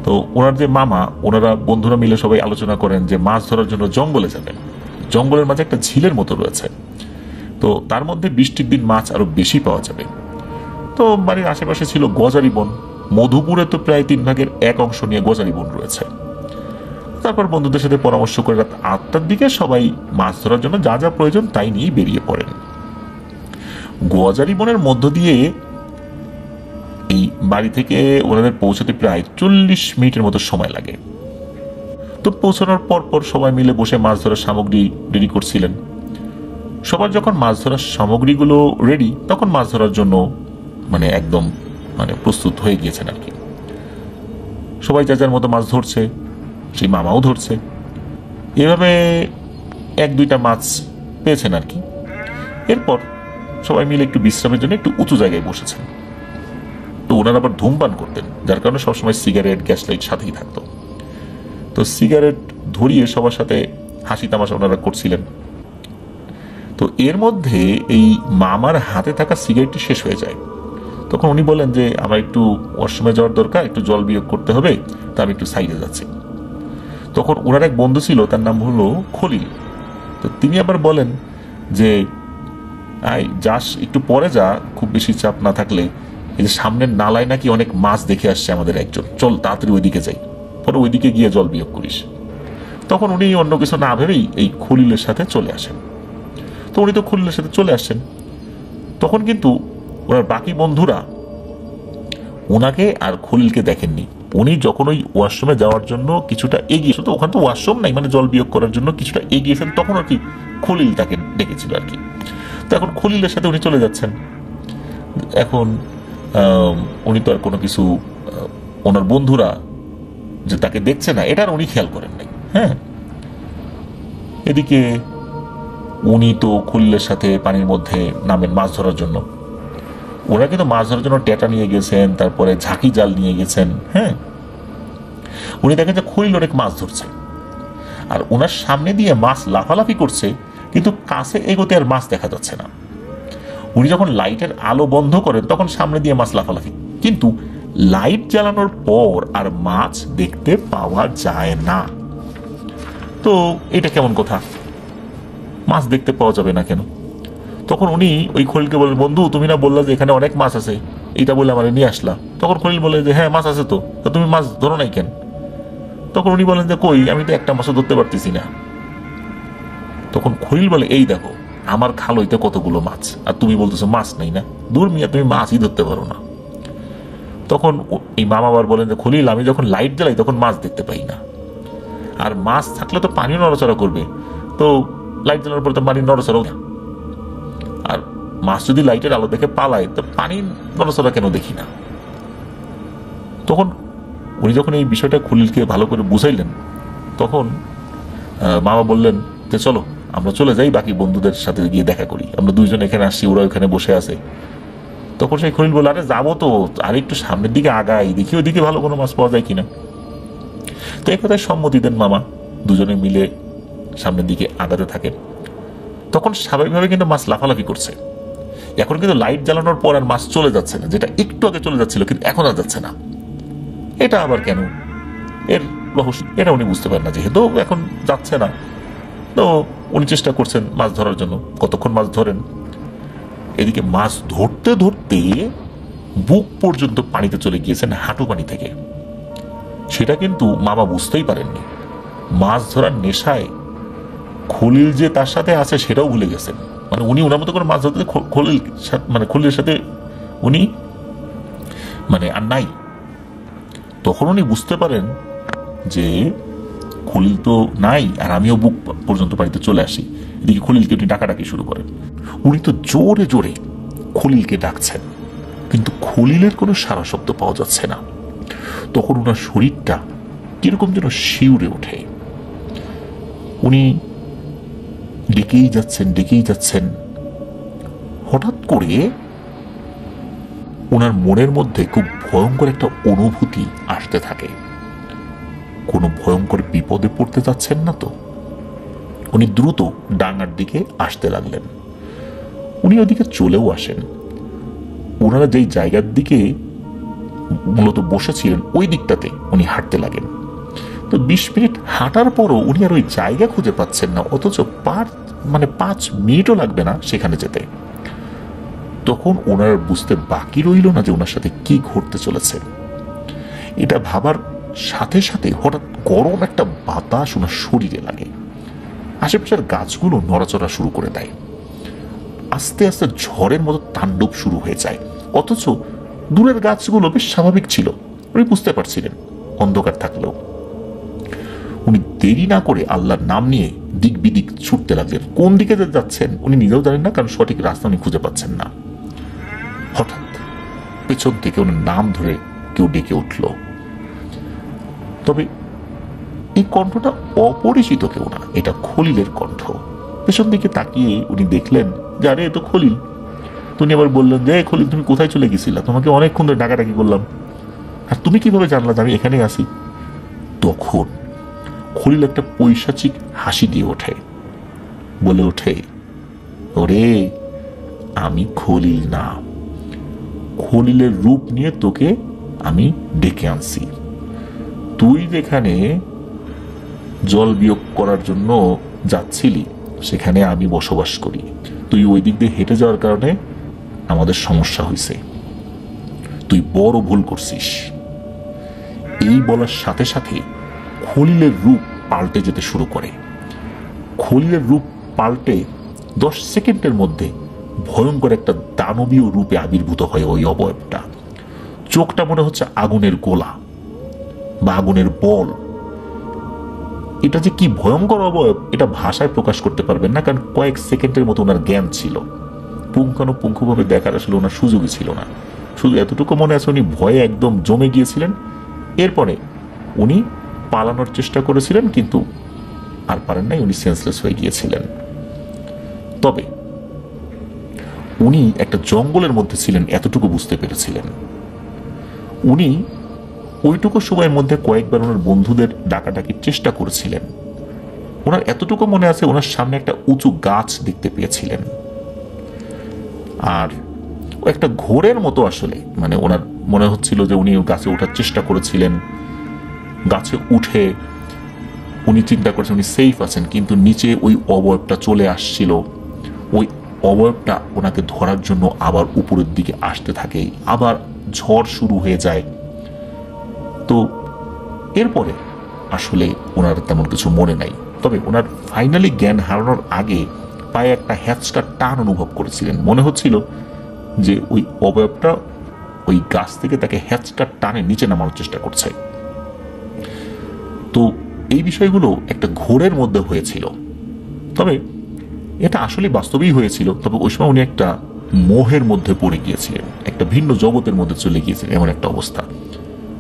তো ওনার যে মামা, ওনারা বন্ধুরা মিলে সবাই আলোচনা করেন যে মাছ ধরার জন্য জঙ্গলে যাবেন। জঙ্গলের মাঝে একটা ঝিলের মতো রয়েছে, তো তার মধ্যে বৃষ্টির দিন মাছ আরো বেশি পাওয়া যাবে। তো বাড়ির আশেপাশে ছিল গজারি বন, মধুপুরে তো প্রায় 3/1 অংশ নিয়ে গজারি বন রয়েছে। তারপর বন্ধুদের সাথে পরামর্শ করে রাত 8টার দিকে সবাই মাছ ধরার জন্য যা যা প্রয়োজন তাই নিয়ে বেরিয়ে পড়েন। গজারি বনের মধ্য দিয়ে এই বাড়ি থেকে ওনাদের পৌঁছাতে প্রায় 40 মিনিটের মতো সময় লাগে। তো পৌঁছানোর পর সবাই মিলে বসে মাছ ধরার সামগ্রী রেডি করছিলেন। সবার যখন মাছ ধরার সামগ্রীগুলো রেডি, তখন মাছ ধরার জন্য একদম প্রস্তুত হয়ে গিয়েছেন আর কি। সবাই যার যার মতো মাছ ধরছে, সেই মামাও ধরছে। এভাবে 1-2টা মাছ পেয়েছেন আর কি। এরপর সবাই মিলে একটু বিশ্রামের জন্য একটু উঁচু জায়গায় বসেছেন। তো ওনারা আবার ধূমপান করতেন, যার কারণে সবসময় সিগারেট, গ্যাস লাইট সাথেই থাকতো। তো সিগারেট ধরিয়ে সবার সাথে হাসি তামাশা ওনারা করছিলেন। তো এর মধ্যে এই মামার হাতে থাকা সিগারেটটি শেষ হয়ে যায়। তখন উনি বলেন যে আমার একটু ওয়াশরুমে যাওয়ার দরকার, একটু জল বিয়োগ করতে হবে, তা আমি একটু সাইডে যাচ্ছি। তখন ওনার এক বন্ধু ছিল, তার নাম হলো খলিল। তো তিনি আবার বলেন যে যাস, একটু পরে যা, খুব বেশি চাপ না থাকলে। এই যে সামনের নালায় নাকি অনেক মাছ দেখে আসছে আমাদের একজন, চল তাড়াতাড়ি ওইদিকে যাই, পরে ওইদিকে গিয়ে জল বিয়োগ করিস। তখন উনি অন্য কিছু না ভেবেই এই খলিলের সাথে চলে আসেন। তো উনি তো খলিলের সাথে চলে আসছেন, তখন কিন্তু ওনার বাকি বন্ধুরা ওনাকে আর খলিলকে দেখেননি। উনি যখন ওই ওয়াশরুমে যাওয়ার জন্য কিছুটা এগিয়েছিল, তো ওখানে তো ওয়াশরুম নাই, মানে জল বিয়োগ করার জন্য কিছুটা এগিয়েছেন, তখন আর কি খলিল তাকে ডেকেছিল আর কি। তো এখন খলিলের সাথে উনি চলে যাচ্ছেন। এখন উনি তো আর কোনো কিছু, ওনার বন্ধুরা যে তাকে দেখছে না এটা আর উনি খেয়াল করেন নাই। হ্যাঁ, এদিকে উনি তো খলিলের সাথে পানির মধ্যে নামেন মাছ ধরার জন্য। ওরা কিন্তু মাছ ধরার জন্য টেটা নিয়ে গেছেন, তারপরে ঝাঁকি জাল নিয়ে গেছেন। হ্যাঁ, উনি দেখেন যে খলিল অনেক মাছ ধরছে, আর ওনার সামনে দিয়ে মাছ লাফালাফি করছে, কিন্তু কাছে এগোতে আর মাছ দেখা যাচ্ছে না। উনি যখন লাইটের আলো বন্ধ করেন তখন সামনে দিয়ে মাছ লাফালাফি, কিন্তু লাইট জ্বালানোর পর আর মাছ দেখতে পাওয়া যায় না। তো এটা কেমন কথা, মাছ দেখতে পাওয়া যাবে না কেন? তখন উনি ওই খলিলকে বলেন, বন্ধু তুমি না বললা যে এখানে অনেক মাছ আছে, এইটা বলে আমার নিয়ে আসলা। তখন খলিল বলে যে হ্যাঁ মাছ আছে তো, তুমি মাছ ধরো নাই কেন? তখন উনি বলেন যে কই, আমি তো একটা মাছও ধরতে পারতেছি না। তখন খলিল বলে, এই দেখো আমার খালইতে কতগুলো মাছ, আর তুমি বলতেছো মাছ নেই। না দূর মিয়া, তুমি মাছই ধরতে পারো না। তখন এই মামা আবার বলেন যে খলিল, আমি যখন লাইট জ্বালাই তখন মাছ দেখতে পাই না, আর মাছ থাকলে তো পানি নড়াচড়া করবে, তো লাইট জ্বালানোর পর তো পানি নড়াচড়াও না, আর মাছ যদি লাইটের আলো দেখে পালায় তো পানি নড়াচড়া কেন দেখি না? তখন উনি যখন এই বিষয়টা খলিলকে ভালো করে বুঝাইলেন, তখন মামা বললেন যে চলো আমরা চলে যাই, বাকি বন্ধুদের সাথে গিয়ে দেখা করি, আমরা দুইজন এখানে আসছি, ওরা ওইখানে বসে আছে। তখন সেই খলিল বলল, আরে যাবো তো, আর একটু সামনের দিকে আগাই, দেখি ওইদিকে ভালো কোনো মাছ পাওয়া যায় কিনা। তো এই কথায় সম্মতি দেন মামা, দুজনে মিলে সামনের দিকে আগাতে থাকেন। তখন স্বাভাবিকভাবে কিন্তু মাছ লাফালাফি করছে। এখন কিন্তু লাইট জ্বালানোর পর আর মাছ চলে যাচ্ছে না, যেটা একটু আগে চলে যাচ্ছিল কিন্তু এখন আর যাচ্ছে না। এটা আবার কেন, এর রহস্য এটা উনি বুঝতে পারেন না, যেহেতু এখন যাচ্ছে না। তো উনি চেষ্টা করছেন মাছ ধরার জন্য, কতক্ষণ মাছ ধরেন। এদিকে মাছ ধরতে ধরতে বুক পর্যন্ত পানিতে চলে গিয়েছেন, হাঁটু পানি থেকে। সেটা কিন্তু মামা বুঝতেই পারেননি। মাছ ধরার নেশায় খলিল যে তার সাথে আছে সেটাও ভুলে গেছেন, মানে উনি ওনার মতো করে মাছ ধরতে খলিলের সাথে উনি মানে আর নাই। তখন উনি বুঝতে পারেন যে খলিল তো নাই, আর আমিও বুক পর্যন্ত পানিতে চলে আসি। এদিকে খলিলকে উনি ডাকাডাকি শুরু করেন। উনি তো জোরে জোরে খলিলকে ডাকছেন, কিন্তু খলিলের কোনো সাড়া শব্দ পাওয়া যাচ্ছে না। তখন ওনার শরীরটা কিরকম যেন শিউরে ওঠে। উনি ডেকেই যাচ্ছেন। হঠাৎ করে ওনার মনের মধ্যে খুব ভয়ঙ্কর একটা অনুভূতি আসতে থাকে। কোনো ভয়ঙ্কর বিপদে পড়তে যাচ্ছেন না তো? উনি দ্রুত ডাঙার দিকে আসতে লাগলেন। উনি ওদিকে চলেও আসেন। ওনারা যেই জায়গার দিকে মূলত বসেছিলেন ওই দিকটাতে উনি হাঁটতে লাগেন। তো 20 মিনিট হাঁটার পরও উনি আর ওই জায়গা খুঁজে পাচ্ছেন না, অথচ 5 মিনিটও লাগবে না সেখানে যেতে। তখন ওনার বুঝতে বাকি রইল না যে ওনার সাথে কি ঘটতে চলেছে। এটা ভাবার সাথে সাথে হঠাৎ গরম একটা বাতাস ওনার শরীরে লাগে। আশেপাশের গাছগুলো নড়াচড়া শুরু করে দেয়। আস্তে আস্তে ঝড়ের মতো তাণ্ডব শুরু হয়ে যায়, অথচ দূরের গাছগুলো বেশ স্বাভাবিক ছিল, উনি বুঝতে পারছিলেন অন্ধকার থাকলেও। উনি দেরি না করে আল্লাহর নাম নিয়ে দিক বিদিক ছুটতে লাগলেন। কোন দিকে যাচ্ছেন উনি নিজেও জানেন না, কারণ সঠিক রাস্তা উনি খুঁজে পাচ্ছেন না। হঠাৎ পেছন থেকে ওনার নাম ধরে কেউ ডেকে উঠল। তবে এই কণ্ঠটা অপরিচিত কেউ না, এটা খলিলের কণ্ঠ। পেছন দিকে তাকিয়ে উনি দেখলেন যে আরে এ তো খলিল। উনি আবার বললেন যে খলিল, তুমি কোথায় চলে গেছিলা? তোমাকে অনেকক্ষণ ধরে ডাকাডাকি করলাম, আর তুমি কিভাবে জানলা যে আমি এখানে আছি? তখন খলিল একটা পৈশাচিক হাসি দিয়ে ওঠে, বলে ওঠে, ওরে আমি খলিল না, খলিলের রূপ নিয়ে তোকে আমি ডেকে আনছি। তুই যেখানে জল বিয়োগ করার জন্য যাচ্ছিলি সেখানে আমি বসবাস করি। তুই ওই দিক দিয়ে হেঁটে যাওয়ার কারণে আমাদের সমস্যা হয়েছে, তুই বড় ভুল করছিস। এই বলার সাথে সাথে খলিলের রূপ পাল্টে যেতে শুরু করে। খলিলের রূপ পাল্টে 10 সেকেন্ডের মধ্যে ভয়ঙ্কর একটা দানবীয় রূপে আবির্ভূত হয় ওই অবয়বটা। চোখটা মনে হচ্ছে আগুনের গোলা, বা আগুনের বল, এটা যে কি ভয়ঙ্কর অবয়ব এটা ভাষায় প্রকাশ করতে পারবেন না, কারণ কয়েক সেকেন্ডের মতো ওনার জ্ঞান ছিল, পুঙ্খানুপুঙ্খভাবে দেখার আসলে ওনার সুযোগই ছিল না। শুধু এতটুকু মনে আছে উনি ভয়ে একদম জমে গিয়েছিলেন। এরপরে উনি পালানোর চেষ্টা করেছিলেন, কিন্তু আর পারেন নাই, উনি সেন্সলেস হয়ে গিয়েছিলেন। তবে উনি একটা জঙ্গলের মধ্যে ছিলেন এতটুকু বুঝতে পেরেছিলেন। উনি ওইটুকু সময়ের মধ্যে কয়েকবার ওনার বন্ধুদের ডাকাডাকির চেষ্টা করেছিলেন। ওনার এতটুকু মনে আছে ওনার সামনে একটা উঁচু গাছ দেখতে পেয়েছিলেন, আর একটা ঘোরের মতো আসলে মানে ওনার মনে হচ্ছিল যে উনি গাছে ওঠার চেষ্টা করেছিলেন। গাছে উঠে উনি চিন্তা করেছেন উনি সেফ আছেন, কিন্তু নিচে ওই অবয়বটা চলে আসছিল। ওই অবয়বটা ওনাকে ধরার জন্য আবার উপরের দিকে আসতে থাকে, আবার ঝড় শুরু হয়ে যায়। তো এরপরে আসলে ওনার তেমন কিছু মনে নাই। তবে ওনার ফাইনালি জ্ঞান হারানোর আগে পায়ে একটা হ্যাচকা টান অনুভব করেছিলেন। মনে হচ্ছিল যে ওই অবয়বটা ওই গাছ থেকে তাকে হ্যাচকা টানে নিচে নামানোর চেষ্টা করছে। তো এই বিষয়গুলো একটা ঘোরের মধ্যে হয়েছিল, তবে এটা আসলে বাস্তবেই হয়েছিল। তবে ওই সময় উনি একটা মোহের মধ্যে পড়ে গিয়েছিলেন, একটা ভিন্ন জগতের মধ্যে চলে গিয়েছিলেন, এমন একটা অবস্থা।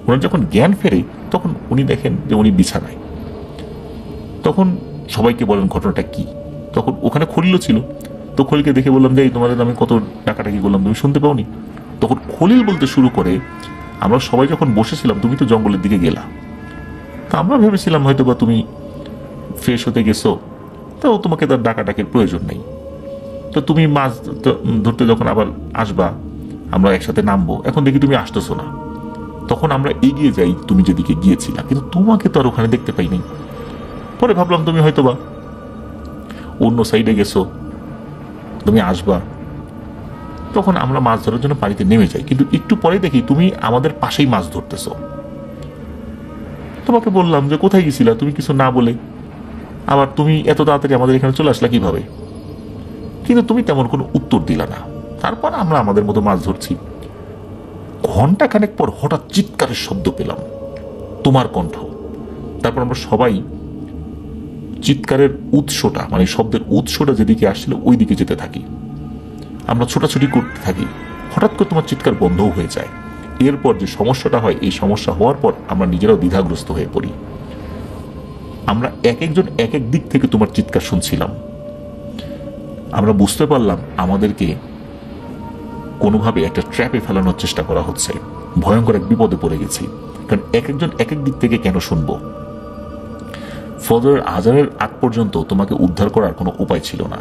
ওনার যখন জ্ঞান ফেরে তখন উনি দেখেন যে উনি বিছানায়। তখন সবাইকে বলেন ঘটনাটা কি। তখন ওখানে খলিল ছিল, তো খলিলকে দেখে বললাম যে তোমাদের আমি কত টাকাটাকি করলাম, তুমি শুনতে পাওনি? তখন খলিল বলতে শুরু করে, আমরা সবাই যখন বসেছিলাম তুমি তো জঙ্গলের দিকে গেলা, তা আমরা ভেবেছিলাম হয়তো বা তুমি ফ্রেশ হতে গেছো, তো তোমাকে তার ডাকাডাকির প্রয়োজন নেই। তো তুমি মাছ ধরতে যখন আবার আসবা আমরা একসাথে নামবো, এখন দেখি তুমি আসতেছো না। তখন আমরা এগিয়ে যাই তুমি যেদিকে গিয়েছিলা, কিন্তু তোমাকে তো আর ওখানে দেখতে পাই নাই। পরে ভাবলাম তুমি হয়তোবা অন্য সাইডে গেছো, তুমি আসবা। তখন আমরা মাছ ধরার জন্য পানিতে নেমে যাই, কিন্তু একটু পরে দেখি তুমি আমাদের পাশেই মাছ ধরতেছো। তোমাকে বললাম যে কোথায় গেছিলা, তুমি কিছু না বলে আবার তুমি এত তাড়াতাড়ি আমাদের এখানে চলে আসলা কিভাবে? কিন্তু তুমি তেমন কোনো উত্তর দিলা না। তারপর আমরা আমাদের মতো মাছ ধরছি। ঘন্টা খানেক পর হঠাৎ চিৎকারের শব্দ পেলাম, তোমার কণ্ঠ। তারপর আমরা সবাই চিৎকারের উৎসটা মানে শব্দের উৎসটা যেদিকে আসছিল ওই দিকে যেতে থাকি। আমরা ছোটাছুটি করতে থাকি। হঠাৎ করে তোমার চিৎকার বন্ধও হয়ে যায়। এরপর যে সমস্যাটা হয়, এই সমস্যা হওয়ার পর আমরা নিজেরাও দ্বিধাগ্রস্ত হয়ে পড়ি। আমরা এক একজন এক এক দিক থেকে তোমার চিৎকার শুনছিলাম। আমরা বুঝতে পারলাম আমাদেরকে কোনোভাবে একটা ট্র্যাপে ফেলানোর চেষ্টা করা হচ্ছে, ভয়ঙ্কর এক বিপদে পড়ে গেছি। কারণ এক একজন এক এক দিক থেকে কেন শুনবো? ফজরের আজানের আগ পর্যন্ত তোমাকে উদ্ধার করার কোনো উপায় ছিল না।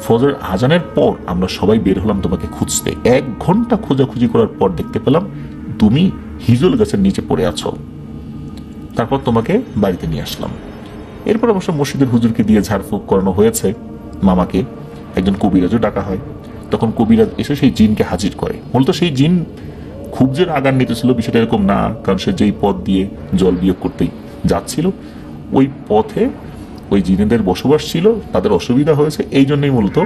ফজরের আজানের পর আমরা সবাই বের হলাম তোমাকে খুঁজতে। 1 ঘন্টা খোঁজাখুঁজি করার পর দেখতে পেলাম তুমি হিজল গাছের নিচে পড়ে আছো। তারপর তোমাকে বাড়িতে নিয়ে আসলাম। এরপর অবশ্য মসজিদের হুজুরকে দিয়ে ঝাড়ফুঁক করানো হয়েছে, মামাকে, একজন কবিরাজও ডাকা হয়। তখন কবিরাজ এসে সেই জিনকে হাজির করে। মূলত সেই জিন খুব যে আগান নিতেছিল বিষয়টা এরকম না, কারণ সে যেই পথ দিয়ে জল বিয়োগ করতেই যাচ্ছিল ওই পথে ওই জিনেদের বসবাস ছিল, তাদের অসুবিধা হয়েছে, এই জন্যই মূলত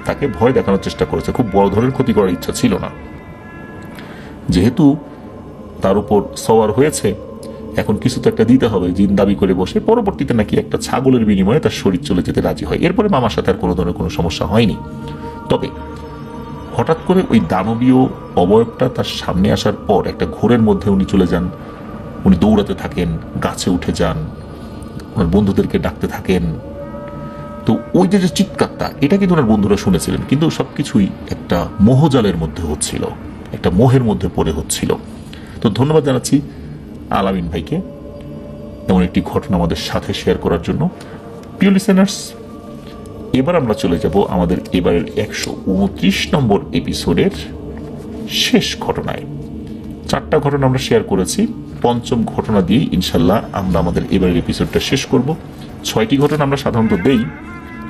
তাকে ভয় দেখানোর চেষ্টা করেছে। খুব বড় ধরনের ক্ষতি করার ইচ্ছা ছিল না। যেহেতু তার উপর সওয়ার হয়েছে, এখন কিছু তো একটা দিতে হবে, জিন দাবি করে বসে। পরবর্তীতে নাকি একটা ছাগলের বিনিময়ে তার শরীর চলে যেতে রাজি হয়। এরপরে মামার সাথে আর কোনো ধরনের কোনো সমস্যা হয়নি। তবে হঠাৎ করে ওই দানবীয় অবয়বটা তার সামনে আসার পর একটা ঘোরের মধ্যে উনি চলে যান। উনি দৌড়াতে থাকেন, গাছে উঠে যান, ওনার বন্ধুদেরকে ডাকতে থাকেন। তো ওই যে চিৎকারটা, এটা কিন্তু ওনার বন্ধুরা শুনেছিলেন, কিন্তু সবকিছুই একটা মোহজালের মধ্যে হচ্ছিল, একটা মোহের মধ্যে পড়ে হচ্ছিল। তো ধন্যবাদ জানাচ্ছি আলামিন ভাইকে এমন একটি ঘটনা আমাদের সাথে শেয়ার করার জন্য। প্রিয় লিসেনার্স, এবার আমরা চলে যাব আমাদের এবারের 129 নম্বর এপিসোডের শেষ ঘটনায়। 4টা ঘটনা আমরা শেয়ার করেছি, 5ম ঘটনা দিয়েই ইনশাল্লাহ আমরা আমাদের এবারের এপিসোডটা শেষ করব। 6টি ঘটনা আমরা সাধারণত দেই,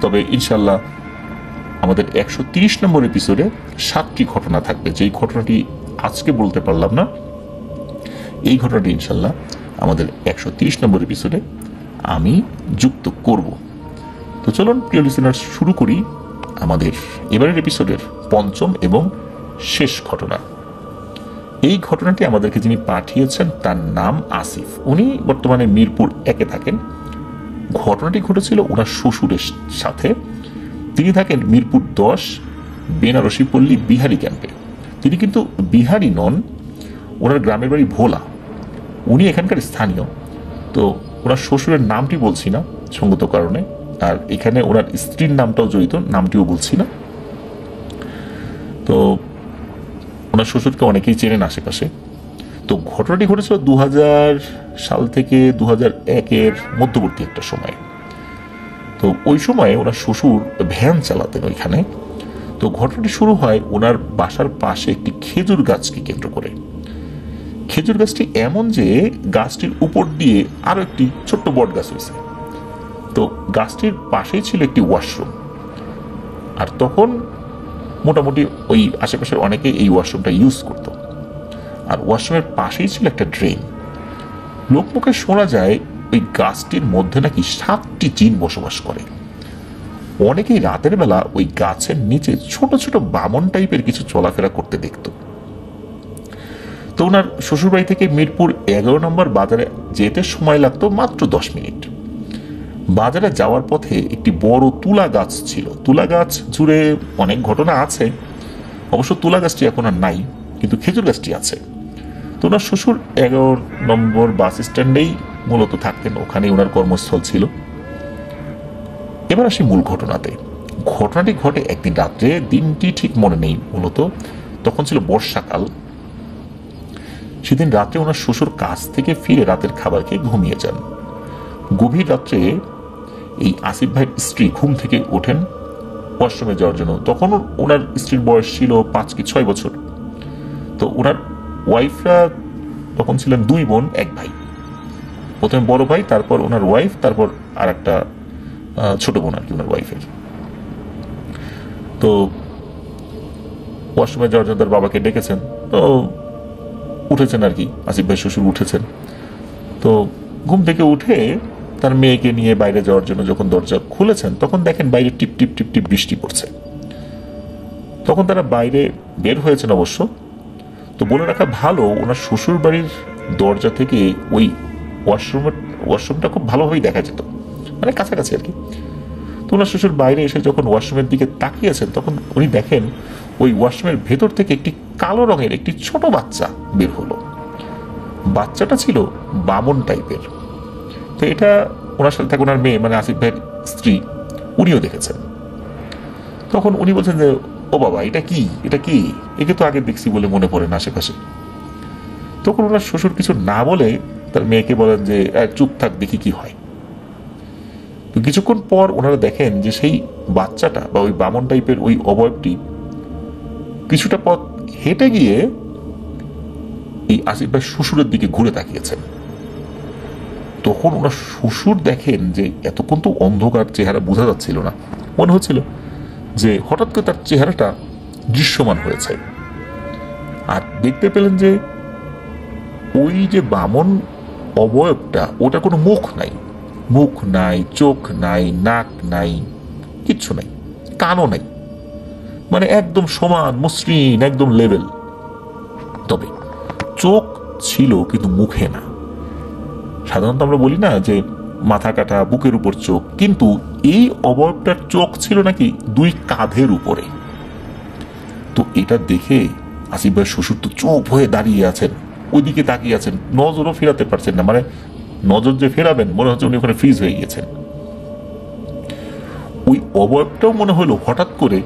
তবে ইনশাল্লাহ আমাদের 130 নম্বর এপিসোডে 7টি ঘটনা থাকবে। যেই ঘটনাটি আজকে বলতে পারলাম না, এই ঘটনাটি ইনশাল্লাহ আমাদের 130 নম্বর এপিসোডে আমি যুক্ত করব। তো চলুন প্রিয় লিসেনার্স, শুরু করি আমাদের এবারের এপিসোডের 5ম এবং শেষ ঘটনা। এই ঘটনাটি আমাদেরকে যিনি পাঠিয়েছেন তার নাম আসিফ। উনি বর্তমানে মিরপুর 1-এ থাকেন। ঘটনাটি ঘটেছিল ওনার শ্বশুরের সাথে। তিনি থাকেন মিরপুর 10 বেনারসি পল্লী বিহারি ক্যাম্পে। তিনি কিন্তু বিহারি নন, ওনার গ্রামের বাড়ি ভোলা। উনি এখানকার স্থানীয়। তো ওনার শ্বশুরের নামটি বলছি না সঙ্গত কারণে, আর এখানে ওনার স্ত্রীর নামটাও জড়িত, নামটিও বলছি না। তো ওনার শ্বশুরকে অনেকেই চেনেন আশেপাশে। তো ঘটনাটি ঘটেছিল 2000 সাল থেকে 2001-এর মধ্যবর্তী একটা সময়। তো ওই সময়ে ওনার শ্বশুর ভ্যান চালাতেন ওইখানে। তো ঘটনাটি শুরু হয় ওনার বাসার পাশে একটি খেজুর গাছকে কেন্দ্র করে। খেজুর গাছটি এমন যে গাছটির উপর দিয়ে আরো একটি ছোট্ট বট গাছ হয়েছে। তো গাছটির পাশেই ছিল একটি ওয়াশরুম। আর তখন মোটামুটি ওই আশেপাশের অনেকে এই ওয়াশরুমটা ইউজ করত। আর ওয়াশরুমের পাশেই ছিল একটা ড্রেন। লোকমুখে শোনা যায় ওই গাছটির মধ্যে নাকি 7টি জিন বসবাস করে। অনেকেই রাতের বেলা ওই গাছের নিচে ছোট ছোট বামন টাইপের কিছু চলাফেরা করতে দেখত। তো ওনার শ্বশুরবাড়ি থেকে মিরপুর 11 নম্বর বাজারে যেতে সময় লাগতো মাত্র 10 মিনিট। বাজারে যাওয়ার পথে একটি বড় তুলা গাছ ছিল। তুলা গাছ জুড়ে অনেক ঘটনা আছে, অবশ্য তুলা গাছটি এখন আর নাই, কিন্তু খেজুর গাছটি আছে। তো ওনার শ্বশুর 11 নম্বর বাস স্ট্যান্ডেই মূলত থাকতেন, ওখানেই ওনার কর্মস্থল ছিল। এবার আসি মূল ঘটনাতে। ঘটনাটি ঘটে একদিন রাত্রে, দিনটি ঠিক মনে নেই, মূলত তখন ছিল বর্ষাকাল। সেদিন রাত্রে ওনার শ্বশুর কাজ থেকে ফিরে রাতের খাবার খেয়ে ঘুমিয়ে যান। গভীর রাত্রে এই আসিফ ভাইয়ের স্ত্রী ঘুম থেকে ওঠেন ওয়াশরুমে যাওয়ার জন্য। তখন ওনার স্ত্রীর বয়স ছিল 5 কি 6 বছর। তো ওনার ওয়াইফরা তখন ছিলেন 2 বোন 1 ভাই। প্রথমে বড় ভাই, তারপর ওনার ওয়াইফ, তারপর আর একটা ছোট বোন আর কি ওনার ওয়াইফের। তো ওয়াশরুমে যাওয়ার জন্য তার বাবাকে ডেকেছেন। তো উঠেছেন আর কি, আসিফ ভাই শ্বশুর উঠেছেন। তো ঘুম থেকে উঠে তার মেয়েকে নিয়ে বাইরে যাওয়ার জন্য যখন দরজা খুলেছেন, তখন দেখেন বাইরে টিপ টিপ টিপ টিপ বৃষ্টি পড়ছে। তখন তারা বাইরে বের হয়েছেন অবশ্য। তো বলে রাখা ভালো, ওনার শ্বশুর বাড়ির দরজা থেকে ওই ওয়াশরুমটা খুব ভালোভাবেই দেখা যেত, মানে কাছাকাছি আর কি। তো ওনার শ্বশুর বাইরে এসে যখন ওয়াশরুমের দিকে তাকিয়েছেন, তখন উনি দেখেন ওই ওয়াশরুমের ভেতর থেকে একটি কালো রঙের একটি ছোট বাচ্চা বের হলো। বাচ্চাটা ছিল বামন টাইপের। তো এটা ওনার সাথে থাকে ওনার মেয়ে, মানে আসিফ ভাইয়ের স্ত্রী, উনিও দেখেছেন। তখন উনি বলছেন যে, ও বাবা, এটা কি, এটা কি, একে তো আগে দেখছি বলে মনে পড়ে না আশেপাশে। তখন ওনার শ্বশুর কিছু না বলে তার মেয়েকে বলেন যে, চুপ থাক, দেখি কি হয়। তো কিছুক্ষণ পর ওনারা দেখেন যে সেই বাচ্চাটা বা ওই বামন টাইপের ওই অবয়বটি কিছুটা পথ হেঁটে গিয়ে এই আসিফ ভাই শ্বশুরের দিকে ঘুরে তাকিয়েছেন। তখন ওনার শ্বশুর দেখেন যে এতক্ষণ তো অন্ধকার, চেহারা বোঝা যাচ্ছিল না, মনে হচ্ছিল যে হঠাৎ করে তার চেহারাটা দৃশ্যমান হয়েছে। আর দেখতে পেলেন যে ওই যে বামন অবয়বটা, ওটা কোনো মুখ নাই, মুখ নাই, চোখ নাই, নাক নাই, কিচ্ছু নাই, কানও নাই, মানে একদম সমান মসৃণ, একদম লেভেল। তবে চোখ ছিল কিন্তু মুখে না। সাধারণত আমরা বলি না যে মাথা কাটা, বুকের উপর চোখ, কিন্তু এই অবয়বটার চোখ ছিল নাকি 2 কাঁধের উপরে। তো এটা দেখে আসিফ ভাই শ্বশুর তো চুপ হয়ে দাঁড়িয়ে আছেন, ওইদিকে তাকিয়ে আছেন, নজরও ফেরাতে পারছেন না, মানে নজর যে ফেরাবেন মনে হচ্ছে উনি ওখানে ফ্রিজ হয়ে গিয়েছেন। ওই অবয়বটাও মনে হলো হঠাৎ করে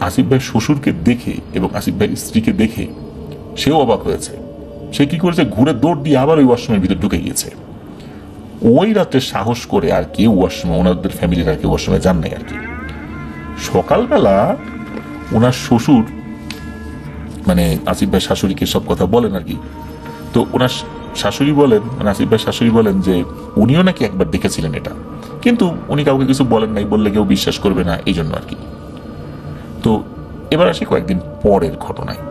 আসিফ ভাই শ্বশুরকে দেখে এবং আসিফ ভাই স্ত্রীকে দেখে সেও অবাক হয়েছে। সে কি করেছে, ঘুরে দৌড় দিয়ে আবার ওই ওয়াশরুমের ভিতরে ঢুকে গিয়েছে। ওই রাতে সাহস করে আর কেউ ওয়াশরুমে, ওনাদের ফ্যামিলির আর কেউ ওয়াশরুমে যান নাই আর কি। সকালবেলা ওনার শ্বশুর, মানে আসিফ ভাই শাশুড়িকে সব কথা বলেন আর কি। তো ওনার শাশুড়ি বলেন, মানে আসিফ ভাই শাশুড়ি বলেন যে উনিও নাকি একবার দেখেছিলেন এটা, কিন্তু উনি কাউকে কিছু বলেন নাই, বললে কেউ বিশ্বাস করবে না, এই জন্য আর কি। তো এবার আসি কয়েকদিন পরের ঘটনায়।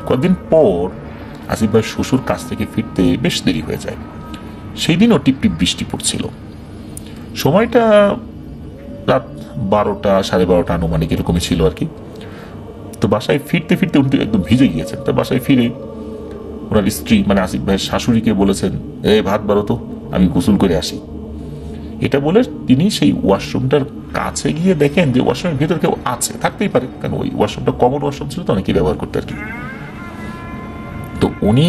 কয়েকদিন পর আসিফ ভাই শ্বশুর কাছ থেকে ফিরতে বেশ দেরি হয়ে যায়। সেই দিনও টিপটিপ বৃষ্টি পড়ছিল। সময়টা রাত 12টা, 12:30 আনুমানিক এরকমই ছিল আর কি। তো বাসায় ফিরতে ফিরতে উনি একদম ভিজে গিয়েছেন। তো বাসায় ফিরে ওনার স্ত্রী মানে আসিফ ভাইয়ের শাশুড়িকে বলেছেন, ভাত বাড়ো তো, আমি গোসল করে আসি। এটা বলে তিনি সেই ওয়াশরুমটার কাছে গিয়ে দেখেন যে ওয়াশরুমের ভেতর কেউ আছে, থাকতেই পারে, কারণ ওই ওয়াশরুমটা কমন ওয়াশরুম ছিল তো অনেকেই ব্যবহার করতে আর কি। তো উনি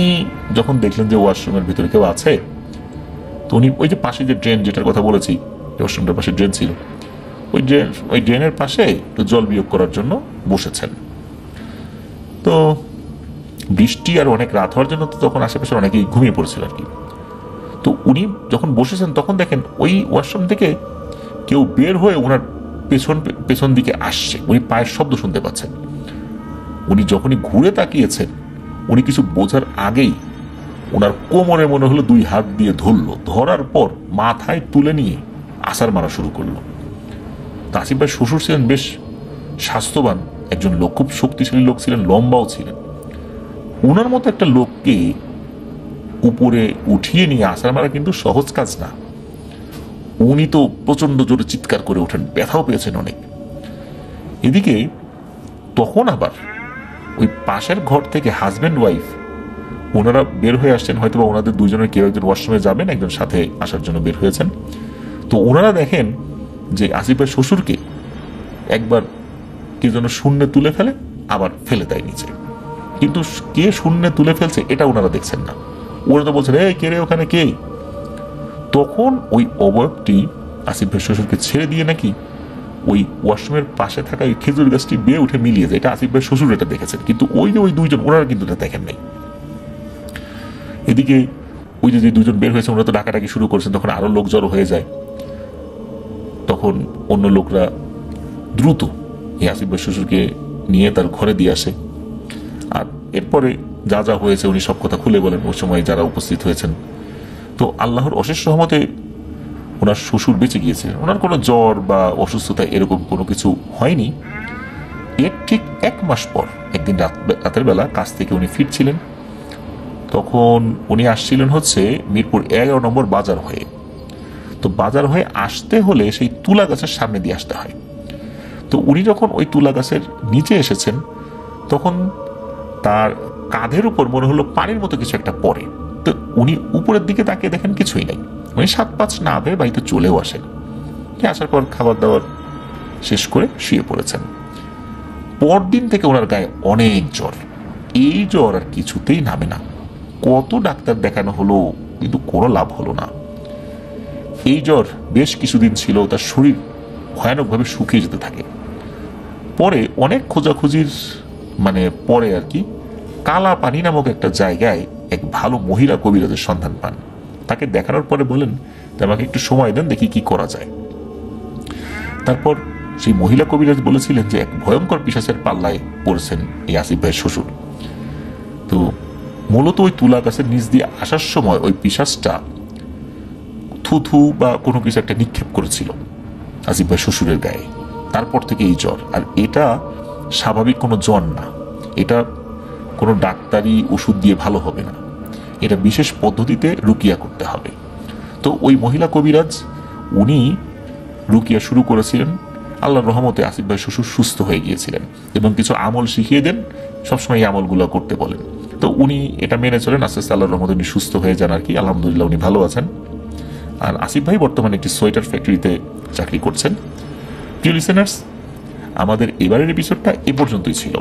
যখন দেখলেন যে ওয়াশরুমের ভিতরে কেউ আছে, তো উনি ওই যে পাশে যে ড্রেন যেটার কথা বলেছি, ওয়াশরুমটার পাশে ড্রেন ছিল, ওই ড্রেনের পাশে জল বিয়োগ করার জন্য বসেছেন। তো বৃষ্টি আর অনেক রাত হওয়ার জন্য তো তখন আশেপাশে অনেকেই ঘুমিয়ে পড়েছিল আর কি। তো উনি যখন বসেছেন তখন দেখেন ওই ওয়াশরুম থেকে কেউ বের হয়ে ওনার পেছন দিকে আসছে, উনি পায়ের শব্দ শুনতে পাচ্ছেন। উনি যখনই ঘুরে তাকিয়েছেন, উনি কিছু বোঝার আগেই ওনার কোমরে মনে হলো 2 হাত দিয়ে ধরলো, ধরার পর মাথায় তুলে নিয়ে আছাড় মারা শুরু করলো। আসিফ ভাই শ্বশুর ছিলেন বেশ স্বাস্থ্যবান একজন লোক, খুব শক্তিশালী লোক ছিলেন, লম্বাও ছিলেন। ওনার মতো একটা লোককে উপরে উঠিয়ে নিয়ে আছাড় মারা কিন্তু সহজ কাজ না। উনি তো প্রচন্ড জোরে চিৎকার করে ওঠেন, ব্যথাও পেয়েছেন অনেক। এদিকে তখন আবার ওই পাশের ঘর থেকে হাজব্যান্ড ওয়াইফ ওনারা বের হয়ে আসছেন, হয়তো বা ওনাদের দুজনের কেউ একজন ওয়াশরুমে যাবেন, একজন সাথে আসার জন্য বের হয়েছেন। তো ওনারা দেখেন যে আসিফের শ্বশুরকে একবার কে যেন শূন্যে তুলে ফেলে, আবার ফেলে দেয় নিচে। কিন্তু কে শূন্যে তুলে ফেলছে এটা ওনারা দেখছেন না। ওরা তো বলছেন, কে রে ওখানে কে? তখন ওই অবয়বটি আসিফ ভাই শ্বশুরকে ছেড়ে দিয়ে নাকি ওই ওয়াশরুমের পাশে থাকা ওই খেজুর গাছটি বেয়ে উঠে মিলিয়ে যায়। এটা আসিফ ভাই শ্বশুর এটা দেখেছেন, কিন্তু ওই যে ওই দুইজন ওনারা কিন্তু এটা দেখেন নাই। এদিকে ওই যে দুজন বের হয়েছে ওনারা তো ডাকাডাকি শুরু করেছেন, তখন আরো লোক জড়ো হয়ে যায়। তখন অন্য লোকরা দ্রুত এই আসিফ ভাই শ্বশুরকে নিয়ে তার ঘরে দিয়ে আসে। আর এরপরে যা যা হয়েছে উনি সব কথা খুলে বলেন ওই সময় যারা উপস্থিত হয়েছেন। তো আল্লাহর অশেষ রহমতে ওনার শ্বশুর বেঁচে গিয়েছিলেন, ওনার কোনো জ্বর বা অসুস্থতা এরকম কোনো কিছু হয়নি। এর ঠিক 1 মাস পর একদিন রাতের বেলা কাজ থেকে উনি ফিরছিলেন, তখন উনি আসছিলেন হচ্ছে মিরপুর 11 নম্বর বাজার হয়ে। তো বাজার হয়ে আসতে হলে সেই তুলা গাছের সামনে দিয়ে আসতে হয়। তো উনি যখন ওই তুলা গাছের নিচে এসেছেন তখন তার কাঁধের উপর মনে হলো পানির মতো কিছু একটা পড়ে। তো উনি উপরের দিকে তাকিয়ে দেখেন কিছুই নাই। উনি 7-5 না ভেবে বাড়িতে চলেও আসেন। আসার পর খাবার দাবার শেষ করে শুয়ে পড়েছেন। পরদিন থেকে ওনার গায়ে অনেক জ্বর। এই জ্বর আর কিছুতেই নামে না। কত ডাক্তার দেখানো হলো কিন্তু কোনো লাভ হলো না। এই জ্বর বেশ কিছুদিন ছিল, তার শরীর ভয়ানকভাবে শুকিয়ে যেতে থাকে। পরে অনেক খোঁজাখুঁজির পরে আর কি কালা পানি নামক একটা জায়গায় এক ভালো মহিলা কবিরাজের সন্ধান পান। তাকে দেখানোর পরে বলেন যে আমাকে একটু সময় দেন, দেখি কি করা যায়। তারপর সেই মহিলা কবিরাজ বলেছিলেন যে এক ভয়ঙ্কর পিশাচের পাল্লায় পড়েছেন এই আসিফ ভাইয়ের শ্বশুর। তো মূলত ওই তুলা গাছের নিচ দিয়ে আসার সময় ওই পিশাচটা থুথু বা কোনো কিছু একটা নিক্ষেপ করেছিল আসিফ ভাই শ্বশুরের গায়ে। তারপর থেকে এই জ্বর। আর এটা স্বাভাবিক কোনো জ্বর না, এটা কোনো ডাক্তারি ওষুধ দিয়ে ভালো হবে না, এটা বিশেষ পদ্ধতিতে রুকিয়া করতে হবে। তো ওই মহিলা কবিরাজ উনি রুকিয়া শুরু করেছিলেন। আল্লাহর রহমতে আসিফ ভাই শ্বশুর সুস্থ হয়ে গিয়েছিলেন এবং কিছু আমল শিখিয়ে দেন, সবসময় এই আমলগুলো করতে বলেন। তো উনি এটা মেনে চলেন, আস্তে আস্তে আল্লাহর রহমতে উনি সুস্থ হয়ে যান আর কি। আলহামদুলিল্লাহ উনি ভালো আছেন। আর আসিফ ভাই বর্তমানে একটি সোয়েটার ফ্যাক্টরিতে চাকরি করছেন। প্রিয় লিসেনার্স, আমাদের এবারের এপিসোডটা এ পর্যন্তই ছিল।